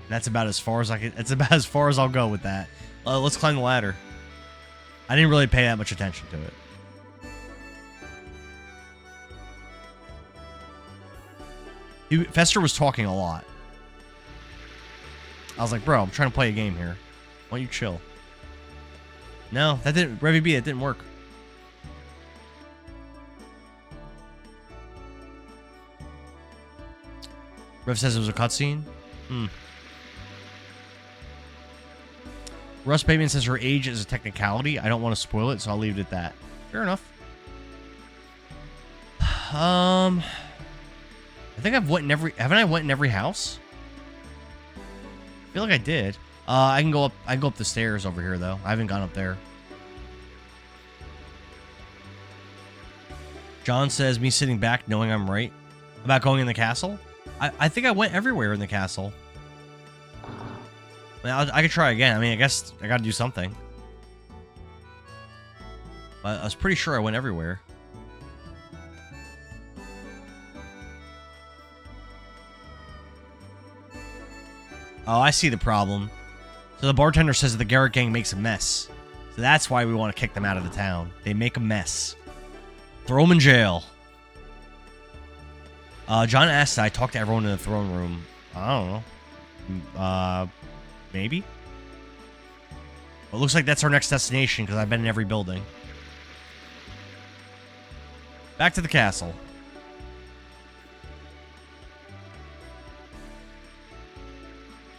[SPEAKER 1] That's about as far as I can. It's about as far as I'll go with that. Let's climb the ladder. I didn't really pay that much attention to it. Fester was talking a lot. I was like, bro, I'm trying to play a game here. Why don't you chill? No, that didn't. Revy B, it didn't work. Rev says it was a cutscene. Russ Bateman says her age is a technicality. I don't want to spoil it, so I'll leave it at that. Fair enough. I think I've went in every... Haven't I went in every house? I feel like I did. I can go up the stairs over here, though. I haven't gone up there. John says, me sitting back knowing I'm right about going in the castle. I think I went everywhere in the castle. I could try again. I mean, I guess I got to do something. But I was pretty sure I went everywhere. Oh, I see the problem. So the bartender says that the Garrett gang makes a mess. So that's why we want to kick them out of the town. They make a mess. Throw them in jail. John asks that I talk to everyone in the throne room. I don't know. Maybe? It looks like that's our next destination because I've been in every building. Back to the castle.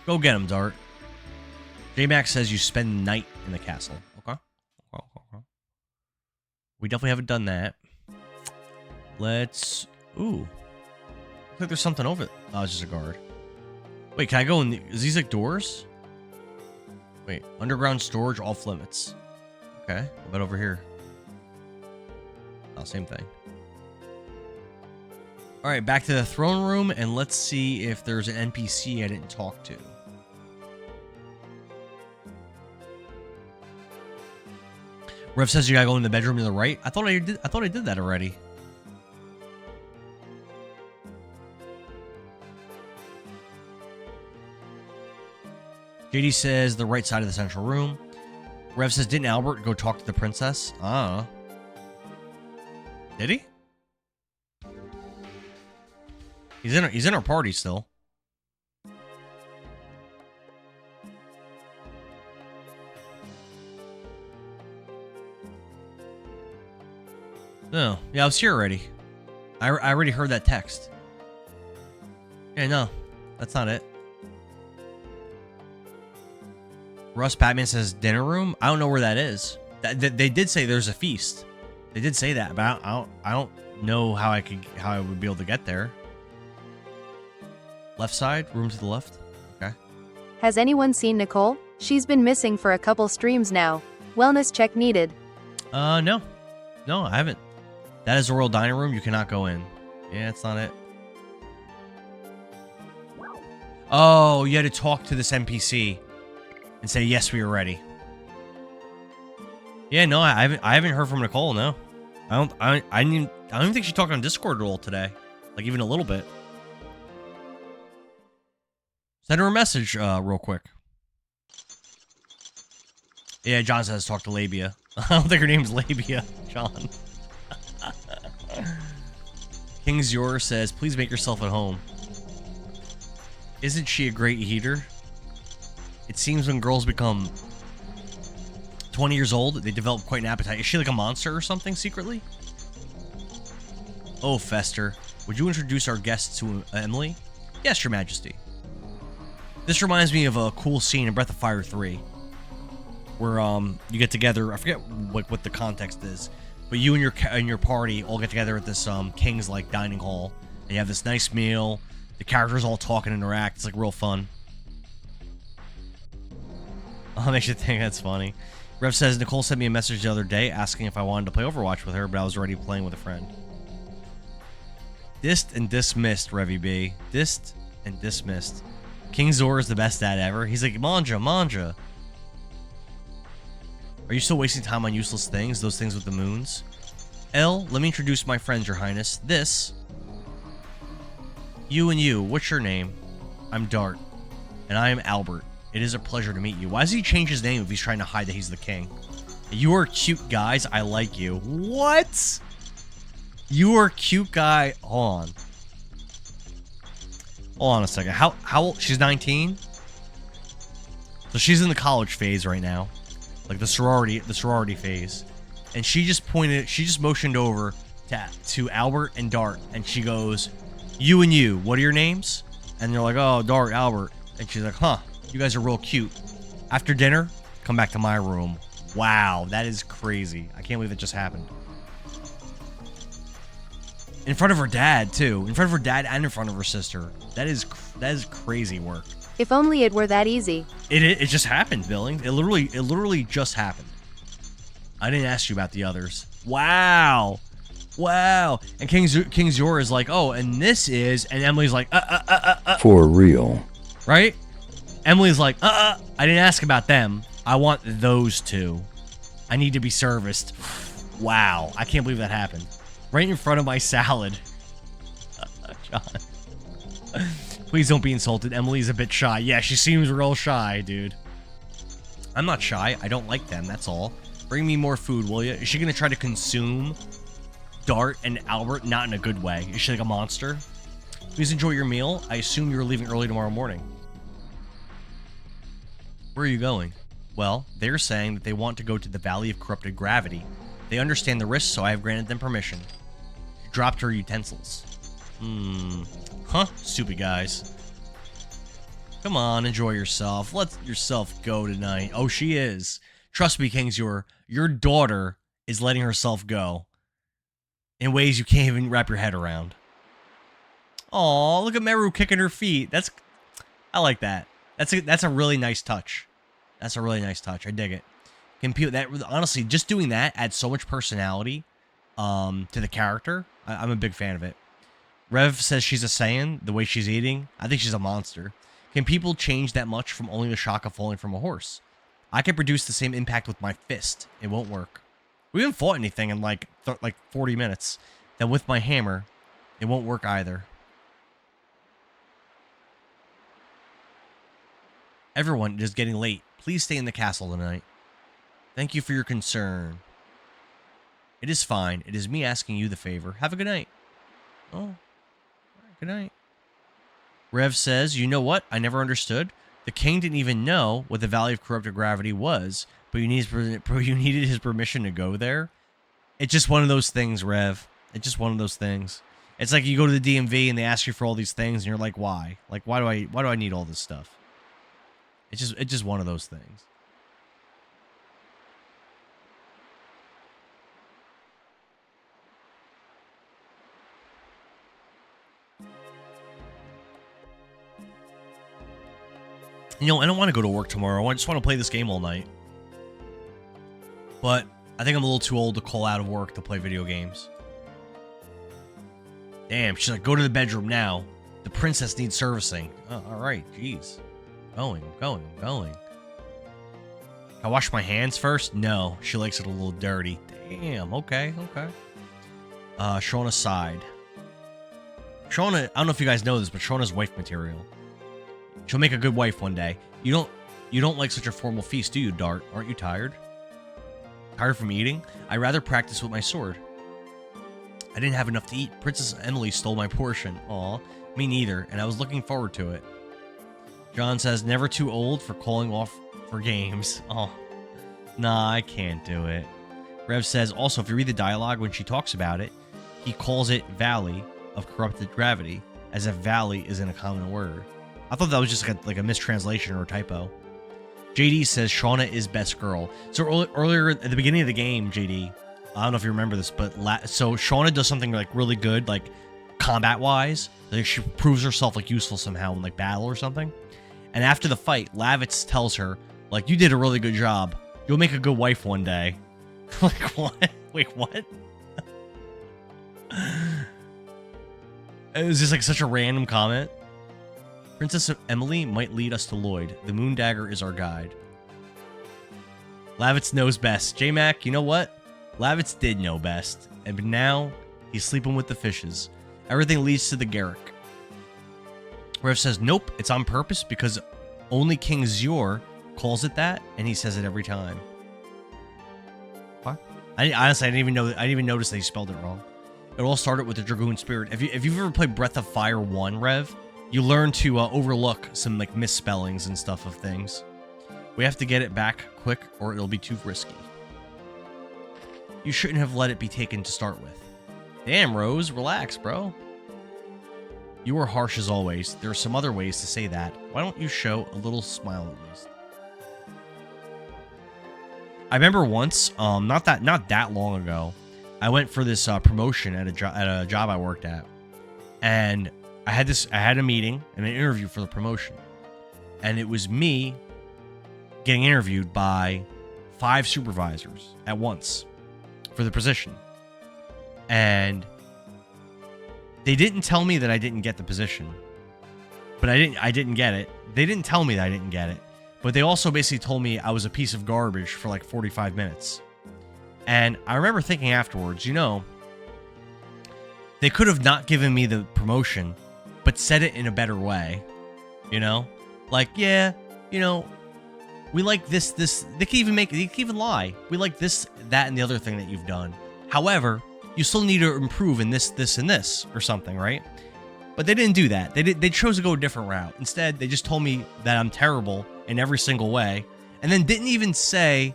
[SPEAKER 1] Go get him, Dart. J-Max says you spend the night in the castle. Okay. We definitely haven't done that. Let's... Ooh. Looks like there's something over it. Oh, it's just a guard. Wait, can I go in the... Is these like doors? Wait. Underground storage off limits. Okay. What about over here? Oh, same thing. Alright, back to the throne room, and let's see if there's an NPC I didn't talk to. Rev says you gotta go in the bedroom to the right. I thought I did that already. JD says the right side of the central room. Rev says, didn't Albert go talk to the princess? Ah. Did he? He's in our party still. No. Yeah, I was here already. I already heard that text. Yeah, no. That's not it. Russ Batman says dinner room. I don't know where that is. They did say there's a feast. They did say that, but I don't know how I would be able to get there. Left side, room to the left. Okay.
[SPEAKER 2] Has anyone seen Nicole? She's been missing for a couple streams now. Wellness check needed.
[SPEAKER 1] No, I haven't. That is the royal dining room. You cannot go in. Yeah, it's not it. Oh, you had to talk to this NPC and say yes, we are ready. Yeah, no, I haven't heard from Nicole. No, I don't even think she talked on Discord at all today, like even a little bit. Send her a message real quick. Yeah, John says talk to Labia. I don't think her name's Labia, John. King's Yor says, please make yourself at home. Isn't she a great eater? It seems when girls become 20 years old, they develop quite an appetite. Is she like a monster or something secretly? Oh, Fester. Would you introduce our guests to Emily? Yes, Your Majesty. This reminds me of a cool scene in Breath of Fire 3. Where you get together, I forget what the context is, but you and your party all get together at this king's like dining hall, and you have this nice meal. The characters all talk and interact. It's like real fun. Oh, makes you think that's funny. Rev says Nicole sent me a message the other day asking if I wanted to play Overwatch with her, but I was already playing with a friend. Dissed and dismissed, Revy B. Dissed and dismissed. King Zor is the best dad ever. He's like, manja. Are you still wasting time on useless things? Those things with the moons? L, let me introduce my friends, Your Highness. This. You and you. What's your name? I'm Dart. And I am Albert. It is a pleasure to meet you. Why does he change his name if he's trying to hide that he's the king? You are cute guys. I like you. What? You are cute guy. Hold on a second. How old? She's 19? So she's in the college phase right now. Like the sorority phase. And she just motioned over to Albert and Dart, and she goes, you and you, what are your names? And they're like, oh, Dart, Albert. And she's like, huh, you guys are real cute. After dinner, come back to my room. Wow, that is crazy. I can't believe it just happened. In front of her dad, too. In front of her dad and in front of her sister. That is crazy work.
[SPEAKER 2] If only it were that easy.
[SPEAKER 1] It just happened, Billing. It literally just happened. I didn't ask you about the others. Wow. And King Zor is like, oh, and this is, and Emily's like,
[SPEAKER 5] For real.
[SPEAKER 1] Right? Emily's like, I didn't ask about them. I want those two. I need to be serviced. Wow. I can't believe that happened. Right in front of my salad. John. Please don't be insulted. Emily's a bit shy. Yeah, she seems real shy, dude. I'm not shy. I don't like them, that's all. Bring me more food, will you? Is she going to try to consume Dart and Albert? Not in a good way. Is she like a monster? Please enjoy your meal. I assume you're leaving early tomorrow morning. Where are you going? Well, they're saying that they want to go to the Valley of Corrupted Gravity. They understand the risks, so I have granted them permission. She dropped her utensils. Huh? Stupid guys. Come on, enjoy yourself. Let yourself go tonight. Oh, she is. Trust me, Kings, your daughter is letting herself go in ways you can't even wrap your head around. Aw, look at Meru kicking her feet. I like that. That's a really nice touch. That's a really nice touch. I dig it. Honestly, just doing that adds so much personality to the character. I'm a big fan of it. Rev says she's a Saiyan, the way she's eating. I think she's a monster. Can people change that much from only the shock of falling from a horse? I can produce the same impact with my fist. It won't work. We haven't fought anything in like 40 minutes. Then with my hammer, it won't work either. Everyone, it is getting late. Please stay in the castle tonight. Thank you for your concern. It is fine. It is me asking you the favor. Have a good night. Oh, all right, good night. Rev says, you know what? I never understood. The king didn't even know what the Valley of Corrupted Gravity was, but you needed his permission to go there. It's just one of those things, Rev. It's just one of those things. It's like you go to the DMV and they ask you for all these things, and you're like, why? Like, why do I need all this stuff? It's just one of those things. You know, I don't want to go to work tomorrow. I just want to play this game all night. But I think I'm a little too old to call out of work to play video games. Damn, she's like, go to the bedroom now. The princess needs servicing. Oh, all right, jeez. Going. Can I wash my hands first? No, she likes it a little dirty. Damn, okay. Shauna sighed. Shauna, I don't know if you guys know this, but Shauna's wife material. She'll make a good wife one day. You don't like such a formal feast, do you, Dart? Aren't you tired? Tired from eating? I'd rather practice with my sword. I didn't have enough to eat. Princess Emily stole my portion. Aw, me neither, and I was looking forward to it. John says, never too old for calling off for games. Oh, nah, I can't do it. Rev says, also, if you read the dialogue when she talks about it, he calls it Valley of Corrupted Gravity, as if valley isn't a common word. I thought that was just like a mistranslation or a typo. JD says Shauna is best girl. So earlier at the beginning of the game, JD, I don't know if you remember this, but so Shauna does something like really good, like combat-wise. Like she proves herself like useful somehow in like battle or something. And after the fight, Lavitz tells her, like, you did a really good job. You'll make a good wife one day. Like, what? Wait, what? It was just like such a random comment. Princess Emily might lead us to Lloyd. The moon dagger is our guide. Lavitz knows best. J-Mac, you know what? Lavitz did know best. And now, he's sleeping with the fishes. Everything leads to the Garrick. Rev says, nope, it's on purpose because only King Zior calls it that, and he says it every time. What? Honestly, I didn't even notice they spelled it wrong. It all started with the Dragoon spirit. If you've ever played Breath of Fire 1, Rev, you learn to overlook some like misspellings and stuff of things. We have to get it back quick or it'll be too risky. You shouldn't have let it be taken to start with. Damn, Rose, relax, bro. You were harsh as always. There are some other ways to say that. Why don't you show a little smile at least? I remember once, not that long ago, I went for this promotion at a job I worked at, and I had a meeting and an interview for the promotion, and it was me getting interviewed by 5 supervisors at once for the position, and they didn't tell me that I didn't get the position, but I didn't get it. They didn't tell me that I didn't get it, but they also basically told me I was a piece of garbage for like 45 minutes. And I remember thinking afterwards, you know, they could have not given me the promotion, but said it in a better way, you know? Like, yeah, you know, we like this, they can even lie. We like this, that, and the other thing that you've done. However, you still need to improve in this, and this, or something, right? But they didn't do that. They chose to go a different route. Instead, they just told me that I'm terrible in every single way, and then didn't even say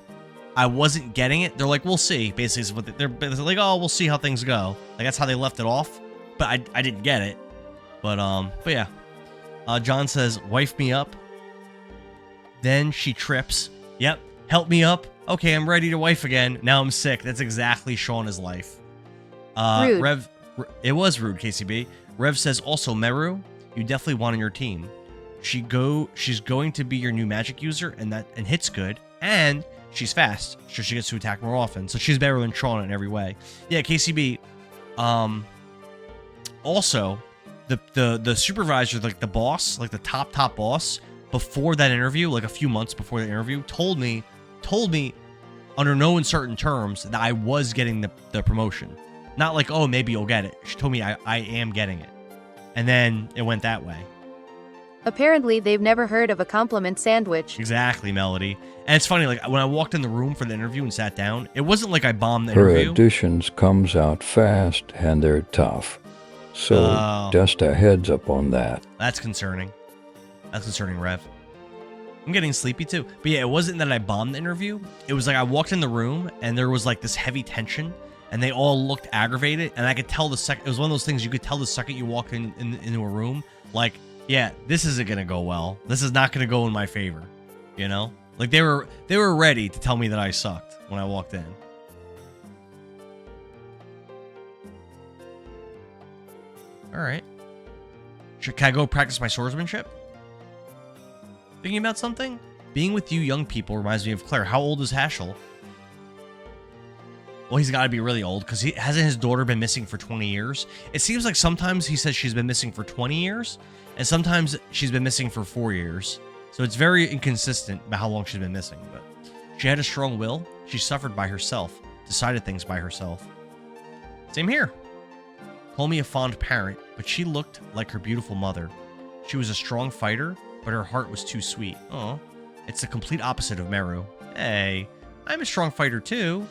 [SPEAKER 1] I wasn't getting it. They're like, we'll see. Basically, is what they're like, oh, we'll see how things go. Like, that's how they left it off. But I didn't get it. But yeah. John says, wife me up. Then she trips. Yep. Help me up. Okay, I'm ready to wife again. Now I'm sick. That's exactly Shauna's life.
[SPEAKER 2] Rude.
[SPEAKER 1] Rev, it was rude, KCB. Rev says, also, Meru, you definitely want on your team. She's going to be your new magic user, and hits good, and she's fast, so she gets to attack more often. So she's better than Shauna in every way. Yeah, KCB. Also, the supervisor, like the boss, like the top boss, before that interview, like a few months before the interview, told me under no uncertain terms that I was getting the promotion. Not like, oh, maybe you'll get it. She told me I am getting it. And then it went that way.
[SPEAKER 2] Apparently, they've never heard of a compliment sandwich.
[SPEAKER 1] Exactly, Melody. And it's funny, like, when I walked in the room for the interview and sat down, it wasn't like I bombed the
[SPEAKER 5] Her
[SPEAKER 1] interview.
[SPEAKER 5] auditions comes out fast and they're tough. So just a heads up on that.
[SPEAKER 1] That's concerning. That's concerning, Rev. I'm getting sleepy too. But yeah, it wasn't that I bombed the interview. It was like I walked in the room and there was like this heavy tension and they all looked aggravated. And I could tell it was one of those things you could tell the second you walk into a room, like, yeah, this isn't going to go well. This is not going to go in my favor. You know? Like they were ready to tell me that I sucked when I walked in. All right. Can I go practice my swordsmanship? Thinking about something? Being with you young people reminds me of Claire. How old is Hashel? Well, he's got to be really old because hasn't his daughter been missing for 20 years? It seems like sometimes he says she's been missing for 20 years and sometimes she's been missing for 4 years. So it's very inconsistent about how long she's been missing. But she had a strong will. She suffered by herself, decided things by herself. Same here. Call me a fond parent, but she looked like her beautiful mother. She was a strong fighter, but her heart was too sweet. Oh, it's the complete opposite of Meru. Hey, I'm a strong fighter too.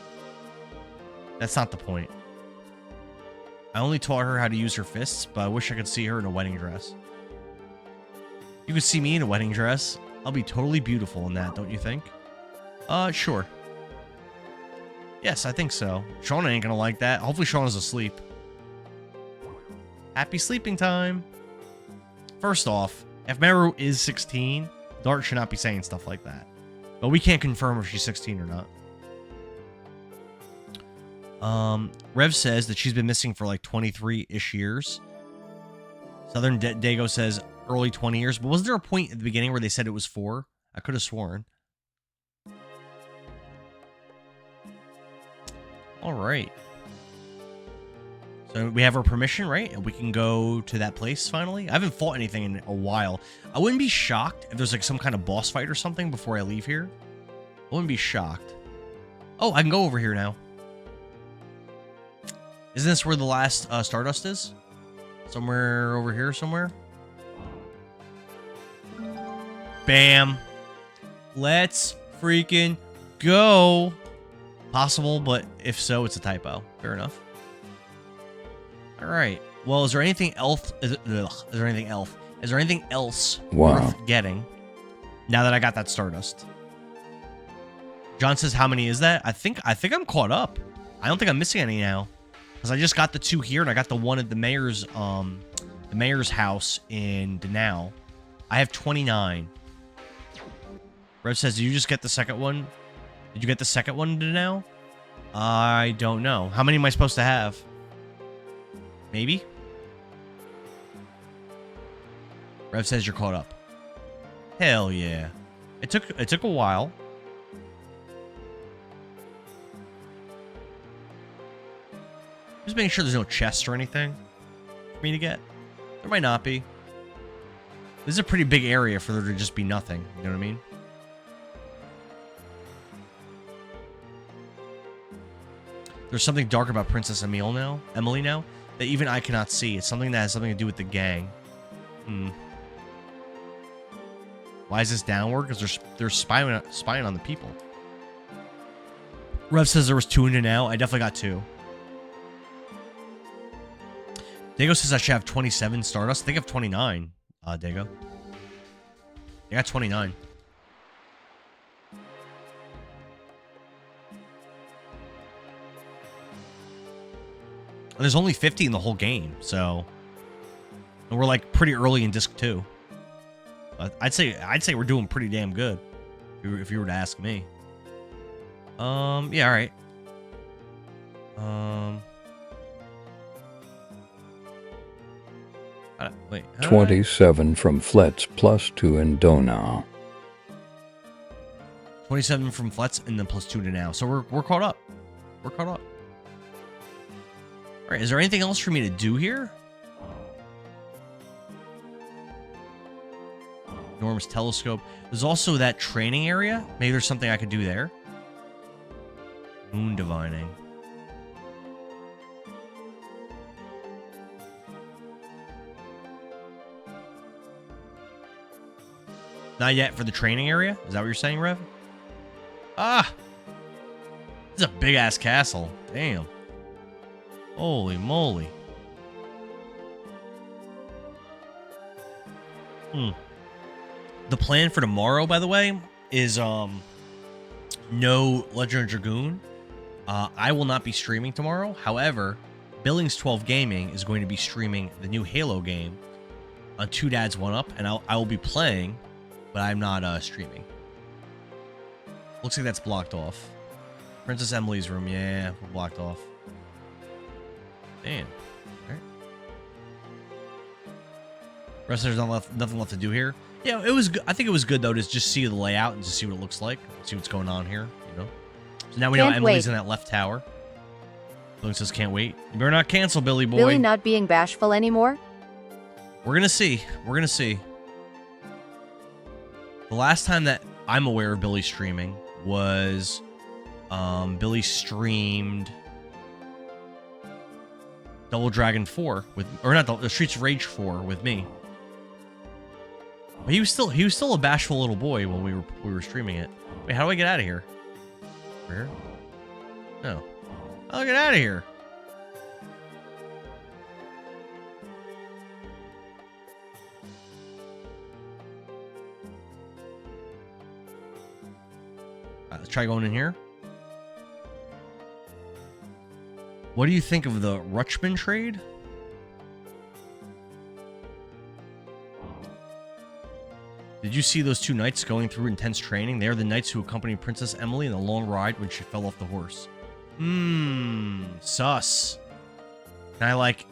[SPEAKER 1] That's not the point. I only taught her how to use her fists, but I wish I could see her in a wedding dress. You could see me in a wedding dress. I'll be totally beautiful in that, don't you think? Sure. Yes, I think so. Shauna ain't gonna like that. Hopefully Shauna's asleep. Happy sleeping time. First off, if Meru is 16, Dart should not be saying stuff like that. But we can't confirm if she's 16 or not. Rev says that she's been missing for like 23-ish years. Southern Dago says early 20 years. But wasn't there a point at the beginning where they said it was 4? I could have sworn. All right. So we have our permission, right? And we can go to that place finally. I haven't fought anything in a while. I wouldn't be shocked if there's like some kind of boss fight or something before I leave here. I wouldn't be shocked. Oh, I can go over here now. Isn't this where the last Stardust is? Somewhere over here somewhere? Bam. Let's freaking go. Possible, but if so, it's a typo. Fair enough. All right. Well, is there anything else? Is there anything else? Is there anything else worth getting? Now that I got that Stardust. John says, "How many is that?" I think I'm caught up. I don't think I'm missing any now, because I just got the 2 here, and I got the one at the mayor's house in Danao. I have 29. Rev says, "Did you just get the second one? Did you get the second one in Danao?" I don't know. How many am I supposed to have? Maybe? Rev says you're caught up. Hell yeah. It took a while. Just making sure there's no chests or anything for me to get. There might not be. This is a pretty big area for there to just be nothing. You know what I mean? There's something dark about Princess Emily now, that even I cannot see. It's something that has something to do with the gang. Why is this downward? Because they're spying on the people. Rev says there was 2 in now. I definitely got 2. Dago says I should have 27 Stardust. I think I have 29, Dago. I got 29. And there's only 50 in the whole game, so... And we're, like, pretty early in Disc 2. I'd say we're doing pretty damn good, if you were to ask me. Yeah, alright. Wait.
[SPEAKER 5] 27 from Flets plus 2 in Dona.
[SPEAKER 1] 27 from Flets and then plus 2 to now. So we're caught up. We're caught up. Alright, is there anything else for me to do here? Enormous telescope. There's also that training area. Maybe there's something I could do there. Moon divining. Not yet for the training area? Is that what you're saying, Rev? Ah! It's a big-ass castle. Damn. Holy moly. The plan for tomorrow, by the way, is no Legend of Dragoon. I will not be streaming tomorrow. However, Billings 12 Gaming is going to be streaming the new Halo game on 2 Dads 1 Up, and I will be playing, but I'm not streaming. Looks like that's blocked off. Princess Emily's room, yeah, we're blocked off. Damn. Alright. Rest there's nothing left to do here. Yeah, it was good. I think it was good though to just see the layout and just see what it looks like, see what's going on here, you know. So now we know Emily's in that left tower. Billy says can't wait. You better not cancel, Billy boy.
[SPEAKER 2] Billy not being bashful anymore?
[SPEAKER 1] We're gonna see. We're gonna see. The last time that I'm aware of Billy streaming was Billy streamed Double Dragon 4 with, or not the Streets of Rage 4 with me. But he was still a bashful little boy when we were streaming it. Wait, how do I get out of here? Over here? No. How do I get out of here? Alright, let's try going in here. What do you think of the Rutschman trade? Did you see those two knights going through intense training? They are the knights who accompanied Princess Emily in the long ride when she fell off the horse. Sus. Can I like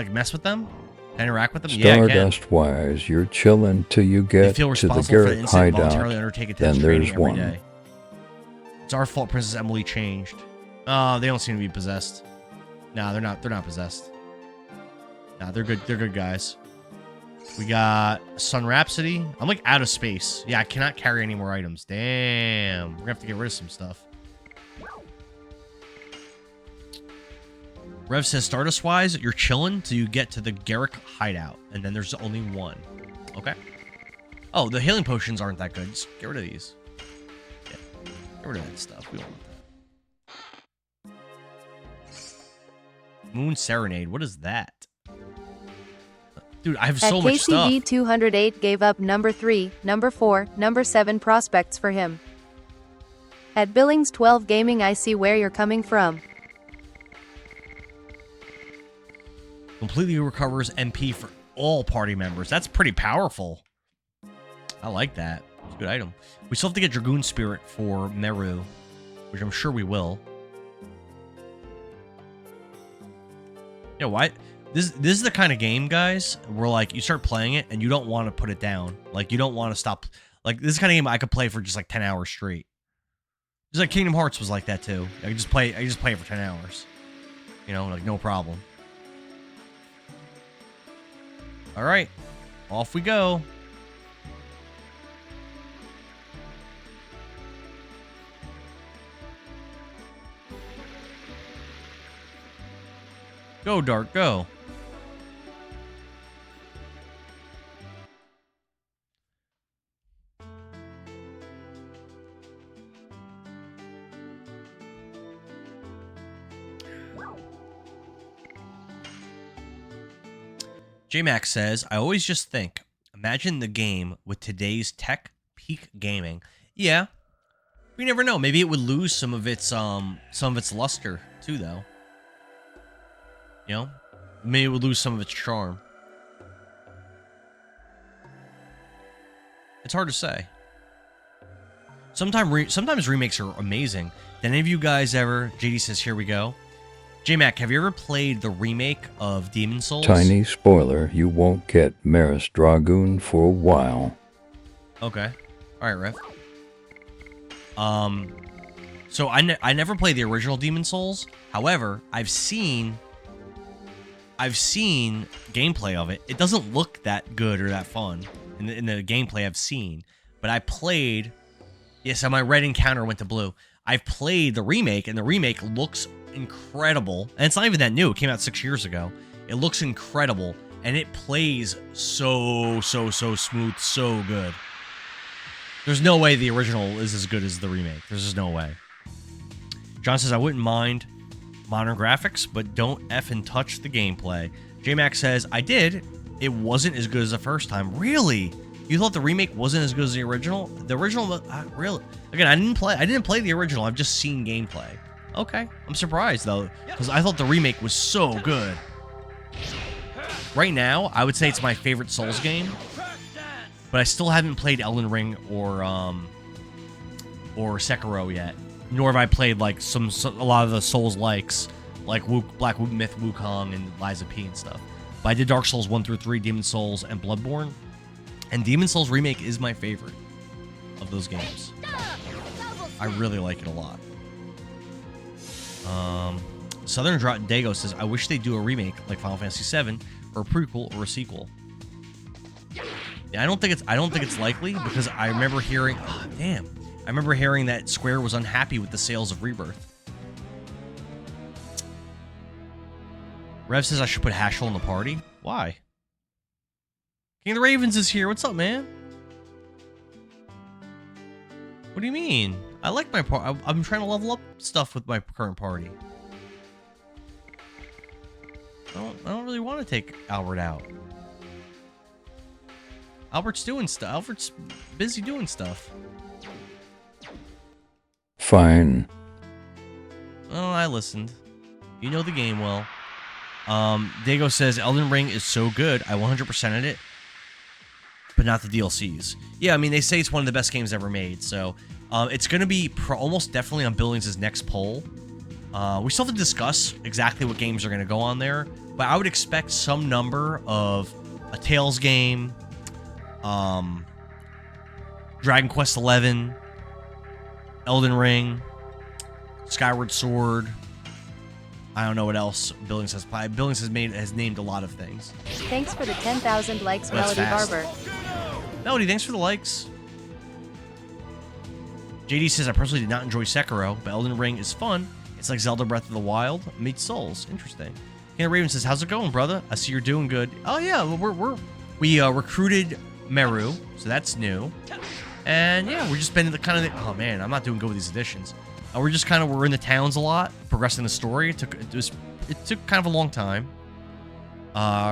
[SPEAKER 1] mess with them? Can I interact with them? Yeah, I can.
[SPEAKER 5] Stardust wise, you're chilling till you get to the Garrett hideout. Then there's one.
[SPEAKER 1] Day. It's our fault Princess Emily changed. Oh, they don't seem to be possessed. Nah, they're not possessed. Nah, they're good guys. We got Sun Rhapsody. I'm like out of space. Yeah, I cannot carry any more items. Damn. We're gonna have to get rid of some stuff. Rev says, Stardust-wise, you're chilling till you get to the Garrick hideout. And then there's only one. Okay. Oh, the healing potions aren't that good. Just get rid of these. Yeah. Get rid of that stuff. We don't want that. Moon Serenade. What is that? Dude, I have so much stuff.
[SPEAKER 2] KCD 208 gave up number 3, number 4, number 7 prospects for him. At Billings 12 Gaming, I see where you're coming from.
[SPEAKER 1] Completely recovers MP for all party members. That's pretty powerful. I like that. It's a good item. We still have to get Dragoon Spirit for Meru, which I'm sure we will. Yeah, why? This is the kind of game, guys, where like you start playing it and you don't want to put it down. Like you don't want to stop. Like this is the kind of game I could play for just like 10 hours straight. Just like Kingdom Hearts was like that too. I just play it for 10 hours. You know, like no problem. All right, off we go. Go, Dart, go. JMax says, I always just think, imagine the game with today's tech peak gaming. Yeah. We never know. Maybe it would lose some of its luster too, though. You know, maybe it would lose some of its charm. It's hard to say. Sometimes remakes are amazing. Did any of you guys ever? JD says, "Here we go." J-Mac, have you ever played the remake of Demon Souls?
[SPEAKER 5] Tiny spoiler, you won't get Maris Dragoon for a while.
[SPEAKER 1] Okay. All right, Rev. So I never played the original Demon Souls. However, I've seen gameplay of it. It doesn't look that good or that fun in the gameplay I've seen. But I played. Yes, my red encounter went to blue. I've played the remake, and the remake looks incredible. And it's not even that new. It came out 6 years ago. It looks incredible, and it plays so smooth, so good. There's no way the original is as good as the remake. There's just no way. John says, I wouldn't mind modern graphics, but don't effing touch the gameplay. J-Mac says, I did. It wasn't as good as the first time. Really? You thought the remake wasn't as good as the original? The original, really? Again, I didn't play the original. I've just seen gameplay. Okay. I'm surprised, though, because I thought the remake was so good. Right now, I would say it's my favorite Souls game, but I still haven't played Elden Ring or Sekiro yet. Nor have I played like a lot of the Souls likes, like Black Myth Wukong and Lies of P and stuff. But I did Dark Souls 1 through 3, Demon Souls, and Bloodborne. And Demon Souls Remake is my favorite of those games. I really like it a lot. Southern Dago says, I wish they'd do a remake like Final Fantasy VII, or a prequel or a sequel. Yeah, I don't think it's likely, because I remember hearing I remember hearing that Square was unhappy with the sales of Rebirth. Rev says I should put Hashel in the party. Why? King of the Ravens is here. What's up, man? What do you mean? I like my party. I'm trying to level up stuff with my current party. I don't really want to take Albert out. Albert's doing stuff. Albert's busy doing stuff.
[SPEAKER 5] Fine.
[SPEAKER 1] Oh, I listened. You know the game well. Dago says Elden Ring is so good. I 100%ed it, but not the DLCs. Yeah, I mean, they say it's one of the best games ever made, so it's going to be almost definitely on Billings' next poll. We still have to discuss exactly what games are going to go on there, but I would expect some number of a Tales game, Dragon Quest XI, Elden Ring, Skyward Sword. I don't know what else Billings has played. Billings has named a lot of things.
[SPEAKER 2] Thanks for the 10,000 likes,
[SPEAKER 1] Well, that's
[SPEAKER 2] Melody
[SPEAKER 1] fast.
[SPEAKER 2] Barber.
[SPEAKER 1] Melody, thanks for the likes. JD says, I personally did not enjoy Sekiro, but Elden Ring is fun. It's like Zelda Breath of the Wild meets Souls. Interesting. King of Raven says, how's it going, brother? I see you're doing good. Oh, yeah, we recruited Meru, so that's new. And, yeah, we're just spending oh, man, I'm not doing good with these additions. We're in the towns a lot, progressing the story. It took kind of a long time.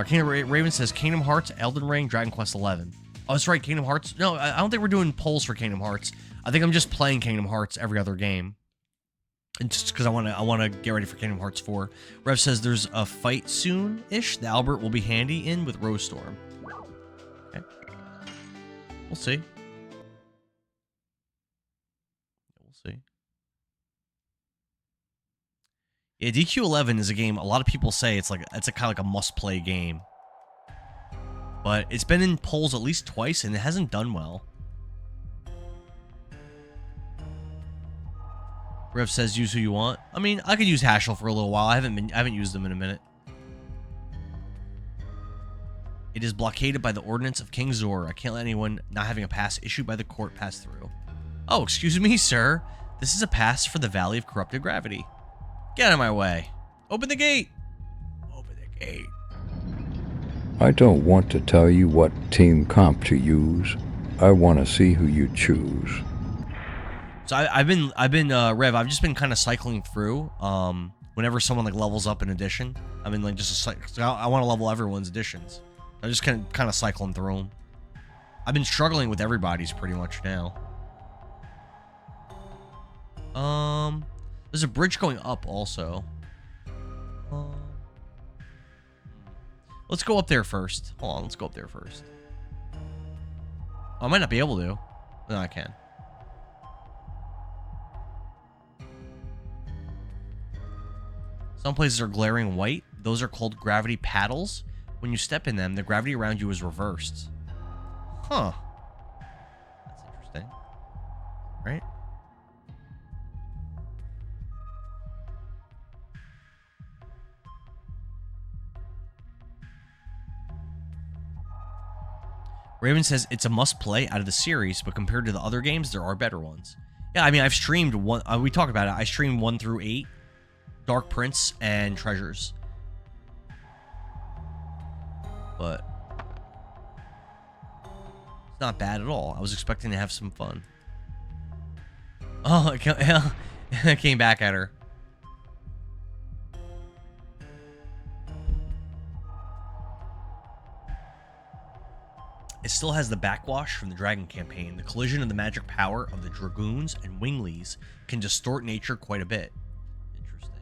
[SPEAKER 1] King of Raven says, Kingdom Hearts, Elden Ring, Dragon Quest XI. Oh, that's right, Kingdom Hearts. No, I don't think we're doing polls for Kingdom Hearts. I think I'm just playing Kingdom Hearts every other game. And just because I want to get ready for Kingdom Hearts 4. Rev says there's a fight soon-ish that Albert will be handy in with Rose Storm. Okay. We'll see. We'll see. Yeah, DQ11 is a game a lot of people say it's kind of like a must-play game. But it's been in polls at least twice, and it hasn't done well. Rev says use who you want. I mean, I could use Hashel for a little while. I haven't used them in a minute. It is blockaded by the ordinance of King Zor. I can't let anyone not having a pass issued by the court pass through. Oh, excuse me, sir. This is a pass for the Valley of Corrupted Gravity. Get out of my way. Open the gate. Open the gate.
[SPEAKER 5] I don't want to tell you what team comp to use. I want to see who you choose.
[SPEAKER 1] So I've been Rev. I've just been kind of cycling through. Whenever someone like levels up an edition, I mean, like I want to level everyone's editions. I'm just kind of cycling through them. I've been struggling with everybody's pretty much now. There's a bridge going up also. Let's go up there first. Hold on, let's go up there first. Oh, I might not be able to. No, I can. Some places are glaring white. Those are called gravity paddles. When you step in them, the gravity around you is reversed. Huh. That's interesting. Right? Raven says it's a must-play out of the series, but compared to the other games, there are better ones. Yeah, I mean, I've streamed one. We talked about it. I streamed 1 through 8, Dark Prince, and Treasures. But it's not bad at all. I was expecting to have some fun. Oh, it came back at her. It still has the backwash from the Dragon campaign. The collision of the magic power of the Dragoons and Winglies can distort nature quite a bit. Interesting.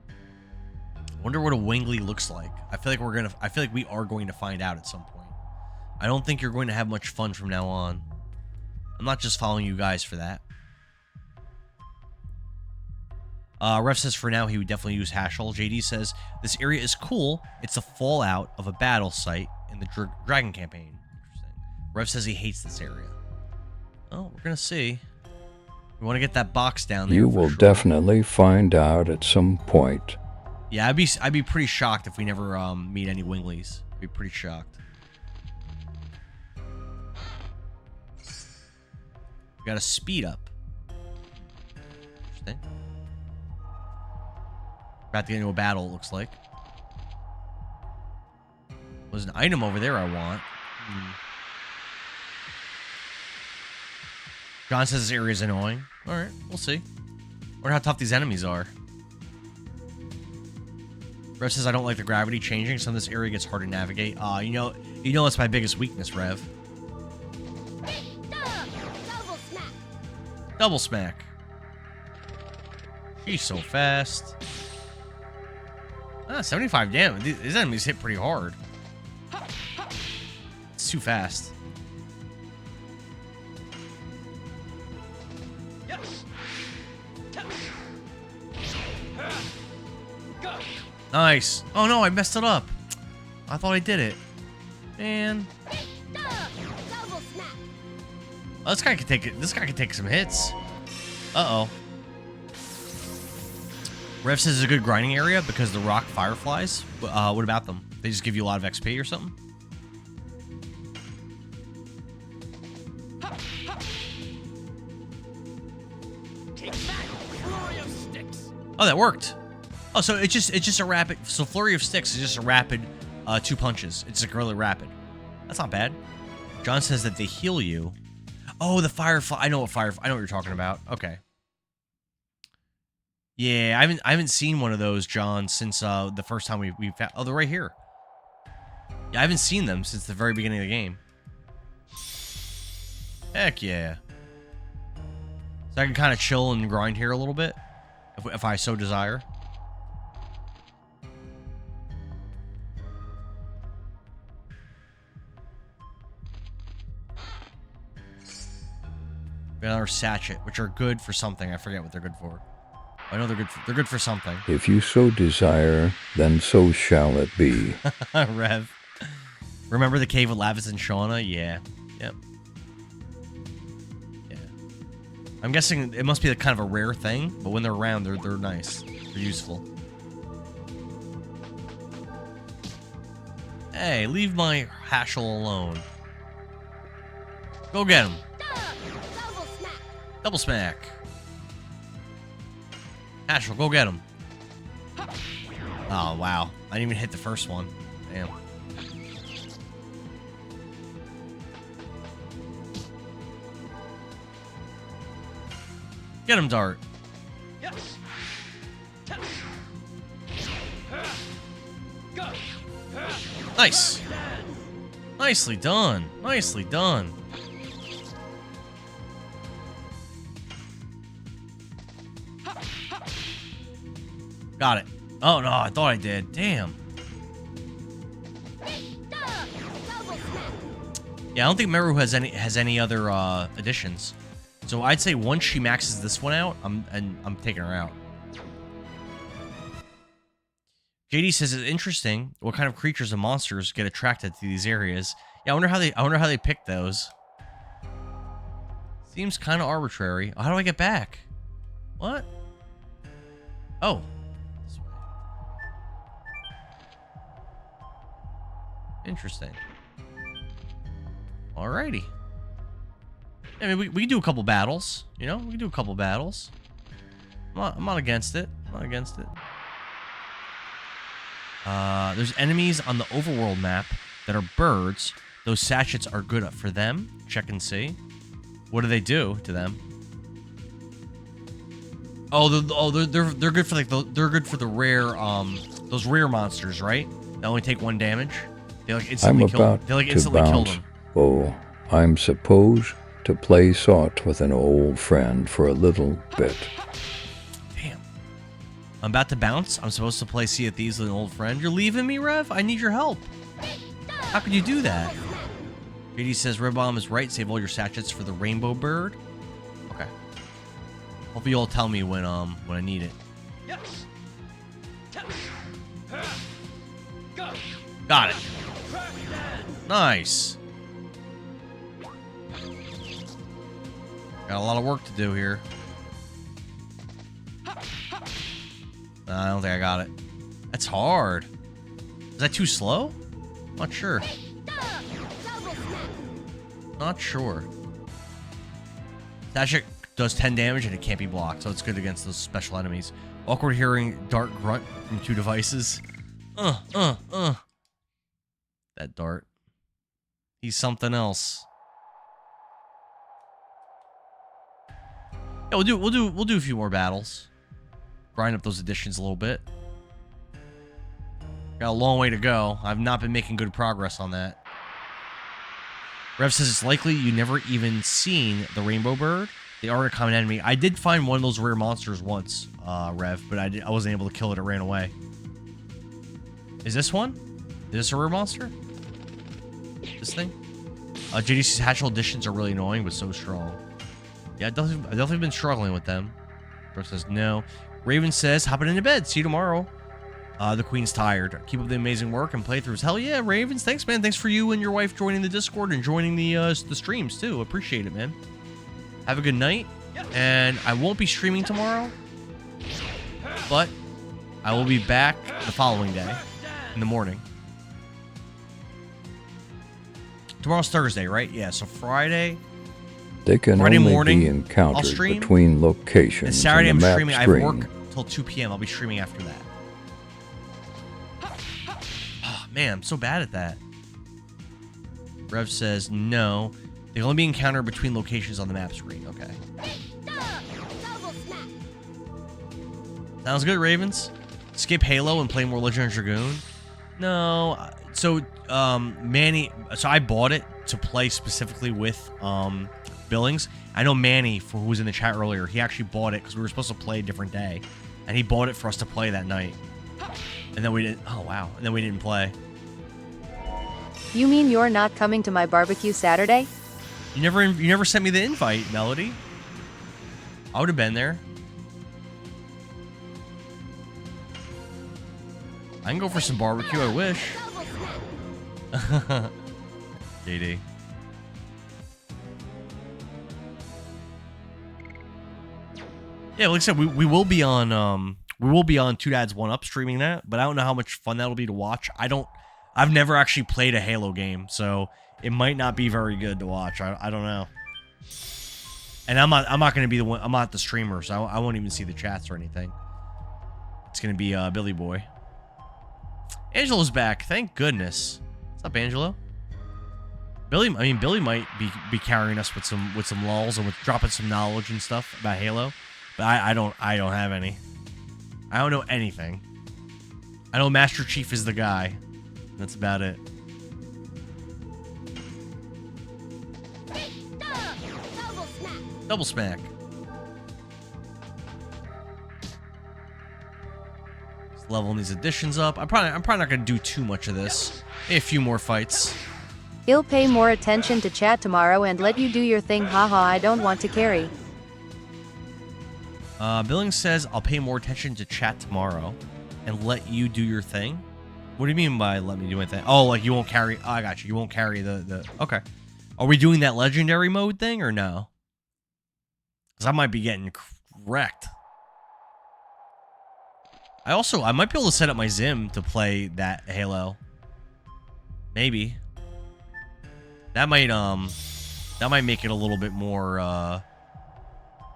[SPEAKER 1] I wonder what a Wingly looks like. I feel like we are going to find out at some point. I don't think you're going to have much fun from now on. I'm not just following you guys for that. Ref says for now he would definitely use Hashel. JD says this area is cool. It's a fallout of a battle site in the Dragon campaign. Interesting. Ref says he hates this area. Oh, we're gonna see. We want to get that box down there.
[SPEAKER 5] You will definitely find out at some point.
[SPEAKER 1] Yeah, I'd be pretty shocked if we never meet any Winglies. I'd be pretty shocked. We got a speed up. Interesting. About to get into a battle, it looks like. There's an item over there I want. John says this area is annoying. Alright, we'll see. Wonder how tough these enemies are. Rev says I don't like the gravity changing, so this area gets hard to navigate. You know that's my biggest weakness, Rev.
[SPEAKER 4] Double smack.
[SPEAKER 1] Double smack. She's so fast. 75 damage. These enemies hit pretty hard. It's too fast. Nice. Oh no, I messed it up. I thought I did it. Man.
[SPEAKER 4] Double smack.
[SPEAKER 1] Oh, this guy can take it. This guy can take some hits. Uh-oh. Rev says it's a good grinding area because the rock fireflies. What about them? They just give you a lot of XP or something? Oh, that worked. Oh, so it's just a rapid. So flurry of sticks is just a rapid 2 punches. It's like really rapid. That's not bad. John says that they heal you. Oh, the firefly. I know what you're talking about. Okay. Yeah, I haven't seen one of those, John, since the first time we found. Oh, they're right here. Yeah, I haven't seen them since the very beginning of the game. Heck yeah. So I can kind of chill and grind here a little bit, if I so desire. We got another sachet, which are good for something. I forget what they're good for. I know they're good for something.
[SPEAKER 5] If you so desire, then so shall it be.
[SPEAKER 1] Rev. Remember the cave of Lavis and Shauna? Yeah. Yep. Yeah. I'm guessing it must be kind of a rare thing, but when they're around, they're nice. They're useful. Hey, leave my Hashel alone. Go get him.
[SPEAKER 4] Double smack.
[SPEAKER 1] Double smack. Hashel, go get him. Oh, wow. I didn't even hit the first one. Damn. Get him, Dart. Nice. Nicely done. Nicely done. Got it. Oh, no, I thought I did. Damn. Yeah, I don't think Meru has any other additions. So I'd say once she maxes this one out, I'm taking her out. JD says it's interesting what kind of creatures and monsters get attracted to these areas. Yeah, I wonder how they pick those. Seems kind of arbitrary. Oh, how do I get back? What? Oh. This way. Interesting. Alrighty. I mean, we can do a couple battles. You know, we can do a couple battles. I'm not against it. I'm not against it. There's enemies on the overworld map that are birds. Those sachets are good for them. Check and see. What do they do to them? Oh, they're good for like they're good for the rare those rare monsters, right? They only take 1 damage. They like instantly kill. They like instantly kill them.
[SPEAKER 5] Oh, I'm supposed to play sot with an old friend for a little bit.
[SPEAKER 1] Damn. I'm about to bounce. I'm supposed to play Sea of Thieves with an old friend. You're leaving me, Rev? I need your help. How could you do that? JD says Red Bomb is right. Save all your sachets for the rainbow bird. Okay. Hopefully you'll tell me when I need it.
[SPEAKER 6] Yes.
[SPEAKER 1] Got it. Nice. Got a lot of work to do here. I don't think I got it. That's hard. Is that too slow? Not sure. Not sure. Sachet does 10 damage and it can't be blocked, so it's good against those special enemies. Awkward hearing dart grunt from 2 devices. That dart. He's something else. Yeah, we'll do a few more battles. Grind up those additions a little bit. Got a long way to go. I've not been making good progress on that. Rev says it's likely you never even seen the rainbow bird. They are a common enemy. I did find one of those rare monsters once, Rev, but I wasn't able to kill it. It ran away. Is this one? Is this a rare monster? This thing? JDC's Hatchel additions are really annoying, but so strong. Yeah, I've definitely been struggling with them. Rev says no. Raven says, hopping into bed. See you tomorrow. The Queen's tired. Keep up the amazing work and playthroughs. Hell yeah, Ravens. Thanks, man. Thanks for you and your wife joining the Discord and joining the streams, too. Appreciate it, man. Have a good night. And I won't be streaming tomorrow, but I will be back the following day in the morning. Tomorrow's Thursday, right? Yeah, so Friday.
[SPEAKER 5] They can
[SPEAKER 1] Friday
[SPEAKER 5] only
[SPEAKER 1] morning,
[SPEAKER 5] be
[SPEAKER 1] I'll
[SPEAKER 5] encountered
[SPEAKER 1] stream.
[SPEAKER 5] between locations.
[SPEAKER 1] And Saturday
[SPEAKER 5] on
[SPEAKER 1] I'm
[SPEAKER 5] the map
[SPEAKER 1] streaming. I have
[SPEAKER 5] screen.
[SPEAKER 1] work till 2 p.m. I'll be streaming after that. Oh, man, I'm so bad at that. Rev says no. They can only be encountered between locations on the map screen. Okay. Sounds good, Ravens. Skip Halo and play more Legend of Dragoon. No. So, Manny. So I bought it to play specifically with Billings. I know Manny, who was in the chat earlier. He actually bought it because we were supposed to play a different day, and he bought it for us to play that night. And then we didn't. Oh wow! And then we didn't play.
[SPEAKER 2] You mean you're not coming to my barbecue Saturday?
[SPEAKER 1] You never sent me the invite, Melody. I would have been there. I can go for some barbecue. I wish. JD. Yeah, like I said, we will be on Two Dads One Up streaming that, but I don't know how much fun that'll be to watch. I've never actually played a Halo game, so it might not be very good to watch. I don't know. And I'm not going to be the one. I'm not the streamer, so I won't even see the chats or anything. It's going to be Billy Boy. Angelo's back. Thank goodness. What's up, Angelo? Billy might be carrying us with some lulls and with dropping some knowledge and stuff about Halo, but I don't have any. I don't know anything. I know Master Chief is the guy. That's about it. Double smack. Just leveling these additions up. I'm probably not gonna do too much of this. Maybe a few more fights.
[SPEAKER 2] He'll pay more attention to chat tomorrow and let you do your thing. Haha, I don't want to carry.
[SPEAKER 1] Billings says, I'll pay more attention to chat tomorrow and let you do your thing. What do you mean by let me do anything? Oh, like you won't carry... Oh, I got you. You won't carry the... Okay. Are we doing that legendary mode thing or no? Because I might be getting wrecked. I might be able to set up my Zim to play that Halo. Maybe. That might make it a little bit more,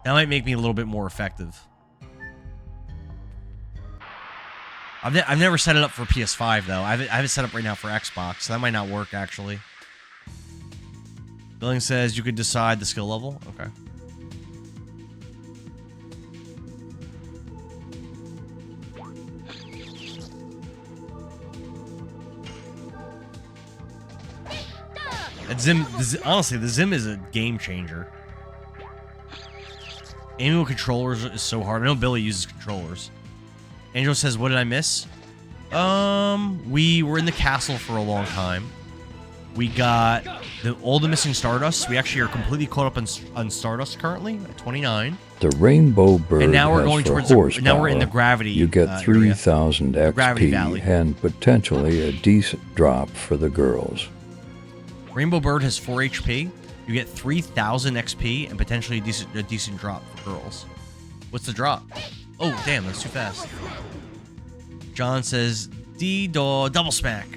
[SPEAKER 1] that might make me a little bit more effective. I've never set it up for PS5, though. I have it set up right now for Xbox, so that might not work, actually. Billing says you could decide the skill level. Okay. Honestly, the Zim is a game changer. Aiming with controllers is so hard. I know Billy uses controllers. Angel says, what did I miss? We were in the castle for a long time. We got all the missing Stardust. We actually are completely caught up on Stardust currently at 29.
[SPEAKER 5] The Rainbow Bird
[SPEAKER 1] and now we're
[SPEAKER 5] has
[SPEAKER 1] going
[SPEAKER 5] for
[SPEAKER 1] towards
[SPEAKER 5] horsepower.
[SPEAKER 1] now we're in the gravity.
[SPEAKER 5] You get 3,000
[SPEAKER 1] XP
[SPEAKER 5] and potentially a decent drop for the girls.
[SPEAKER 1] Rainbow Bird has 4 HP. You get 3,000 XP and potentially a decent drop for girls. What's the drop? Oh, damn, that's too fast. John says, D-Daw, double smack.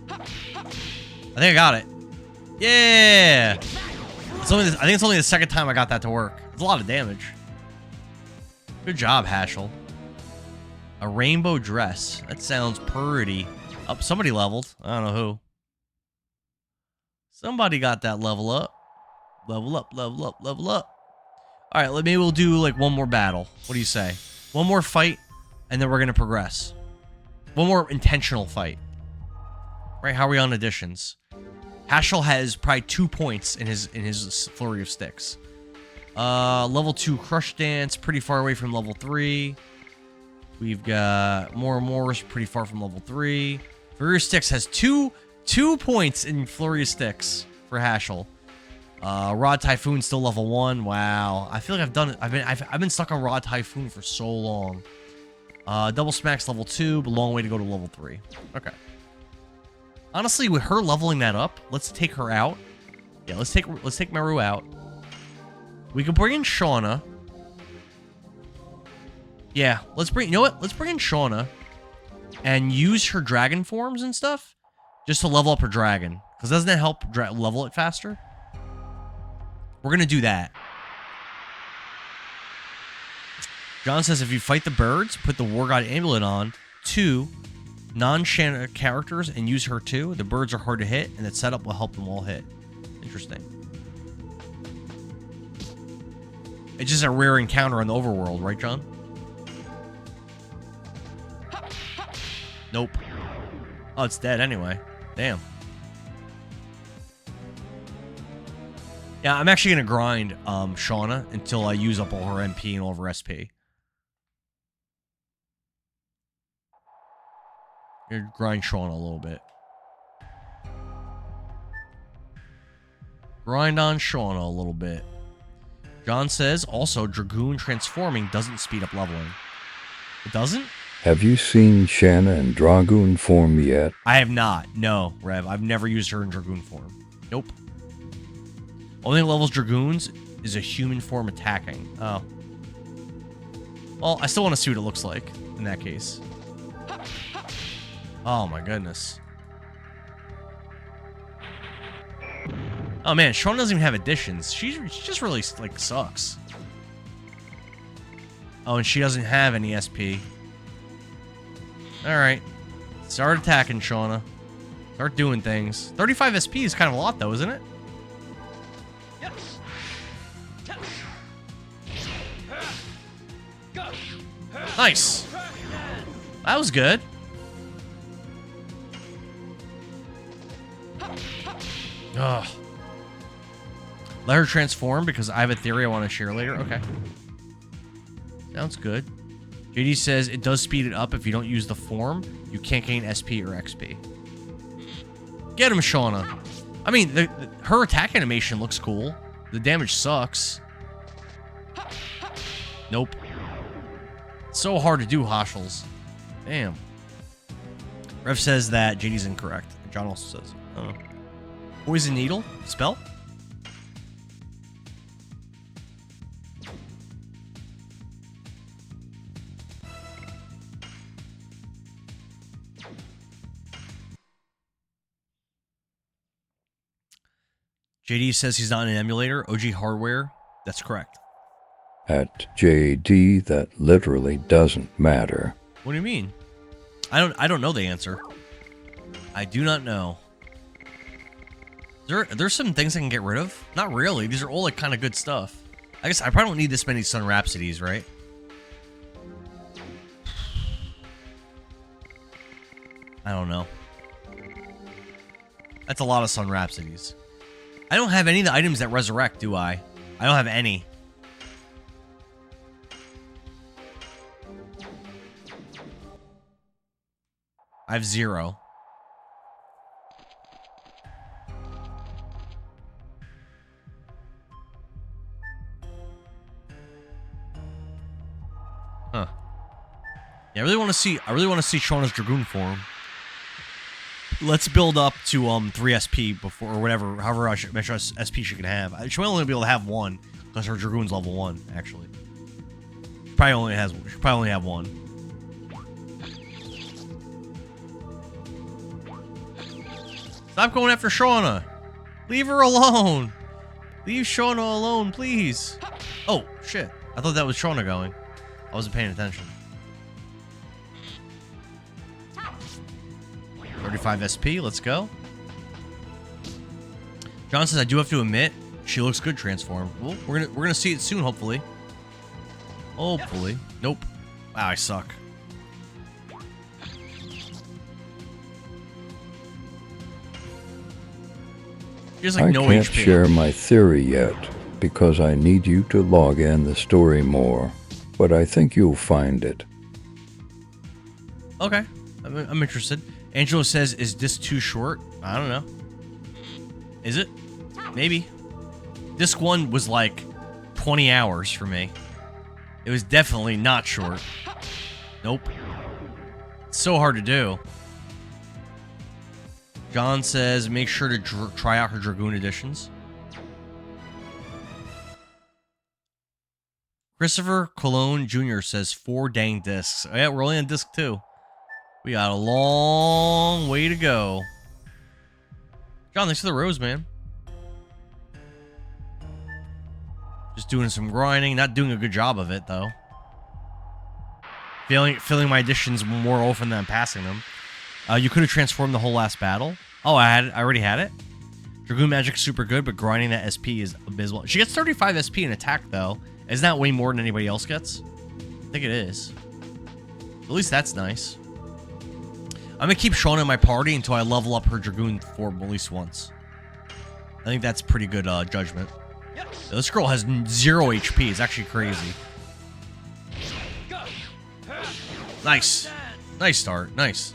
[SPEAKER 1] I think I got it. Yeah! I think it's only the second time I got that to work. It's a lot of damage. Good job, Hashel. A rainbow dress. That sounds pretty. Oh, somebody leveled. I don't know who. Somebody got that level up. Level up, level up, level up. Alright, maybe we'll do like one more battle. What do you say? One more fight, and then we're going to progress. One more intentional fight. Right, how are we on additions? Hashel has probably 2 points in his flurry of sticks. Level 2 Crush Dance, pretty far away from level 3. We've got Morris, pretty far from level 3. Flurry of Sticks has 2 points in Flurry of Sticks for Hashel. Rod Typhoon still level 1. Wow, I feel like I've done it. I've been stuck on Rod Typhoon for so long. Double Smack's level 2, but long way to go to level 3. Okay. Honestly, with her leveling that up, let's take her out. Yeah, let's take Meru out. We can bring in Shauna. Yeah, let's bring. You know what? Let's bring in Shauna and use her dragon forms and stuff just to level up her dragon. Because doesn't that help level it faster? We're gonna do that. John says if you fight the birds, put the War God Amulet on 2 non-Shanna characters and use her too. The birds are hard to hit, and that setup will help them all hit. Interesting. It's just a rare encounter in the overworld, right, John? Nope. Oh, it's dead anyway. Damn. Yeah, I'm actually gonna grind Shauna until I use up all her MP and all of her SP. Gonna grind Shauna a little bit. Grind on Shauna a little bit. John says, also, Dragoon transforming doesn't speed up leveling. It doesn't?
[SPEAKER 5] Have you seen Shanna in Dragoon form yet?
[SPEAKER 1] I have not. No, Rev. I've never used her in Dragoon form. Nope. Only levels Dragoons is a human form attacking. Oh. Well, I still want to see what it looks like in that case. Oh my goodness. Oh man, Shauna doesn't even have additions. She just really, like, sucks. Oh, and she doesn't have any SP. Alright. Start attacking, Shauna. Start doing things. 35 SP is kind of a lot, though, isn't it? Nice. That was good. Ugh. Let her transform because I have a theory I want to share later. Okay. Sounds good. JD says it does speed it up if you don't use the form. You can't gain SP or XP. Get him, Shauna. I mean, her attack animation looks cool. The damage sucks. Nope. It's so hard to do Hoshels. Damn. Rev says that JD's incorrect. John also says, oh. Poison Needle? Spell? JD says he's not in an emulator. OG hardware. That's correct.
[SPEAKER 5] At JD, that literally doesn't matter.
[SPEAKER 1] What do you mean? I don't know the answer. I do not know. There's some things I can get rid of? Not really. These are all like kind of good stuff. I guess I probably don't need this many Sun Rhapsodies, right? I don't know. That's a lot of Sun Rhapsodies. I don't have any of the items that resurrect, do I? I don't have any. I have 0. Huh. Yeah, I really want to see Shauna's Dragoon form. Let's build up to 3 SP before, or whatever, however much SP she can have. She might only be able to have 1 because her Dragoon's level 1. Actually, she probably only have 1. Stop going after Shauna. Leave her alone. Leave Shauna alone, please. Oh shit! I thought that was Shauna going. I wasn't paying attention. 35 SP, let's go. John says, I do have to admit, she looks good transformed. Well, we're gonna see it soon, hopefully. Hopefully. Nope. Wow, I suck. She has like no
[SPEAKER 5] I can't
[SPEAKER 1] HP.
[SPEAKER 5] share my theory yet because I need you to log in the story more, but I think you'll find it.
[SPEAKER 1] Okay, I'm interested. Angelo says, is this too short? I don't know. Is it? Maybe. Disc 1 was like 20 hours for me. It was definitely not short. Nope. It's so hard to do. John says, make sure to try out her Dragoon editions. Christopher Cologne Jr. says 4 dang discs. Oh yeah, we're only on disc 2. We got a long way to go. John, thanks for the rose, man. Just doing some grinding. Not doing a good job of it, though. Filling my editions more often than I'm passing them. You could have transformed the whole last battle. Oh, I already had it. Dragoon Magic's super good, but grinding that SP is abysmal. She gets 35 SP in attack, though. Isn't that way more than anybody else gets? I think it is. At least that's nice. I'm gonna keep Shauna in my party until I level up her Dragoon form at least once. I think that's pretty good judgment. This girl has 0 HP. It's actually crazy. Nice. Nice start. Nice.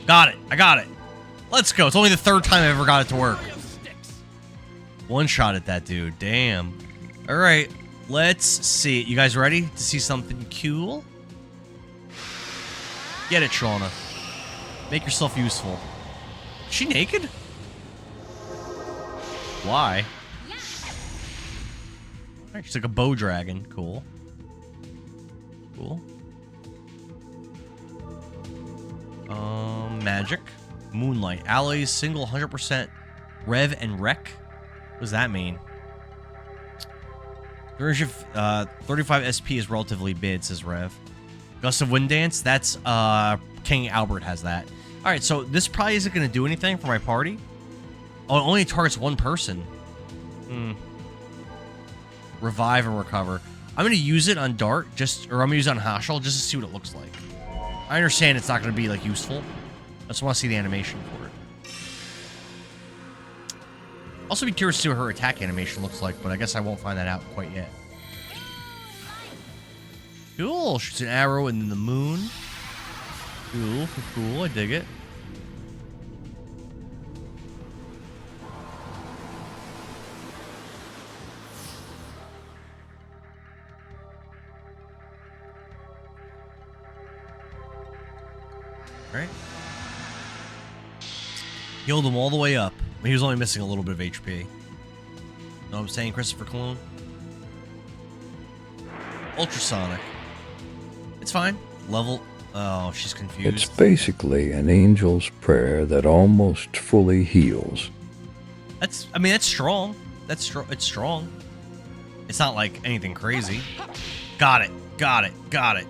[SPEAKER 1] Got it. I got it. Let's go. It's only the 3rd time I ever got it to work. One shot at that dude. Damn. All right. Let's see. You guys ready to see something cool? Get it, Shauna. Make yourself useful. Is she naked? Why? Alright, she's like a bow dragon. Cool. Cool. Magic. Moonlight. Alloys, single 100% rev and wreck. What does that mean? 35 SP is relatively bid, says Rev. Gust of Wind Dance, that's King Albert has that. Alright, so this probably isn't going to do anything for my party. Oh, it only targets one person. Revive and recover. I'm going to use it on Dart, or I'm going to use it on Hashel just to see what it looks like. I understand it's not going to be like useful. I just want to see the animation for it. Also be curious to see what her attack animation looks like, but I guess I won't find that out quite yet. Cool. Shoots an arrow in the moon. Cool, cool. I dig it. Alright. Healed him all the way up. He was only missing a little bit of HP. Know what I'm saying, Christopher Cologne? Ultrasonic. It's fine. Level. Oh, she's confused.
[SPEAKER 5] It's basically an angel's prayer that almost fully heals.
[SPEAKER 1] I mean, that's strong. It's strong. It's not like anything crazy. Got it. Got it. Got it.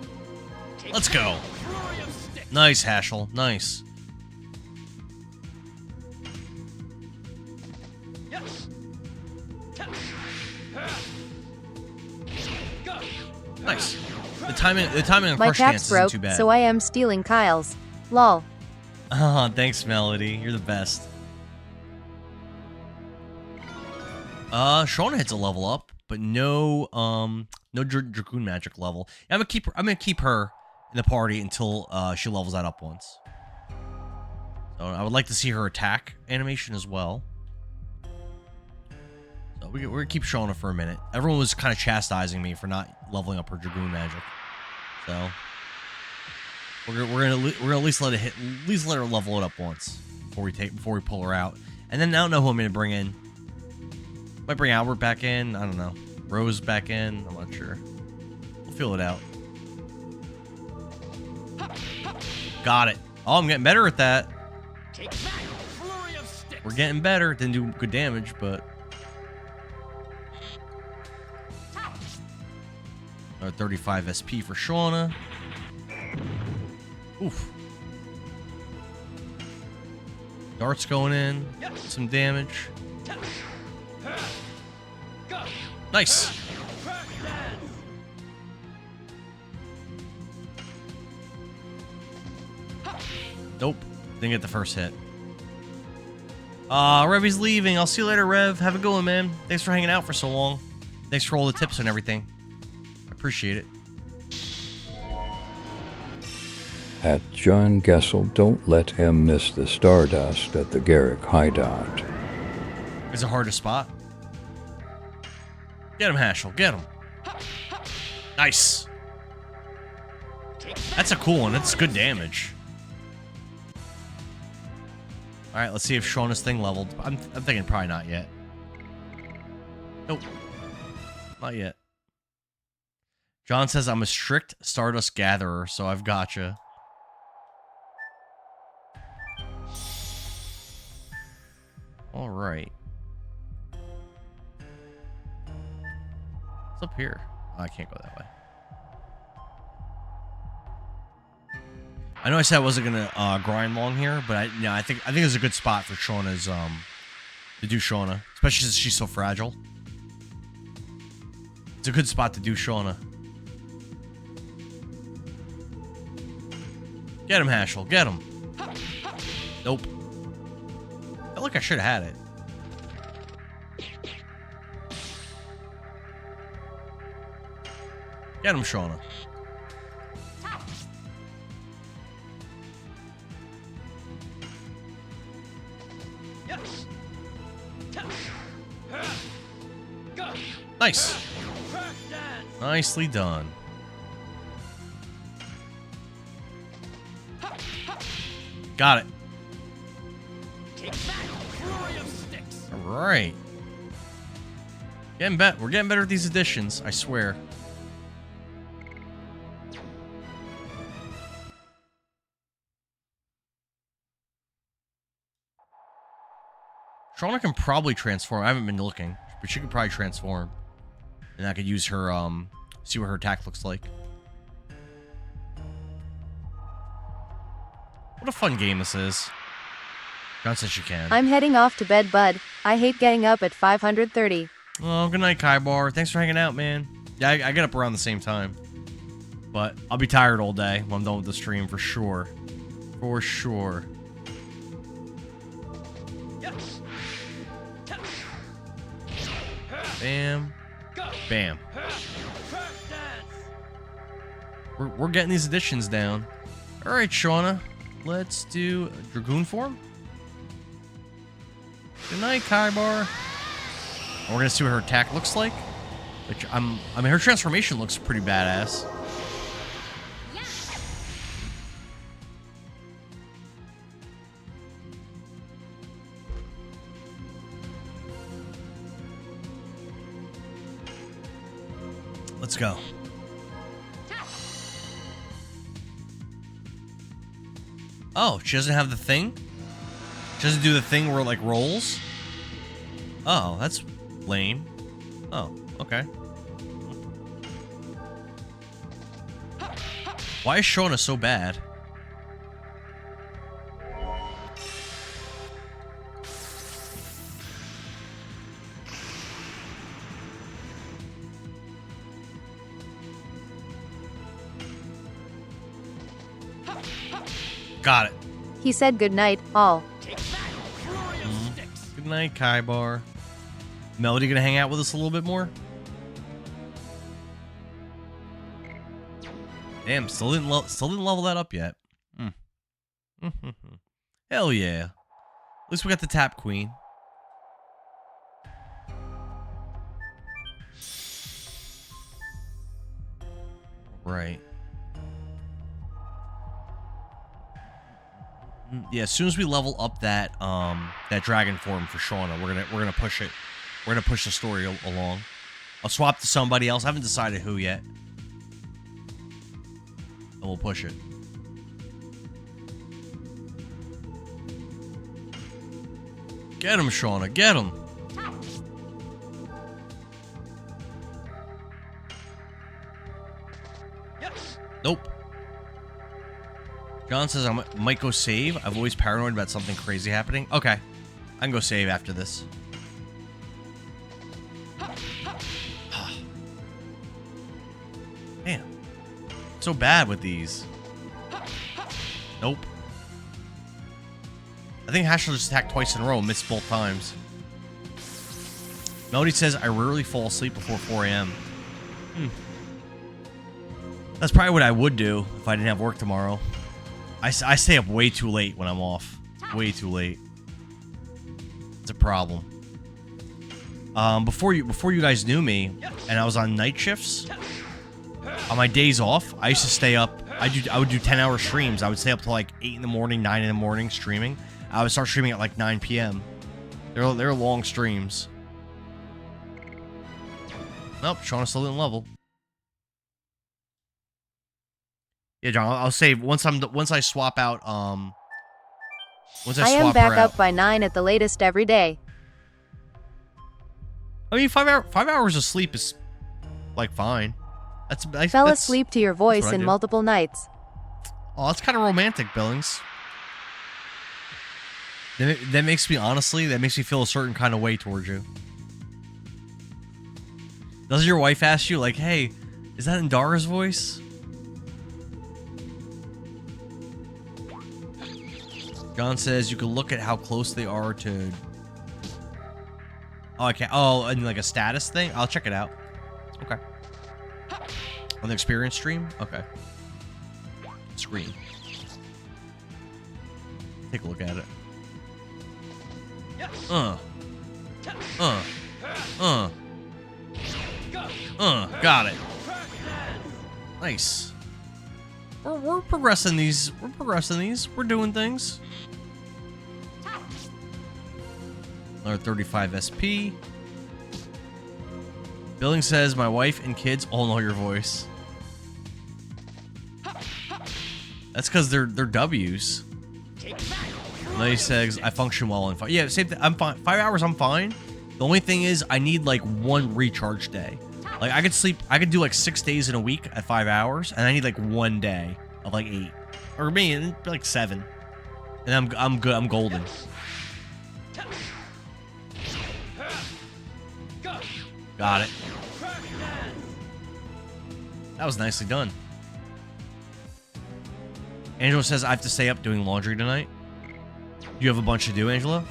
[SPEAKER 1] Let's go. Nice, Hashel. Nice. Nice. The timing on
[SPEAKER 2] My
[SPEAKER 1] crush
[SPEAKER 2] cap's
[SPEAKER 1] dance
[SPEAKER 2] broke,
[SPEAKER 1] isn't too bad.
[SPEAKER 2] so I am stealing Kyle's. Lol.
[SPEAKER 1] Oh, thanks, Melody. You're the best. Shauna hits a level up, but no Dragoon magic level. I'm gonna keep her in the party until she levels that up once. So I would like to see her attack animation as well. So we're gonna keep Shauna for a minute. Everyone was kind of chastising me for not leveling up her Dragoon magic. So we're gonna at least let her level it up once before we pull her out. And then I don't know who I'm gonna bring in. Might bring Albert back in. I don't know. Rose back in. I'm not sure. We'll feel it out. Got it. Oh, I'm getting better at that. We're getting better. Didn't do good damage, but 35 SP for Shauna. Oof. Darts going in. Some damage. Nice. Nope. Didn't get the first hit. Revy's leaving. I'll see you later, Rev. Have a good one, man. Thanks for hanging out for so long. Thanks for all the tips and everything. I appreciate it.
[SPEAKER 5] At John Gessel, don't let him miss the Stardust at the Garrick Hideout.
[SPEAKER 1] It's a hard to spot. Get him, Hashel. Get him. Nice. That's a cool one. That's good damage. Alright, let's see if Shauna's thing leveled. I'm thinking probably not yet. Nope. Not yet. John says I'm a strict Stardust gatherer, so I've gotcha. Alright. What's up here? Oh, I can't go that way. I know I said I wasn't gonna grind long here, but I think it's a good spot for Shauna's to do Shauna, especially since she's so fragile. It's a good spot to do Shauna. Get him, Hashel. Get him. Nope. I feel like I should have had it. Get him, Shauna. Nice. Nicely done. Got it. All right. We're getting better at these additions, I swear. Shauna can probably transform. I haven't been looking, but she could probably transform. And I could use her, see what her attack looks like. What a fun game this is. John says she can.
[SPEAKER 2] I'm heading off to bed, bud. I hate getting up at 5:30.
[SPEAKER 1] Oh, good night, Kaibar. Thanks for hanging out, man. Yeah, I get up around the same time. But I'll be tired all day when I'm done with the stream, for sure. For sure. Bam. Bam. We're getting these additions down. All right, Shauna. Let's do Dragoon form. Good night, Kaibar. And we're gonna see what her attack looks like. Which I mean, her transformation looks pretty badass. Let's go. Oh, she doesn't have the thing? She doesn't do the thing where it, like, rolls? Oh, that's lame. Oh, okay. Why is Shauna so bad? Got it.
[SPEAKER 2] He said good night, all.
[SPEAKER 1] Good night, Kaibar. Melody gonna hang out with us a little bit more? Damn, still didn't level that up yet. Hell yeah. At least we got the Tap Queen. Right. Yeah, as soon as we level up that that dragon form for Shauna, we're gonna push it. We're gonna push the story along. I'll swap to somebody else. I haven't decided who yet. And we'll push it. Get him, Shauna. Get him. Nope. John says I might go save. I've always paranoid about something crazy happening. Okay. I can go save after this. Damn. So bad with these. Nope. I think Hash will just attack twice in a row, missed both times. Melody says I rarely fall asleep before 4 a.m. That's probably what I would do if I didn't have work tomorrow. I stay up way too late when I'm off. Way too late. It's a problem. Before you guys knew me, and I was on night shifts, on my days off, I used to stay up. I would do 10-hour streams. I would stay up till like 8 in the morning, 9 in the morning streaming. I would start streaming at like 9 p.m. They're long streams. Nope, Shauna still didn't level. Yeah, John, I'll save once I swap out. Once I swap
[SPEAKER 2] am back
[SPEAKER 1] her out.
[SPEAKER 2] up by 9 at the latest every day.
[SPEAKER 1] I mean, 5 hours of sleep is like fine.
[SPEAKER 2] Fell asleep to your voice in multiple nights.
[SPEAKER 1] Oh, that's kind of romantic, Billings. That makes me, honestly, that makes me feel a certain kind of way towards you. Does your wife ask you, like, hey, is that Indara's voice? John says you can look at how close they are to... Oh, okay. Oh, and like a status thing? I'll check it out. Okay. On the experience stream? Okay. Screen. Take a look at it. Got it. Nice. We're progressing these. We're progressing these. We're doing things. Another 35 SP. Billing says my wife and kids all know your voice. That's because they're W's. Nice says I function well in 5. Yeah, same thing. I'm fine. 5 hours, I'm fine. The only thing is I need like one recharge day. Like I could do like 6 days in a week at 5 hours, and I need like 1 day of like 8, or maybe like 7, and I'm good. I'm golden. Got it. That was nicely done. Angela says I have to stay up doing laundry tonight. You have a bunch to do, Angela?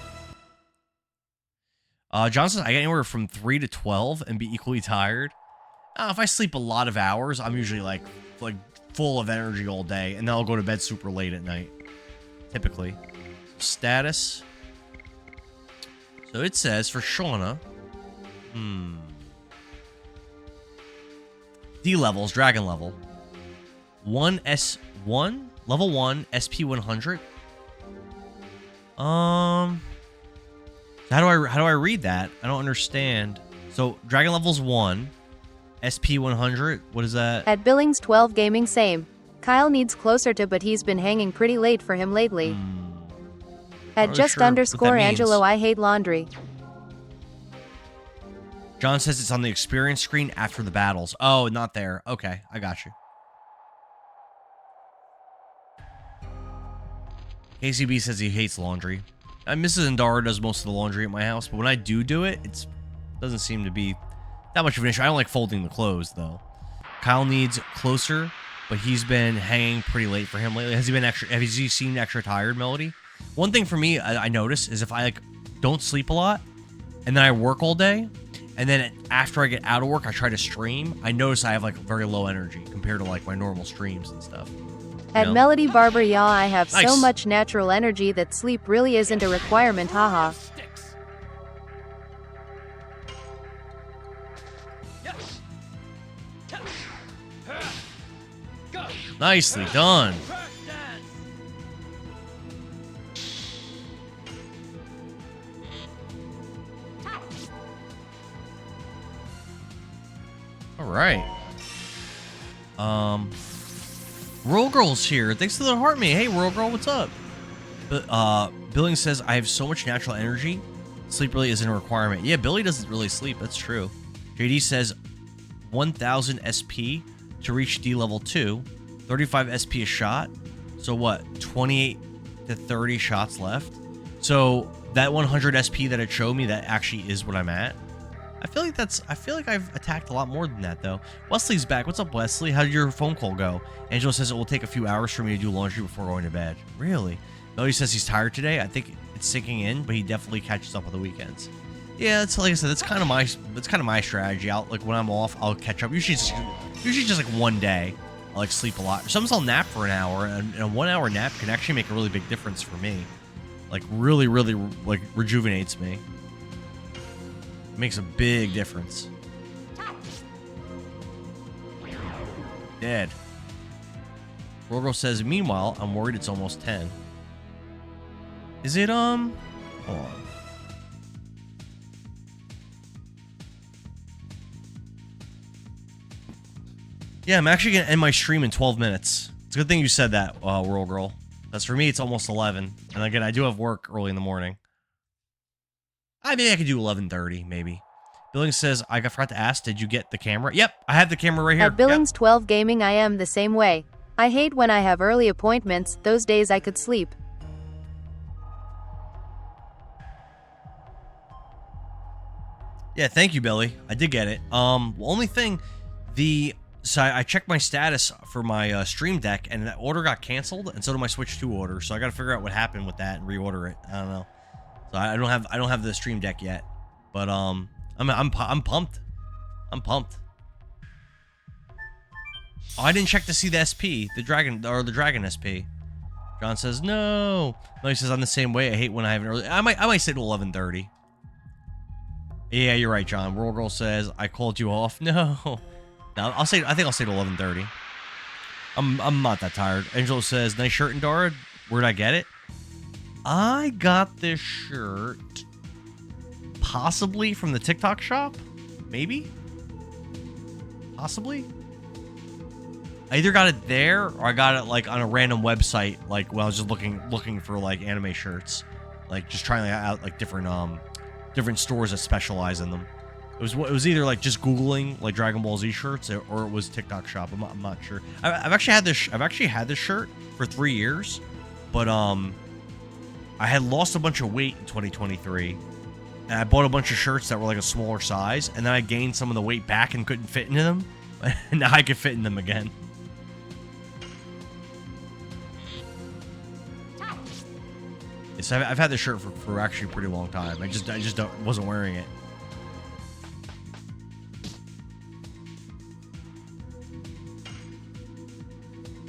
[SPEAKER 1] John says I get anywhere from 3 to 12 and be equally tired. If I sleep a lot of hours, I'm usually like full of energy all day, and then I'll go to bed super late at night, typically. Status. So it says for Shauna, D levels, dragon level. 1S1, level 1, SP 100. How do I read that? I don't understand. So dragon level's 1, SP 100. What is that?
[SPEAKER 2] At Billings 12 Gaming same. Kyle needs closer to, but he's been hanging pretty late for him lately. At
[SPEAKER 1] Not really
[SPEAKER 2] just
[SPEAKER 1] sure what
[SPEAKER 2] underscore
[SPEAKER 1] that means.
[SPEAKER 2] Angelo, I hate laundry.
[SPEAKER 1] John says it's on the experience screen after the battles. Oh, not there. Okay, I got you. KCB says he hates laundry. Mrs. Endara does most of the laundry at my house, but when I do it, it doesn't seem to be that much of an issue. I don't like folding the clothes, though. Kyle needs closer, but he's been hanging pretty late for him lately. Has he seen extra tired, Melody? One thing for me, I notice, is if I don't sleep a lot, and then I work all day, and then after I get out of work, I try to stream, I notice I have very low energy compared to my normal streams and stuff.
[SPEAKER 2] At Melody Barber, y'all, I have so
[SPEAKER 1] Nice.
[SPEAKER 2] much natural energy that sleep really isn't a requirement, haha.
[SPEAKER 1] Nicely done. All right. Roll Girl's here. Thanks for the heart me. Hey, Roll Girl, what's up? Billing says I have so much natural energy. Sleep really isn't a requirement. Yeah, Billy doesn't really sleep. That's true. JD says 1,000 SP to reach D level 2. 35 SP a shot. So what? 28 to 30 shots left. So that 100 SP that it showed me, that actually is what I'm at. I feel like I've attacked a lot more than that, though. Wesley's back. What's up, Wesley? How did your phone call go? Angelo says it will take a few hours for me to do laundry before going to bed. Really? Melody says he's tired today. I think it's sinking in, but he definitely catches up on the weekends. Yeah, it's like I said, that's kind of my strategy. When I'm off, I'll catch up. Usually just one day. I'll sleep a lot. Sometimes I'll nap for an hour, and a 1 hour nap can actually make a really big difference for me. Really rejuvenates me. Makes a big difference. Dead. Rogo says, meanwhile, I'm worried it's almost 10. Is it, hold on. Yeah, I'm actually going to end my stream in 12 minutes. It's a good thing you said that, World Girl. Because for me, it's almost 11. And again, I do have work early in the morning. I could do 11:30, maybe. Billings says, I forgot to ask, did you get the camera? Yep, I have the camera right here.
[SPEAKER 2] At Billings 12 Gaming, I am the same way. I hate when I have early appointments. Those days I could sleep.
[SPEAKER 1] Yeah, thank you, Billy. I did get it. Only thing, so I checked my status for my Stream Deck, and that order got canceled, and so did my Switch 2 order. So I got to figure out what happened with that and reorder it. I don't know. So I don't have the Stream Deck yet, but I'm pumped. I'm pumped. Oh, I didn't check to see the SP, the Dragon SP. John says no. No, he says I'm the same way. I hate when I have an early. I might say to 11:30. Yeah, you're right, John. World Girl says I called you off. No, I think I'll say to 11:30. I'm not that tired. Angelo says nice shirt, Endara. Where'd I get it? I got this shirt possibly from the TikTok shop. Maybe. Possibly. I either got it there or I got it on a random website, when I was just looking for anime shirts, just trying out different stores that specialize in them. It was either just Googling Dragon Ball Z shirts or it was TikTok shop. I'm not sure. I've actually had this shirt for 3 years, but I had lost a bunch of weight in 2023, and I bought a bunch of shirts that were a smaller size, and then I gained some of the weight back and couldn't fit into them. And now I can fit in them again. Yes, I've had this shirt for actually a pretty long time. I just wasn't wearing it.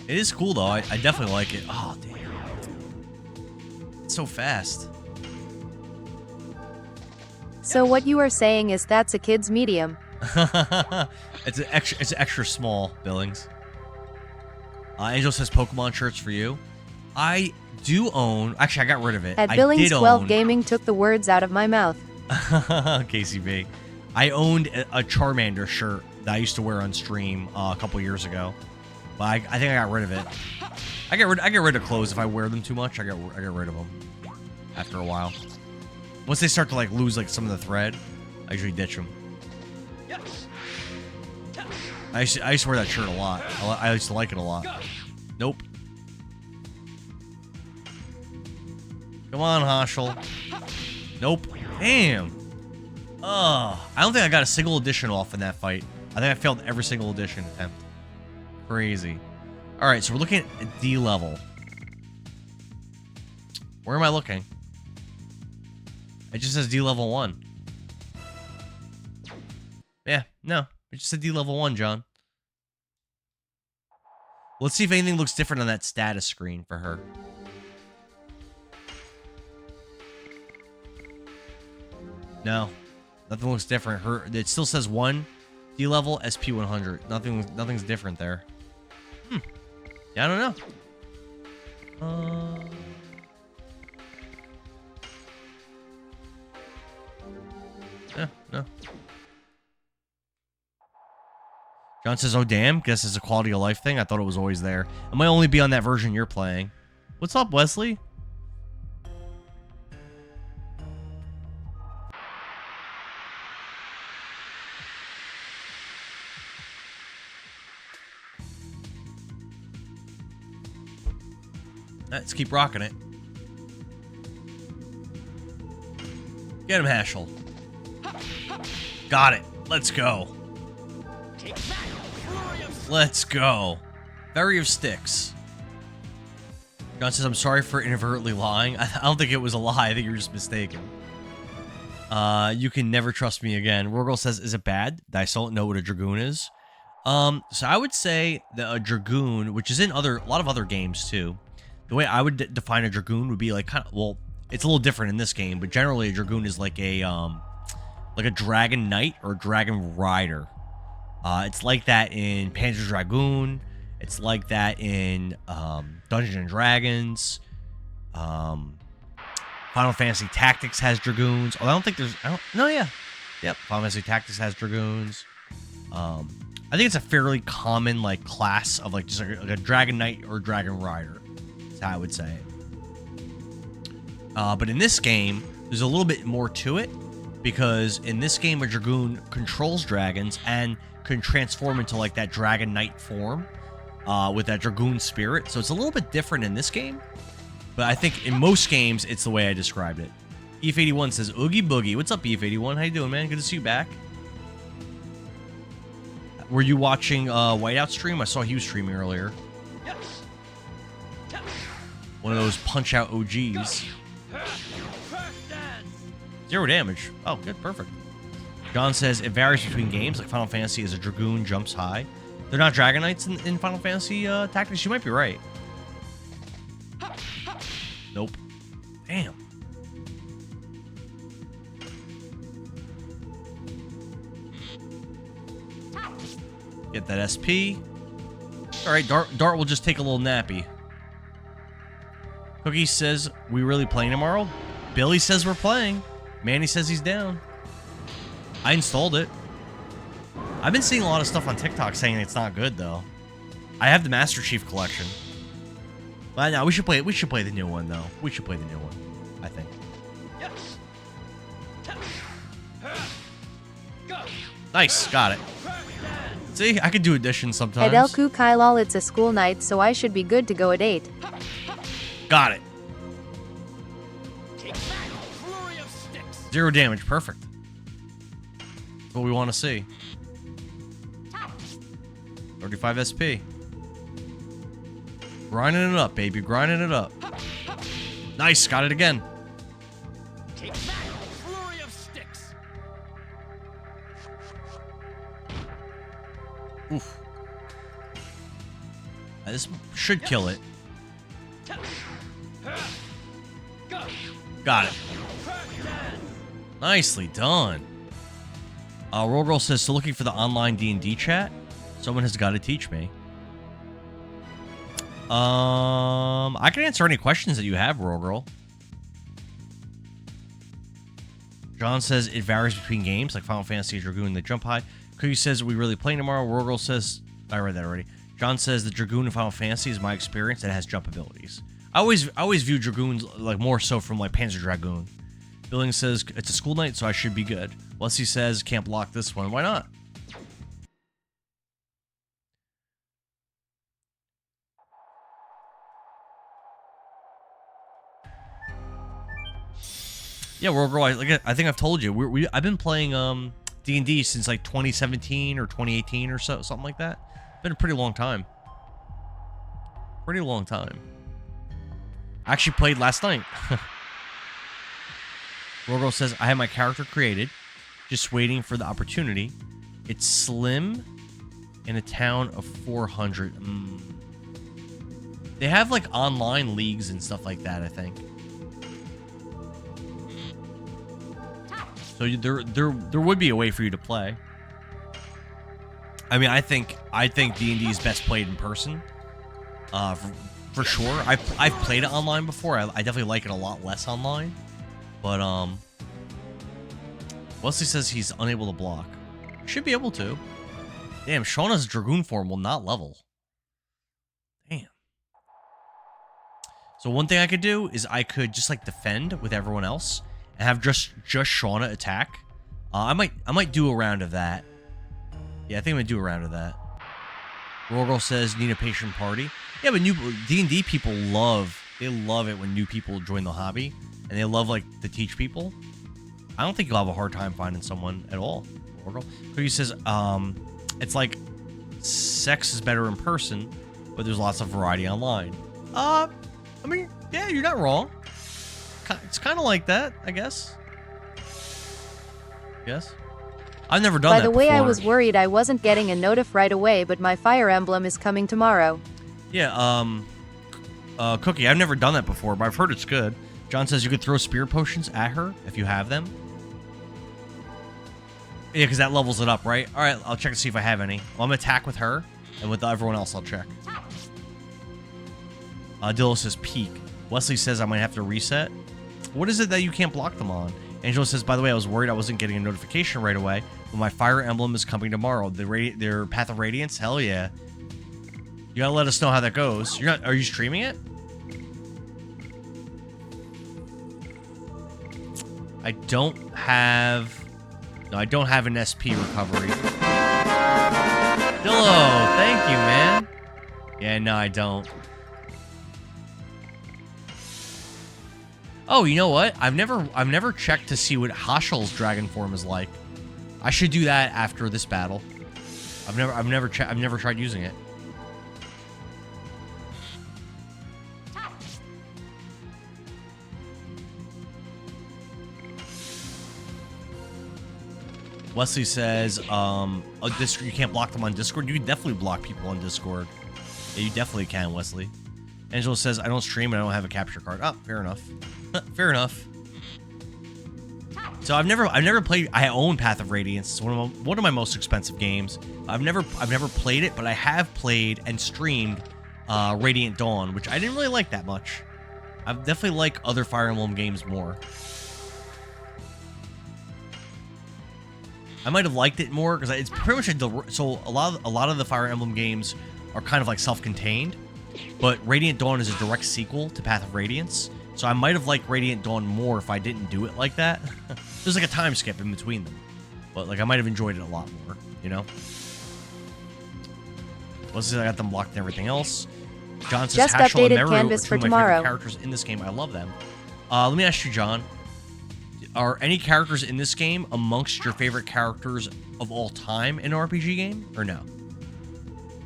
[SPEAKER 1] It is cool though. I definitely like it. Oh damn. It's so fast.
[SPEAKER 2] So what you are saying is that's a kid's medium.
[SPEAKER 1] It's extra small, Billings. Angel says Pokemon shirts for you. I do own. Actually, I got rid of it.
[SPEAKER 2] At
[SPEAKER 1] I
[SPEAKER 2] Billings
[SPEAKER 1] did
[SPEAKER 2] 12
[SPEAKER 1] own.
[SPEAKER 2] Gaming took the words out of my mouth.
[SPEAKER 1] KCB. I owned a Charmander shirt that I used to wear on stream a couple years ago, but I think I got rid of it. I get rid of clothes if I wear them too much. I get rid of them after a while. Once they start to like lose like some of the thread, I usually ditch them. I used to wear that shirt a lot. I used to like it a lot. Nope. Come on, Hoshel. Nope. Damn. I don't think I got a single edition off in that fight. I think I failed every single edition attempt. Crazy. Alright, so we're looking at D level. Where am I looking? It just says D level 1. Yeah, no. It just said D level 1, John. Let's see if anything looks different on that status screen for her. No. Nothing looks different. It still says 1 D level SP 100. Nothing's different there. Yeah, I don't know. Yeah, no. John says, oh damn, guess it's a quality of life thing. I thought it was always there. It might only be on that version you're playing. What's up, Wesley? Let's keep rocking it. Get him, Hashel. Got it. Let's go. Let's go. Fairy of Sticks. John says, I'm sorry for inadvertently lying. I don't think it was a lie. I think you're just mistaken. You can never trust me again. Rorgel says, is it bad that I still don't know what a Dragoon is? So I would say that a Dragoon, which is in a lot of other games too, the way I would define a Dragoon would be like well, it's a little different in this game, but generally a Dragoon is like a Dragon Knight or Dragon Rider. It's like that in Panzer Dragoon. It's like that in Dungeons and Dragons. Final Fantasy Tactics has Dragoons. Although I don't think there's... Yep, Final Fantasy Tactics has Dragoons. I think it's a fairly common like class of like just like a Dragon Knight or Dragon Rider. That's how I would say it. But in this game, there's a little bit more to it. Because in this game, a Dragoon controls dragons and can transform into like that Dragon Knight form with that Dragoon spirit. So it's a little bit different in this game. But I think in most games, it's the way I described it. Ef81 says, Oogie Boogie. What's up, Ef81? How you doing, man? Good to see you back. Were you watching Whiteout stream? I saw he was streaming earlier. One of those Punch-Out OGs. 0 damage. Oh, good. Perfect. John says, it varies between games. Like Final Fantasy is a Dragoon jumps high. They're not Dragon Knights in Final Fantasy Tactics. You might be right. Nope. Damn. Get that SP. Alright, Dart will just take a little nappy. Cookie says, we really playing tomorrow? Billy says we're playing. Manny says he's down. I installed it. I've been seeing a lot of stuff on TikTok saying it's not good though. I have the Master Chief Collection. But no, we should play the new one though. We should play the new one, I think. Nice, got it. See, I could do additions sometimes.
[SPEAKER 2] At Elku Kailal, it's a school night, so I should be good to go at 8.
[SPEAKER 1] Got it. 0 damage, perfect. That's what we want to see. 35 SP. Grinding it up, baby. Grinding it up. Nice, got it again. Oof. This should kill it. Got it. Nicely done. Roll Girl says, so looking for the online D&D chat? Someone has got to teach me. I can answer any questions that you have, Roll Girl. John says it varies between games, like Final Fantasy, Dragoon, they jump high. Cookie says, are we really playing tomorrow? Roll Girl says, I read that already. John says the Dragoon in Final Fantasy is my experience and it has jump abilities. I always view Dragoons like more so from like Panzer Dragoon. Billings says it's a school night, so I should be good. Wesley says can't block this one. Why not? Yeah, World Girl. I think I've told you I've been playing D&D since like 2017 or 2018 or so, something like that. Been a pretty long time. Pretty long time. I actually played last night. World Girl says I have my character created, just waiting for the opportunity. It's slim in a town of 400. They have like online leagues and stuff like that, I think. So there would be a way for you to play. I mean, I think D&D is best played in person, for sure. I've played it online before. I definitely like it a lot less online, but Wesley says he's unable to block. Should be able to. Damn, Shauna's Dragoon form will not level. Damn. So one thing I could do is I could just like defend with everyone else and have just Shauna attack. I might do a round of that. Yeah, I think I'm gonna do a round of that. Roll Girl says need a patient party. Yeah, but new D&D people love it when new people join the hobby, and they love like to teach people. I don't think you'll have a hard time finding someone at all. Roll Girl. Cookie says it's like sex is better in person, but there's lots of variety online. I mean, yeah, you're not wrong. It's kind of like that, I guess. Yes. I've never done that before.
[SPEAKER 2] By the way, I was worried I wasn't getting a notif right away, but my Fire Emblem is coming tomorrow.
[SPEAKER 1] Yeah, Cookie, I've never done that before, but I've heard it's good. John says you could throw spirit potions at her if you have them. Yeah, because that levels it up, right? All right, I'll check to see if I have any. Well, I'm going to attack with her, and with everyone else, I'll check. Dillo says peak. Wesley says I might have to reset. What is it that you can't block them on? Angela says, by the way, I was worried I wasn't getting a notification right away, but my Fire Emblem is coming tomorrow. Their Path of Radiance? Hell yeah. You gotta let us know how that goes. Are you streaming it? I don't have an SP recovery. Dillo, thank you, man. Yeah, no, I don't. Oh, you know what? I've never checked to see what Hashel's dragon form is like. I should do that after this battle. I've never tried using it. Wesley says, Discord, you can't block them on Discord. You can definitely block people on Discord. Yeah, you definitely can, Wesley. Angela says, I don't stream and I don't have a capture card. Oh, fair enough. Fair enough. So I've never played. I own Path of Radiance. It's one of my most expensive games. I've never played it, but I have played and streamed Radiant Dawn, which I didn't really like that much. I definitely like other Fire Emblem games more. I might have liked it more because it's pretty much so a lot of the Fire Emblem games are kind of like self-contained, but Radiant Dawn is a direct sequel to Path of Radiance. So I might have liked Radiant Dawn more if I didn't do it like that. There's like a time skip in between them. But like I might have enjoyed it a lot more, you know? Let's see, I got them blocked and everything else. John says
[SPEAKER 2] Just
[SPEAKER 1] Hashel and
[SPEAKER 2] updated
[SPEAKER 1] Meru
[SPEAKER 2] canvas
[SPEAKER 1] are two
[SPEAKER 2] for
[SPEAKER 1] of my
[SPEAKER 2] tomorrow.
[SPEAKER 1] favorite characters in this game. I love them. Let me ask you, John. Are any characters in this game amongst your favorite characters of all time in an RPG game, or no?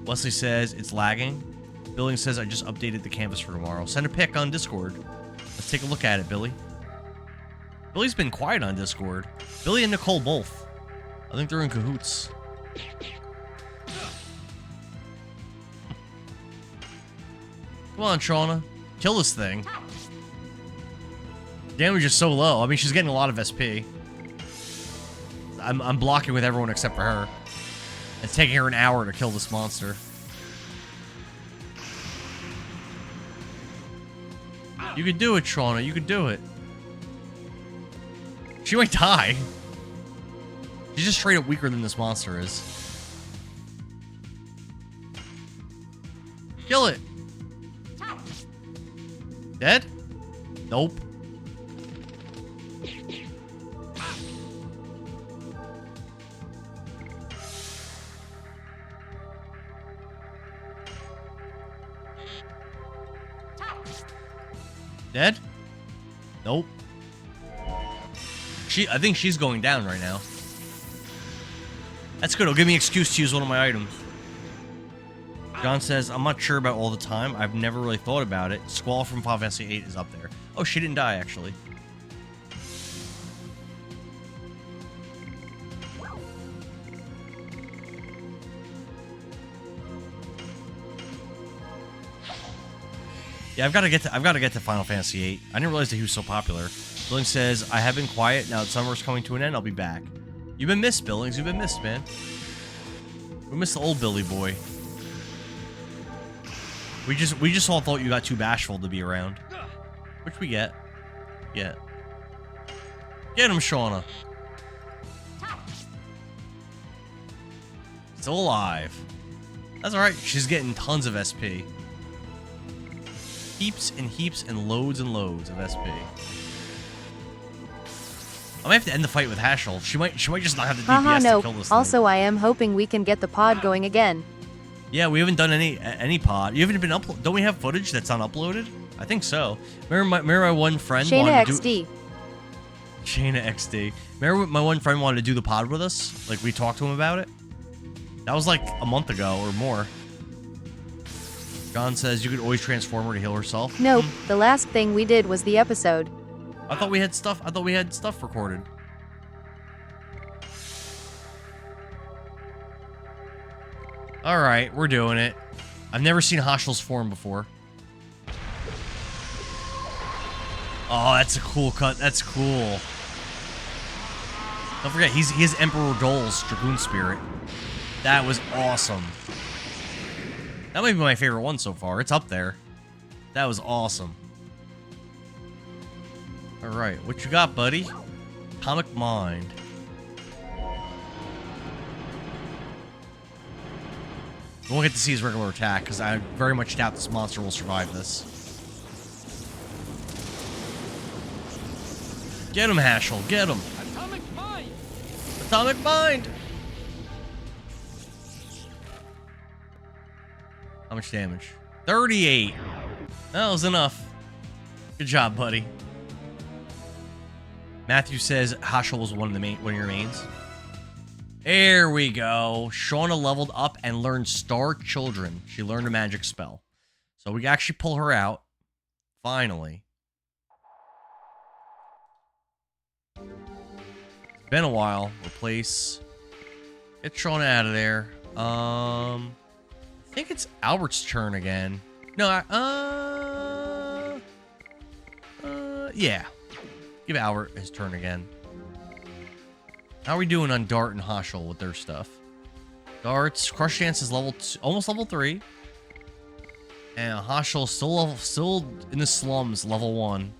[SPEAKER 1] Wesley says it's lagging. Billing says I just updated the canvas for tomorrow. Send a pic on Discord. Let's take a look at it, Billy. Billy's been quiet on Discord. Billy and Nicole both. I think they're in cahoots. Come on, Shauna. Kill this thing. Damage is so low. I mean, she's getting a lot of SP. I'm blocking with everyone except for her. It's taking her an hour to kill this monster. You could do it, Shauna. You could do it. She might die. She's just straight up weaker than this monster is. Kill it. Dead? Nope. Dead? Nope. I think she's going down right now. That's good. It'll give me an excuse to use one of my items. John says, I'm not sure about all the time. I've never really thought about it. Squall from Final Fantasy VIII is up there. Oh, she didn't die, actually. Yeah, I've got to get to Final Fantasy VIII. I didn't realize that he was so popular. Billings says, I have been quiet. Now that summer's coming to an end, I'll be back. You've been missed, Billings. You've been missed, man. We missed the old Billy boy. We just all thought you got too bashful to be around. Which we get. Yeah. Get him, Shauna. Still alive. That's alright. She's getting tons of SP. Heaps and loads of SP. I might have to end the fight with Hashel. She might just not have the DPS
[SPEAKER 2] no.
[SPEAKER 1] to kill this thing.
[SPEAKER 2] Also, I am hoping we can get the pod going again.
[SPEAKER 1] Yeah, we haven't done any pod. You haven't been uploaded. Don't we have footage that's unuploaded? I think so. Remember my one friend
[SPEAKER 2] Shayna
[SPEAKER 1] wanted to
[SPEAKER 2] XD.
[SPEAKER 1] Shayna XD. Remember my one friend wanted to do the pod with us? Like, we talked to him about it? That was like a month ago or more. John says you could always transform her to heal herself.
[SPEAKER 2] Nope, the last thing we did was the episode.
[SPEAKER 1] I thought we had stuff recorded. Alright, we're doing it. I've never seen Hashel's form before. Oh, that's a cool cut. That's cool. Don't forget, he has Emperor Dole's Dragoon Spirit. That was awesome. That might be my favorite one so far. It's up there. That was awesome. Alright, what you got, buddy? Atomic Mind. We won't get to see his regular attack, because I very much doubt this monster will survive this. Get him, Hashel. Get him.
[SPEAKER 6] Atomic Mind!
[SPEAKER 1] Atomic Mind! How much damage? 38. That was enough. Good job, buddy. Matthew says Hashel was one of your mains. There we go. Shauna leveled up and learned Star Children. She learned a magic spell. So we can actually pull her out. Finally. It's been a while. Replace. Get Shauna out of there. I think it's Albert's turn again. No, yeah. Give Albert his turn again. How are we doing on Dart and Hashel with their stuff? Dart's Crush Dance is almost level 3. And Hashel still in the slums, level 1.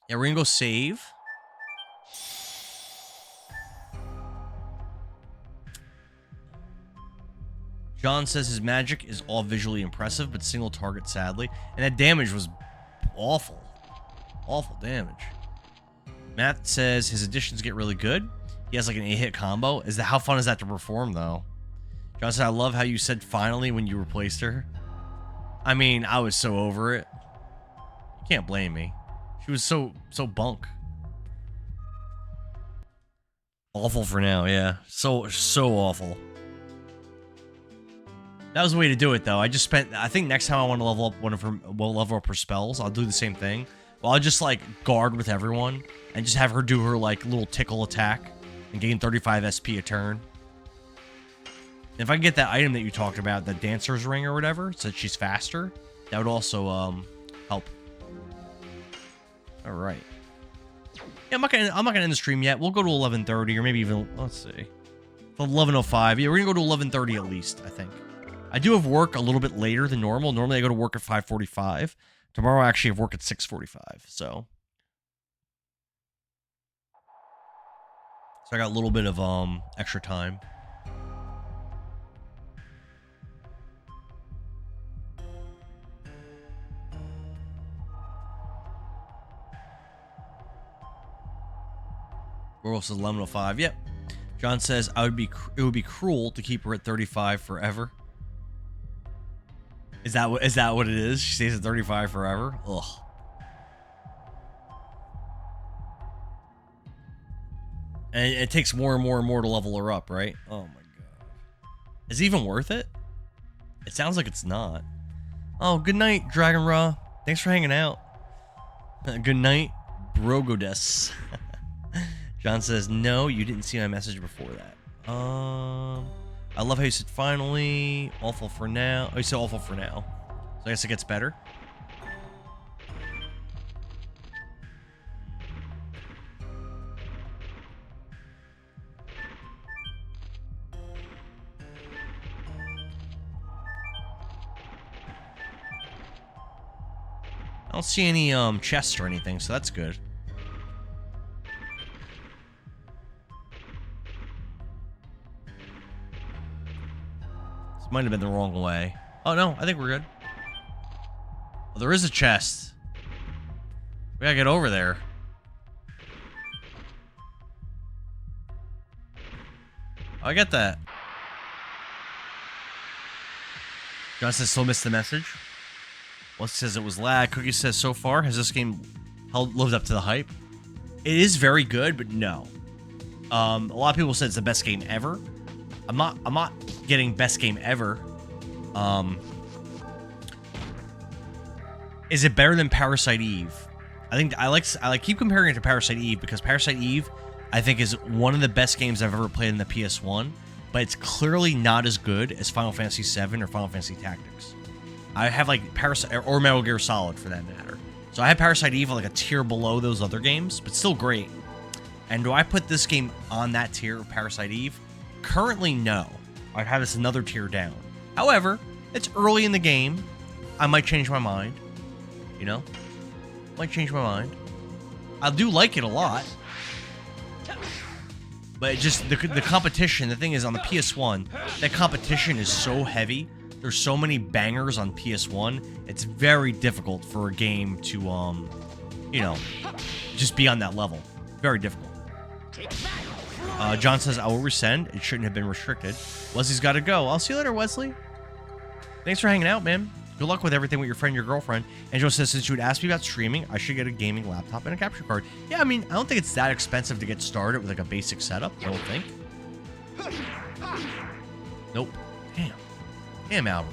[SPEAKER 1] Yeah, we're gonna go save. John says his magic is all visually impressive, but single target, sadly. And that damage was awful. Awful damage. Matt says his additions get really good. He has like an 8-hit combo. How fun is that to perform, though? John said, I love how you said finally when you replaced her. I mean, I was so over it. You can't blame me. She was so bunk. Awful for now, yeah. So awful. That was the way to do it, though. I think next time I want to level up level up her spells, I'll do the same thing. Well, I'll just, like, guard with everyone and just have her do her, like, little tickle attack and gain 35 SP a turn. If I get that item that you talked about, the dancer's ring or whatever, so that she's faster, that would also help. All right. Yeah, I'm not gonna end the stream yet. We'll go to 11:30 or maybe even, let's see, 11:05. Yeah, we're gonna go to 11:30 at least, I think. I do have work a little bit later than normal. Normally I go to work at 5:45. Tomorrow I actually have work at 6:45. So I got a little bit of extra time. Girl says 11:05. Yep. John says it would be cruel to keep her at 35 forever. Is that what it is? She stays at 35 forever? Ugh. And it takes more and more and more to level her up, right? Oh my god. Is it even worth it? It sounds like it's not. Oh, good night, Dragon Raw. Thanks for hanging out. Good night, Brogodes. John says, no, you didn't see my message before that. I love how you said finally. Awful for now. Oh, you said awful for now. So I guess it gets better. I don't see any chests or anything, so that's good. This might have been the wrong way. Oh no, I think we're good. Oh, there is a chest. We gotta get over there. Oh, I get that. John says still missed the message. Well, says it was lag. Cookie says so far has this game lived up to the hype? It is very good, but no. A lot of people said it's the best game ever. I'm not getting best game ever. Is it better than Parasite Eve? I keep comparing it to Parasite Eve because Parasite Eve I think is one of the best games I've ever played in the PS1, but it's clearly not as good as Final Fantasy VII or Final Fantasy Tactics. I have like Parasite or Metal Gear Solid for that matter. So I have Parasite Eve like a tier below those other games, but still great. And do I put this game on that tier of Parasite Eve? Currently, no. I'd have this another tier down. However, it's early in the game. I might change my mind. You know? Might change my mind. I do like it a lot. But it just, the competition, the thing is on the PS1, that competition is so heavy. There's so many bangers on PS1. It's very difficult for a game to, you know, just be on that level. Very difficult. John says, I will resend. It shouldn't have been restricted. Wesley's got to go. I'll see you later, Wesley. Thanks for hanging out, man. Good luck with everything with your friend, your girlfriend. Angela says, since you would ask me about streaming, I should get a gaming laptop and a capture card. Yeah, I mean, I don't think it's that expensive to get started with like a basic setup. I don't think. Nope. Damn. Damn, Albert.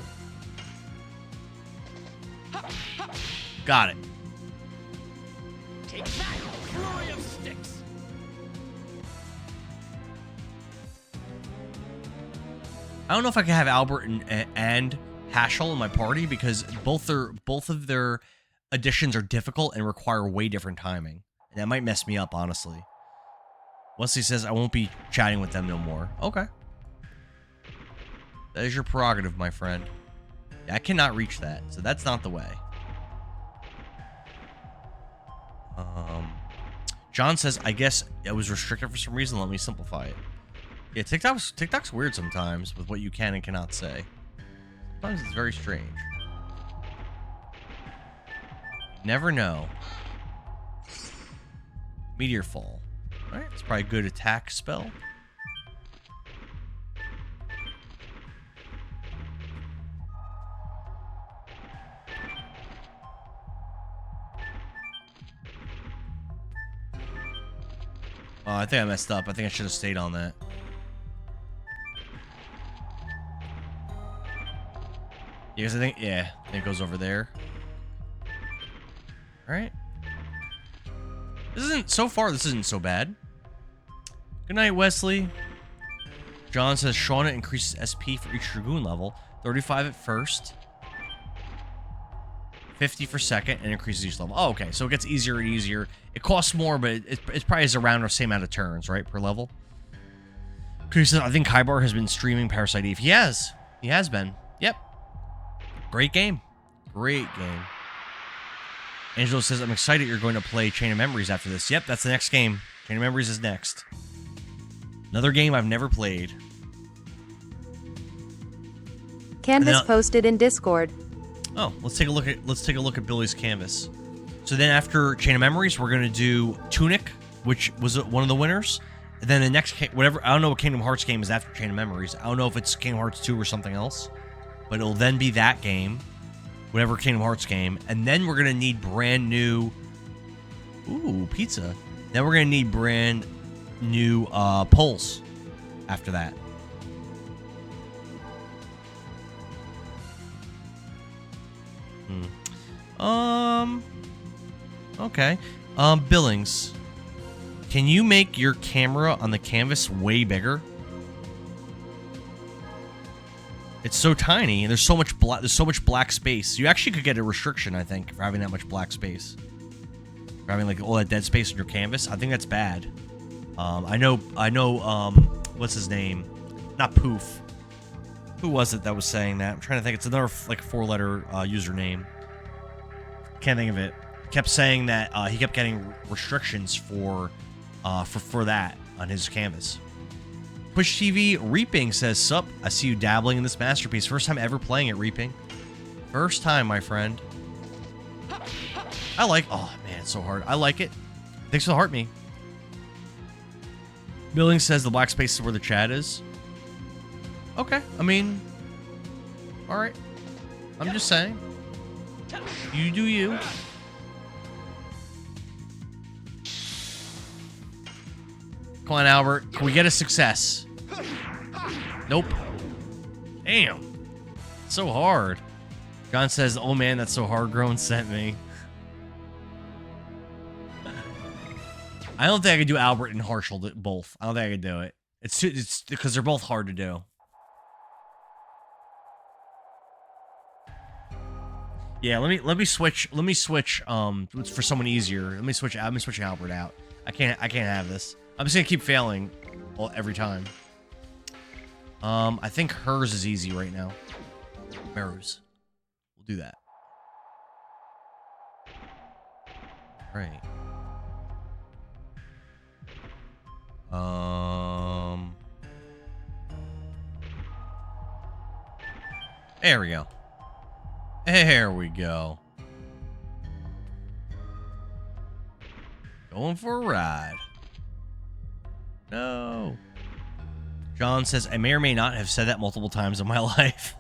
[SPEAKER 1] Got it.
[SPEAKER 6] Take that, glory of sticks.
[SPEAKER 1] I don't know if I can have Albert and Hashel in my party because both of their additions are difficult and require way different timing. And that might mess me up, honestly. Wesley says I won't be chatting with them no more. Okay. That is your prerogative, my friend. Yeah, I cannot reach that, so that's not the way. John says, I guess it was restricted for some reason. Let me simplify it. Yeah, TikTok's weird sometimes with what you can and cannot say. Sometimes it's very strange. You never know. Meteor Fall. Alright, it's probably a good attack spell. Oh, I think I messed up. I think I should have stayed on that. Because I think it goes over there. Alright. This isn't so bad. Good night, Wesley. John says Shauna increases SP for each Dragoon level. 35 at first. 50 for second, and increases each level. Oh, okay. So it gets easier and easier. It costs more, but it probably is around the same amount of turns, right, per level. He says, I think Kaibar has been streaming Parasite Eve. He has. He has been. Yep. Great game. Great game. Angelo says, I'm excited you're going to play Chain of Memories after this. Yep, that's the next game. Chain of Memories is next. Another game I've never played.
[SPEAKER 2] Canvas posted in Discord.
[SPEAKER 1] Oh, let's take a look at Billy's canvas. So then after Chain of Memories, we're gonna do Tunic, which was one of the winners. And then the next whatever, I don't know what Kingdom Hearts game is after Chain of Memories. I don't know if it's Kingdom Hearts 2 or something else, but it'll then be that game, whatever Kingdom Hearts game, and then we're gonna need brand new. Ooh, pizza. Then we're gonna need brand new polls after that. Okay. Billings. Can you make your camera on the canvas way bigger? It's so tiny, and there's so much black space. You actually could get a restriction, I think, for having that much black space. For having like all that dead space on your canvas. I think that's bad. I know, what's his name? Not Poof. Who was it that was saying that? I'm trying to think. It's another like 4-letter username. Can't think of it. Kept saying that he kept getting restrictions for that on his canvas. Push TV Reaping says, "Sup, I see you dabbling in this masterpiece. First time ever playing it, Reaping. First time, my friend. I like. Oh man, it's so hard. I like it. Thanks for the heart, me. Billing says the black space is where the chat is. Okay, I mean, all right. I'm just saying. You do you." Come on, Albert. Can we get a success? Nope. Damn. It's so hard. John says, oh man, that's so hard. Grown sent me. I don't think I could do Albert and Harshal both. I don't think I could do it. It's because they're both hard to do. Yeah, let me switch for someone easier. Let me switch Albert out. I can't have this. I'm just gonna keep failing every time. I think hers is easy right now. Hers. We'll do that. Right. There we go. There we go. Going for a ride. No. John says, I may or may not have said that multiple times in my life.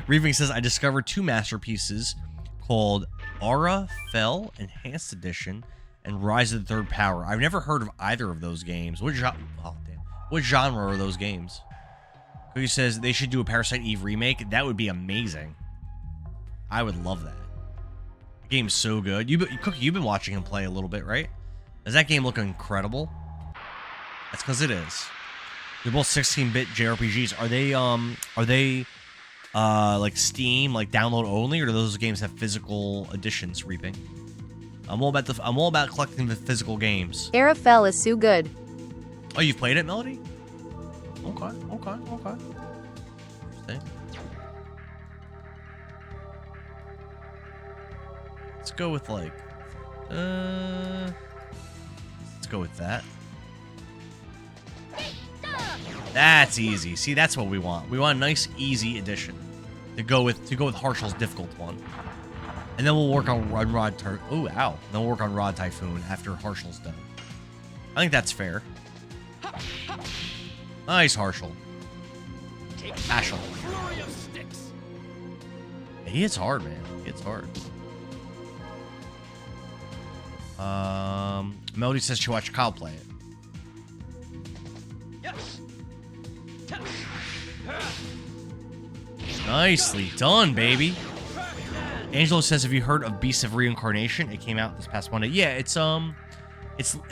[SPEAKER 1] Reaving says, I discovered 2 masterpieces called Aura Fell Enhanced Edition and Rise of the Third Power. I've never heard of either of those games. What genre are those games? Cookie says they should do a Parasite Eve remake. That would be amazing. I would love that. The game's so good. Cookie, you've been watching him play a little bit, right? Does that game look incredible? That's because it is. They're both 16-bit JRPGs. Are they like Steam, like download only, or do those games have physical editions? Reaping. I'm all about collecting the physical games.
[SPEAKER 2] Arafel is so good.
[SPEAKER 1] Oh, you've played it, Melody? Okay. Interesting. Let's go with like, let's go with that. That's easy. See, that's what we want. We want a nice, easy addition to go with Harshal's difficult one, and then we'll work on Rod. Oh, ow! Then we'll work on Rod Typhoon after Harshal's done. I think that's fair. Nice, Harshal. Ashel.
[SPEAKER 6] Fury of sticks.
[SPEAKER 1] He hits hard, man. He hits hard. Melody says she watched Kyle play it. Nicely done, baby. Angelo says, have you heard of Beasts of Reincarnation? It came out this past Monday. Yeah, it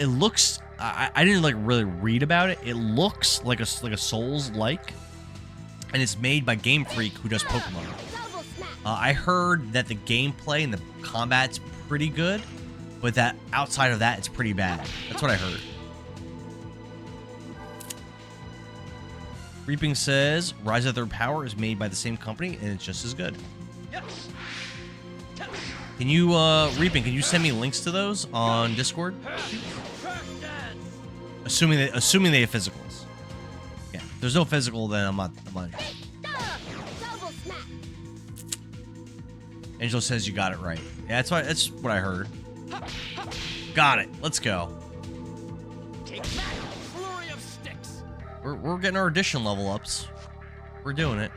[SPEAKER 1] looks I didn't like really read about it. It looks like a Souls-like, and it's made by Game Freak, who does Pokemon.
[SPEAKER 4] Double smack.
[SPEAKER 1] I heard that the gameplay and the combat's pretty good, but that outside of that, it's pretty bad. That's what I heard. Reaping says, Rise of Their Power is made by the same company, and it's just as good.
[SPEAKER 6] Yes.
[SPEAKER 1] Can you, Reaping, can you send me links to those on Discord?
[SPEAKER 6] Crash dance.
[SPEAKER 1] Assuming they have physicals. Yeah, if there's no physical, then I'm not interested.
[SPEAKER 4] Double smack.
[SPEAKER 1] Angelo says you got it right. Yeah, that's what I heard. Got it. Let's go.
[SPEAKER 6] Take that. Flurry of sticks.
[SPEAKER 1] We're getting our addition level ups. We're doing it.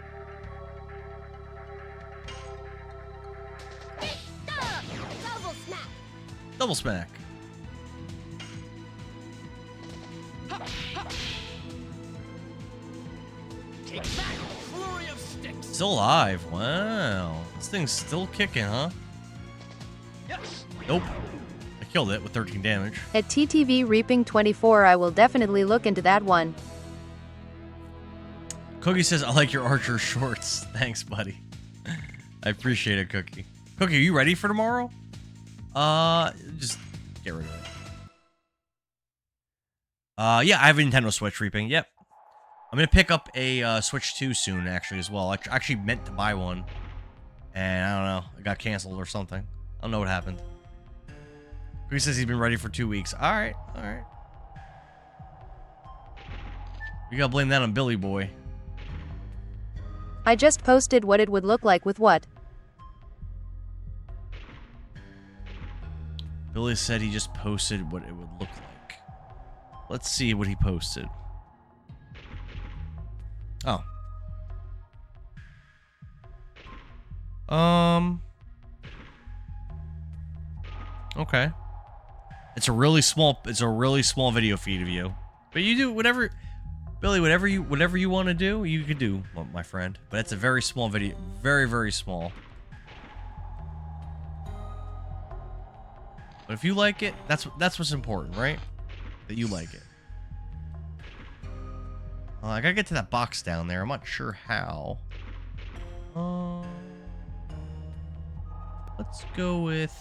[SPEAKER 4] Double smack.
[SPEAKER 1] Double smack.
[SPEAKER 6] Take that. Flurry of sticks.
[SPEAKER 1] Still alive. Wow. This thing's still kicking, huh?
[SPEAKER 6] Yes.
[SPEAKER 1] Nope. I killed it with 13 damage.
[SPEAKER 2] At TTV Reaping 24, I will definitely look into that one.
[SPEAKER 1] Cookie says, I like your Archer shorts. Thanks, buddy. I appreciate it, Cookie. Cookie, are you ready for tomorrow? Just get rid of it. Yeah, I have a Nintendo Switch, Reaping. Yep. I'm gonna pick up a Switch 2 soon, actually, as well. I actually meant to buy one, and I don't know, it got canceled or something. I don't know what happened. Cookie says he's been ready for 2 weeks. All right, all right. You gotta blame that on Billy Boy.
[SPEAKER 2] I just posted what it would look like with what?
[SPEAKER 1] Billy said he just posted what it would look like. Let's see what he posted. Oh. Okay. It's a really small video feed of you. But you do whatever, Billy, whatever you want to do, you could do, my friend. But it's a very small video, very, very small. But if you like it, that's what's important, right? That you like it. I gotta get to that box down there. I'm not sure how. Let's go with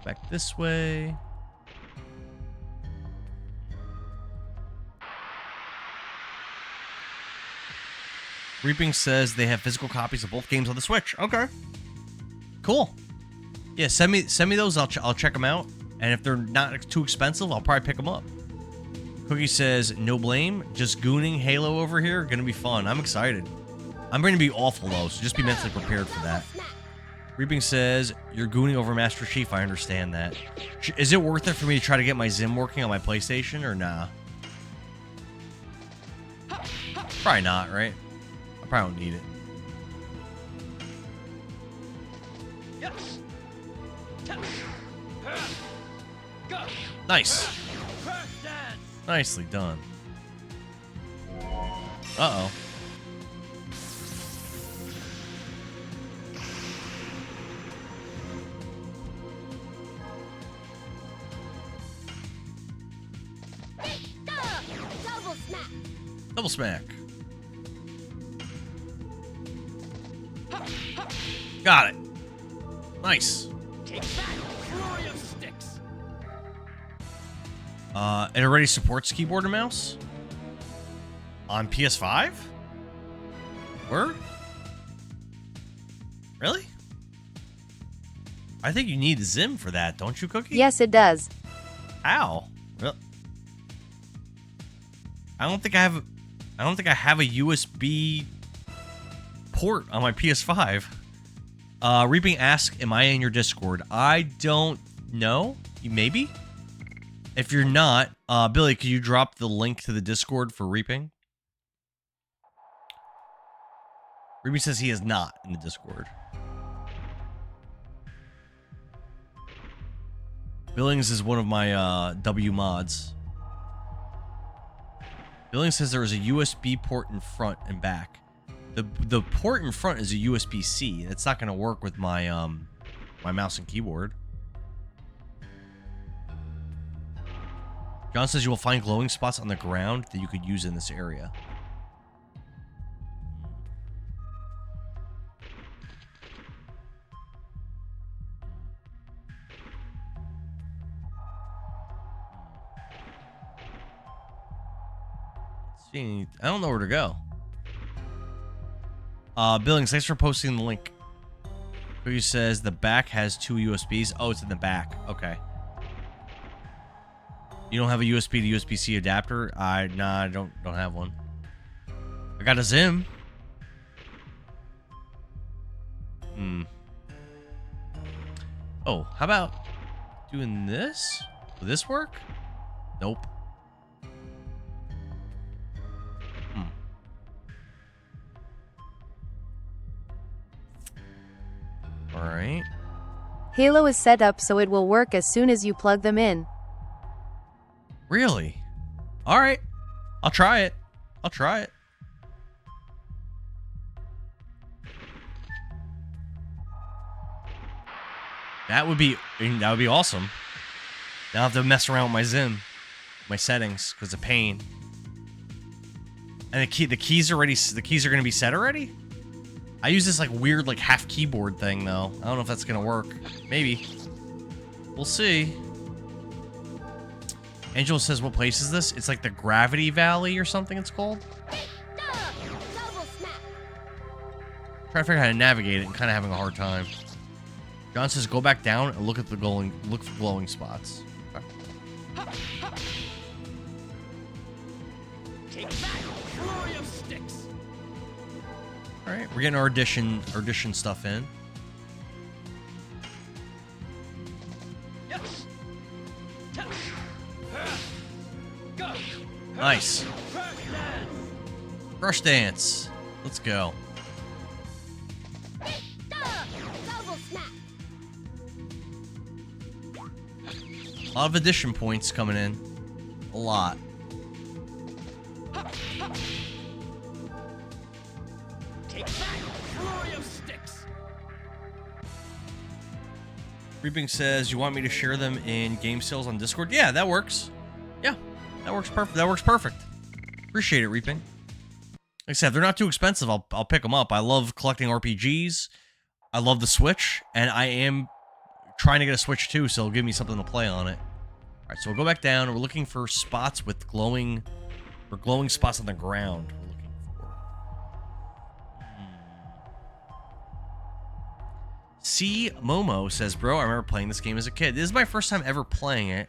[SPEAKER 1] back this way. Reaping says they have physical copies of both games on the Switch. Okay, cool. Yeah, send me those. I'll check them out, and if they're not too expensive, I'll probably pick them up. Cookie says no blame, just gooning Halo over here. Gonna be fun. I'm excited. I'm going to be awful though, so just be mentally prepared for that. Reaping says you're gooning over Master Chief. I understand that. Is it worth it for me to try to get my Zim working on my PlayStation or nah? Probably not, right? I probably don't need it.
[SPEAKER 6] Yes. Go.
[SPEAKER 1] Nice.
[SPEAKER 6] Crash dance.
[SPEAKER 1] Nicely done. Uh-oh.
[SPEAKER 4] Double smack.
[SPEAKER 1] Double smack. Got it. Nice.
[SPEAKER 6] Take that. Flurry of sticks.
[SPEAKER 1] It already supports keyboard and mouse? On PS5? Word? Really? I think you need Zim for that, don't you, Cookie?
[SPEAKER 2] Yes, it does.
[SPEAKER 1] How? Well, I don't think I have a USB port on my PS5. Reaping asks, am I in your Discord? I don't know. Maybe? If you're not, Billy, could you drop the link to the Discord for Reaping? Reaping says he is not in the Discord. Billings is one of my W mods. Billings says there is a USB port in front and back. The port in front is a USB-C. That's not going to work with my my mouse and keyboard. John says you will find glowing spots on the ground that you could use in this area. I don't know where to go. Billings, thanks for posting the link. Who says the back has 2 USBs? Oh, it's in the back. Okay. You don't have a USB to USB-C adapter? Nah, I don't have one. I got a Zim. Oh, how about doing this? Will this work? Nope. Alright.
[SPEAKER 2] Halo is set up so it will work as soon as you plug them in.
[SPEAKER 1] Really? Alright. I'll try it. I'll try it. That would be awesome. Now I have to mess around with my Zim, my settings, because of pain. And the keys are going to be set already? I use this like weird like half keyboard thing though. I don't know if that's gonna work. Maybe. We'll see. Angel says, what place is this? It's like the Gravity Valley or something it's called.
[SPEAKER 4] Double smack.
[SPEAKER 1] Trying to figure out how to navigate it and kind of having a hard time. John says, go back down and look for glowing spots. Okay.
[SPEAKER 6] Take that, flurry of sticks.
[SPEAKER 1] All right, we're getting our audition stuff in.
[SPEAKER 6] Yes. Go.
[SPEAKER 1] Nice. Brush dance. Let's go.
[SPEAKER 4] Double smack.
[SPEAKER 1] A lot of addition points coming in. A lot.
[SPEAKER 6] Take that, flurry of sticks.
[SPEAKER 1] Reaping says, you want me to share them in game sales on Discord? Yeah, that works. Yeah, that works perfect. That works perfect. Appreciate it, Reaping. Like I said, if they're not too expensive, I'll pick them up. I love collecting RPGs. I love the Switch, and I am trying to get a Switch too, so it'll give me something to play on it. All right, so we'll go back down. We're looking for spots with glowing spots on the ground. We're looking for. C Momo says, bro, I remember playing this game as a kid. This is my first time ever playing it.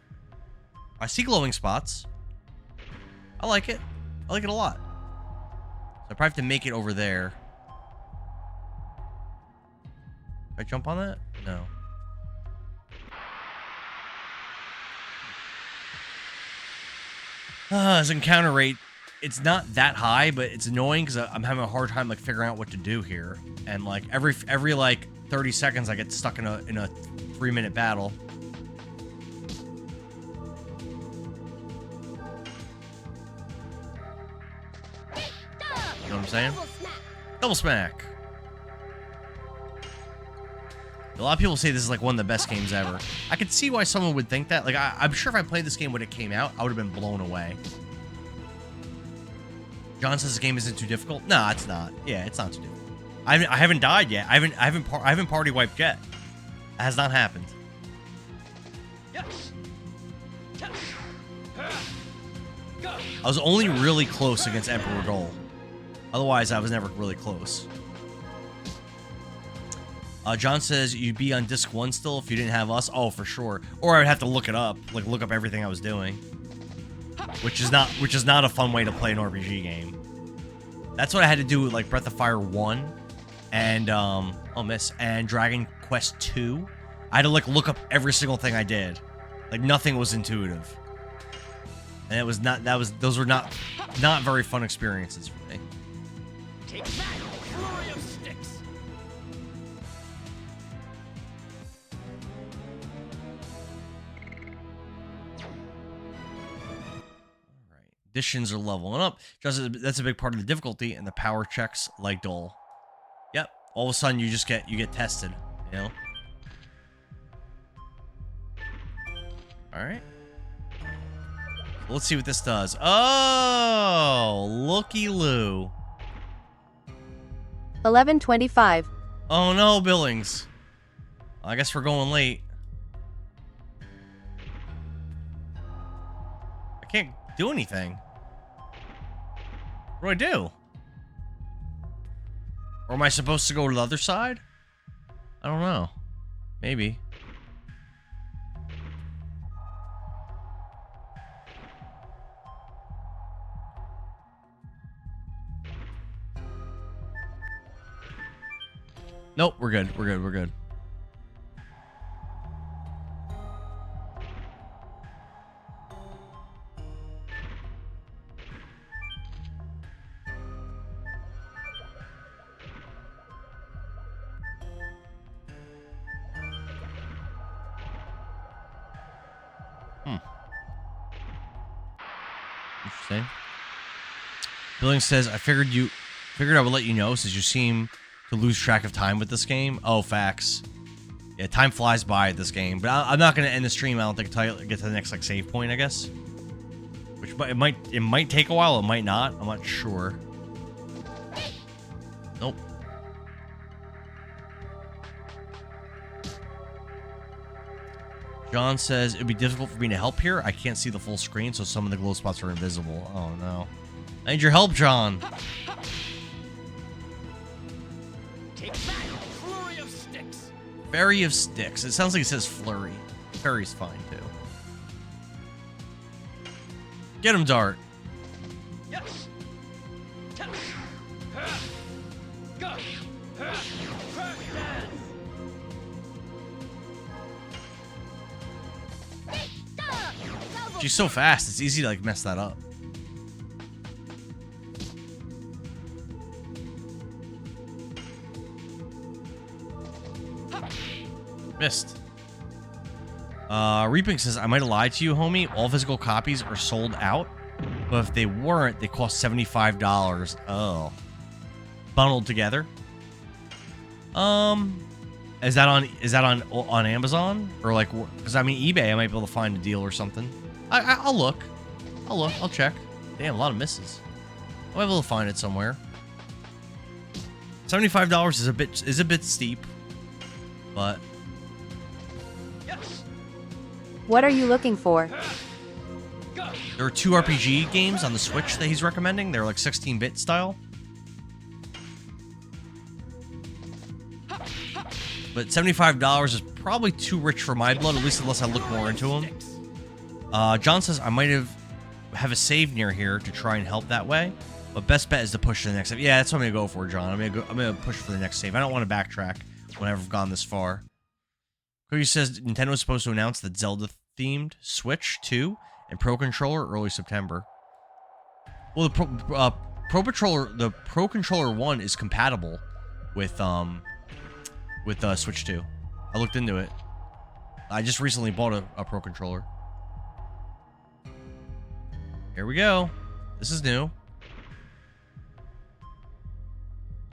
[SPEAKER 1] I see glowing spots. I like it. I like it a lot. So I probably have to make it over there. Can I jump on that? No. His encounter rate, it's not that high, but it's annoying because I'm having a hard time like figuring out what to do here. And like every like 30 seconds, I get stuck in a 3-minute battle. You know what I'm saying? Double smack. A lot of people say this is like one of the best games ever. I could see why someone would think that. Like, I'm sure if I played this game when it came out, I would have been blown away. John says the game isn't too difficult. No, it's not. Yeah, it's not too difficult. I haven't died yet. I haven't party wiped yet. That has not happened.
[SPEAKER 6] Yes.
[SPEAKER 1] I was only really close against Emperor Dole. Otherwise, I was never really close. John says you'd be on disc 1 still if you didn't have us. Oh, for sure. Or I would have to look it up, like look up everything I was doing, which is not a fun way to play an RPG game. That's what I had to do with like Breath of Fire 1 and and Dragon Quest 2. I had to like look up every single thing I did. Like nothing was intuitive, and it was not. Those were not very fun experiences for me.
[SPEAKER 6] Take that, flurry of sticks.
[SPEAKER 1] Additions are leveling up. Just that's a big part of the difficulty, and the power checks like Dole. Yep. All of a sudden, you get tested. You know. All right. Let's see what this does. Oh, looky-loo.
[SPEAKER 2] 11:25.
[SPEAKER 1] Oh no, Billings. I guess we're going late. I can't do anything. What do I do? Or am I supposed to go to the other side? I don't know. Maybe. Nope, we're good. We're good. We're good. Interesting. Billing says, I figured I would let you know since you seem to lose track of time with this game. Oh, facts. Yeah, time flies by at this game. But I'm not going to end the stream, I don't think, until I get to the next, like, save point, I guess. Which, it might take a while, it might not. I'm not sure. Nope. John says, it'd be difficult for me to help here. I can't see the full screen, so some of the glow spots are invisible. Oh, no. I need your help, John.
[SPEAKER 6] Take that, flurry of sticks.
[SPEAKER 1] Flurry of sticks. It sounds like it says flurry. Flurry's fine, too. Get him, Dart.
[SPEAKER 6] Yes. Double
[SPEAKER 1] She's so fast, it's easy to, like, mess that up. Missed. Reaping says, I might have lied to you, homie. All physical copies are sold out, but if they weren't, they cost $75. Oh. Bundled together. Is that on Amazon? Or like, because I mean, eBay, I might be able to find a deal or something. I'll look. I'll check. Damn, a lot of misses. I'll be able to find it somewhere. $75 is a bit steep, but
[SPEAKER 2] What are you looking for?
[SPEAKER 1] there are 2 RPG games on the Switch that he's recommending. They're like 16-bit style. But $75 is probably too rich for my blood, at least unless I look more into them. John says I might have a save near here to try and help that way. But best bet is to push to the next save. Yeah, that's what I'm gonna go for, John. I'm gonna push for the next save. I don't want to backtrack when I've gone this far. Cookie says Nintendo is supposed to announce the Zelda-themed Switch 2 and Pro Controller early September. Well, the Pro Controller 1 is compatible with Switch 2. I looked into it. I just recently bought a Pro Controller. Here we go. This is new.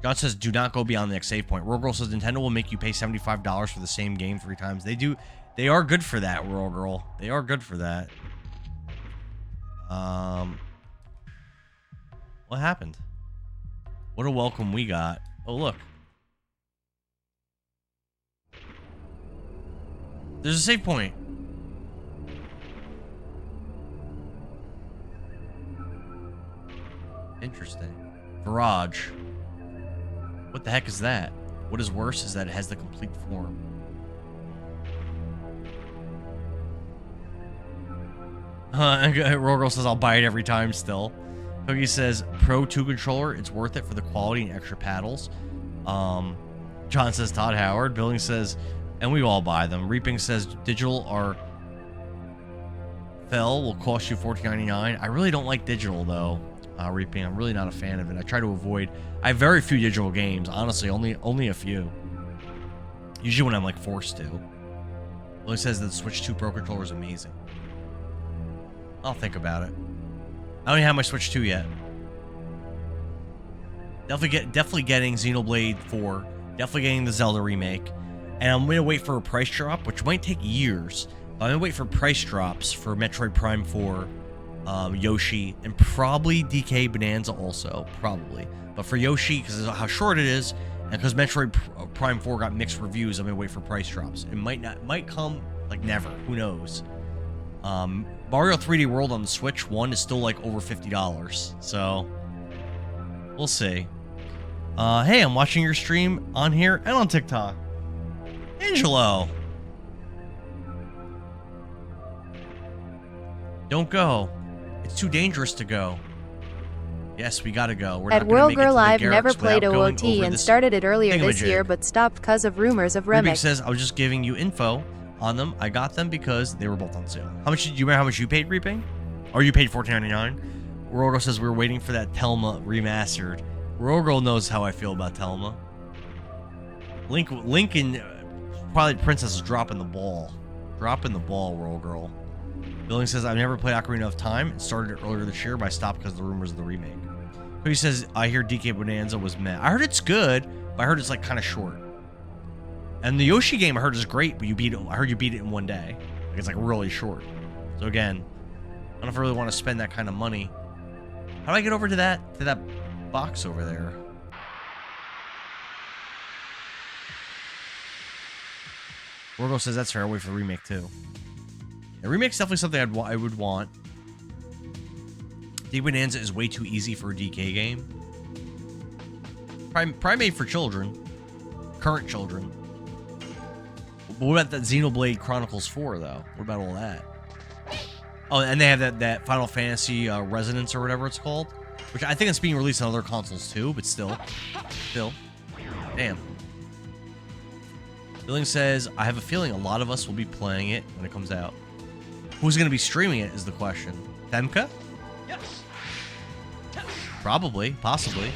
[SPEAKER 1] John says, do not go beyond the next save point. Royal Girl says, Nintendo will make you pay $75 for the same game 3 times. They do. They are good for that, Royal Girl. They are good for that. What happened? What a welcome we got. Oh, look. There's a save point. Interesting. Garage. What the heck is that? What is worse is that it has the complete form. Royal Girl says I'll buy it every time still. Cookie says Pro 2 controller, it's worth it for the quality and extra paddles. John says Todd Howard. Billing says, and we all buy them. Reaping says digital are will cost you $14.99. I really don't like digital though. Reaping, I'm really not a fan of it. I try to avoid. I have very few digital games, honestly, only a few. Usually when I'm like forced to. Billing says that the Switch 2 Pro controller is amazing. I'll think about it. I don't even have my Switch 2 yet. Definitely getting Xenoblade 4. Definitely getting the Zelda remake. And I'm gonna wait for a price drop, which might take years. But I'm gonna wait for price drops for Metroid Prime 4 Yoshi, and probably DK Bonanza also, probably. But for Yoshi, because of how short it is, and because Metroid Prime 4 got mixed reviews, I'm gonna wait for price drops. It might come like never. Who knows? Mario 3D World on the Switch 1 is still like over $50, so we'll see. Hey, I'm watching your stream on here and on TikTok. Angelo, don't go. It's too dangerous to go. Yes, we gotta go. We're
[SPEAKER 2] At
[SPEAKER 1] not gonna
[SPEAKER 2] World
[SPEAKER 1] make it to
[SPEAKER 2] Girl,
[SPEAKER 1] the
[SPEAKER 2] I've
[SPEAKER 1] Garrets
[SPEAKER 2] never played
[SPEAKER 1] without going
[SPEAKER 2] OOT
[SPEAKER 1] over
[SPEAKER 2] and
[SPEAKER 1] this
[SPEAKER 2] started it earlier this
[SPEAKER 1] thingamajig.
[SPEAKER 2] year, but stopped because of rumors of
[SPEAKER 1] Rubik
[SPEAKER 2] Remix.
[SPEAKER 1] says, I was just giving you info on them. I got them because they were both on sale. How much? Do you remember how much you paid, Reaping? Or you paid $14.99? World Girl says, we were waiting for that Telma remastered. World Girl knows how I feel about Telma. Lincoln, probably Princess is dropping the ball. Dropping the ball, World Girl. Billing says, I've never played Ocarina of Time. It started earlier this year, but I stopped because of the rumors of the remake. He says, I hear DK Bonanza was meh. I heard it's good, but I heard it's like kind of short. And the Yoshi game I heard is great, but I heard you beat it in one day. Like, it's like really short. So again, I don't know if I really want to spend that kind of money. How do I get over to that box over there? Borgo says that's fair. I'll wait for the remake too. The remake's definitely something I would want. D Bonanza is way too easy for a DK game. Probably made for children. Current children. But what about that Xenoblade Chronicles 4, though? What about all that? Oh, and they have that Final Fantasy Resonance or whatever it's called. Which I think it's being released on other consoles, too, but still. Damn. Billing says, I have a feeling a lot of us will be playing it when it comes out. Who's going to be streaming it is the question. Femka? Probably. Possibly.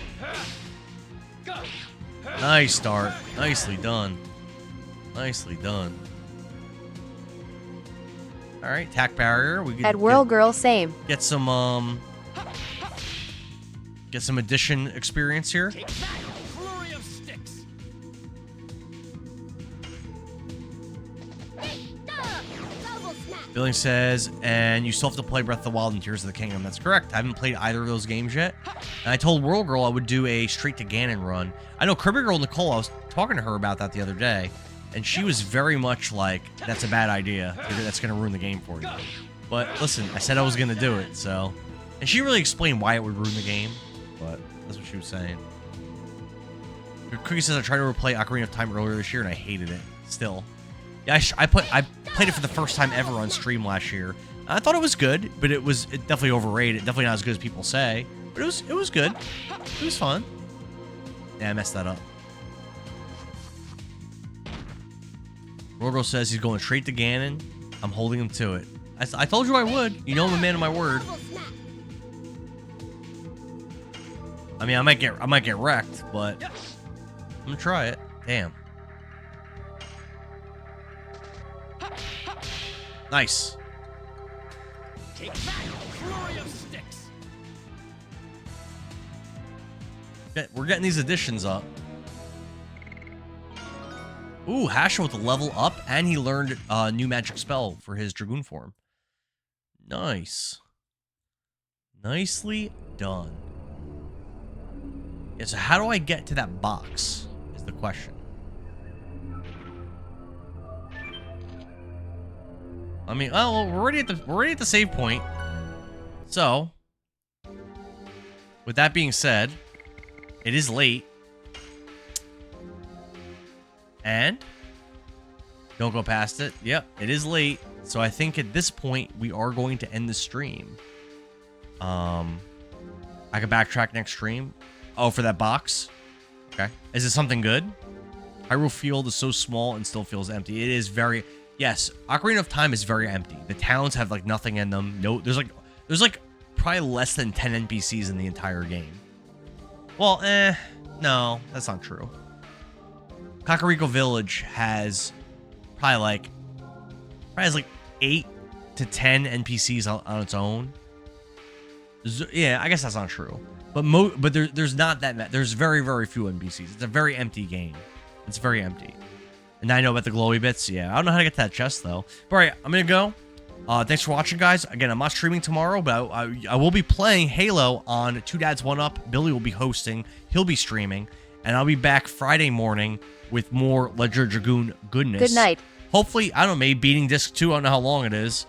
[SPEAKER 1] Nice start. Nicely done. Nicely done. Alright, tack barrier. We
[SPEAKER 2] At World Girl, same.
[SPEAKER 1] Get some addition experience here.
[SPEAKER 6] Take that, flurry of sticks.
[SPEAKER 4] Double snap.
[SPEAKER 1] Billing says, and you still have to play Breath of the Wild and Tears of the Kingdom. That's correct. I haven't played either of those games yet. And I told World Girl I would do a straight to Ganon run. I know Kirby Girl Nicole, I was talking to her about that the other day, and she was very much like, that's a bad idea. That's going to ruin the game for you. But listen, I said I was going to do it, so. And she really explained why it would ruin the game, but that's what she was saying. Cookie says, I tried to replay Ocarina of Time earlier this year, and I hated it. Still. Yeah, I played it for the first time ever on stream last year. I thought it was good, but it definitely overrated. Definitely not as good as people say. But it was good. It was fun. Yeah, I messed that up. Rorgo says he's going straight to Ganon. I'm holding him to it. I told you I would. You know I'm a man of my word.
[SPEAKER 4] Double snap.
[SPEAKER 1] I mean, I might get wrecked, but I'm gonna try it. Damn. Nice.
[SPEAKER 6] Take that, flurry of sticks.
[SPEAKER 1] We're getting these additions up. Ooh, Hasha with a level up, and he learned a new magic spell for his Dragoon form. Nice. Nicely done. Yeah, so how do I get to that box is the question. I mean, oh, well, we're already at the save point. So, with that being said, it is late. And don't go past it. Yep, it is late. So I think at this point we are going to end the stream. I can backtrack next stream. Oh, for that box? Okay. Is it something good? Hyrule Field is so small and still feels empty. It is very... Yes, Ocarina of Time is very empty. The towns have, like, nothing in them. No, there's like probably less than 10 NPCs in the entire game. Well, no, that's not true. Kakariko Village has probably like 8 to 10 NPCs on its own. Yeah, I guess that's not true. But there's not that many. There's very, very few NPCs. It's a very empty game. It's very empty. And now I know about the glowy bits. Yeah, I don't know how to get to that chest, though. But all right, I'm going to go. Thanks for watching, guys. Again, I'm not streaming tomorrow, but I will be playing Halo on Two Dads One Up. Billy will be hosting. He'll be streaming. And I'll be back Friday morning with more Legend of Dragoon goodness.
[SPEAKER 2] Good night.
[SPEAKER 1] Hopefully, I don't know, maybe beating Disc 2. I don't know how long it is.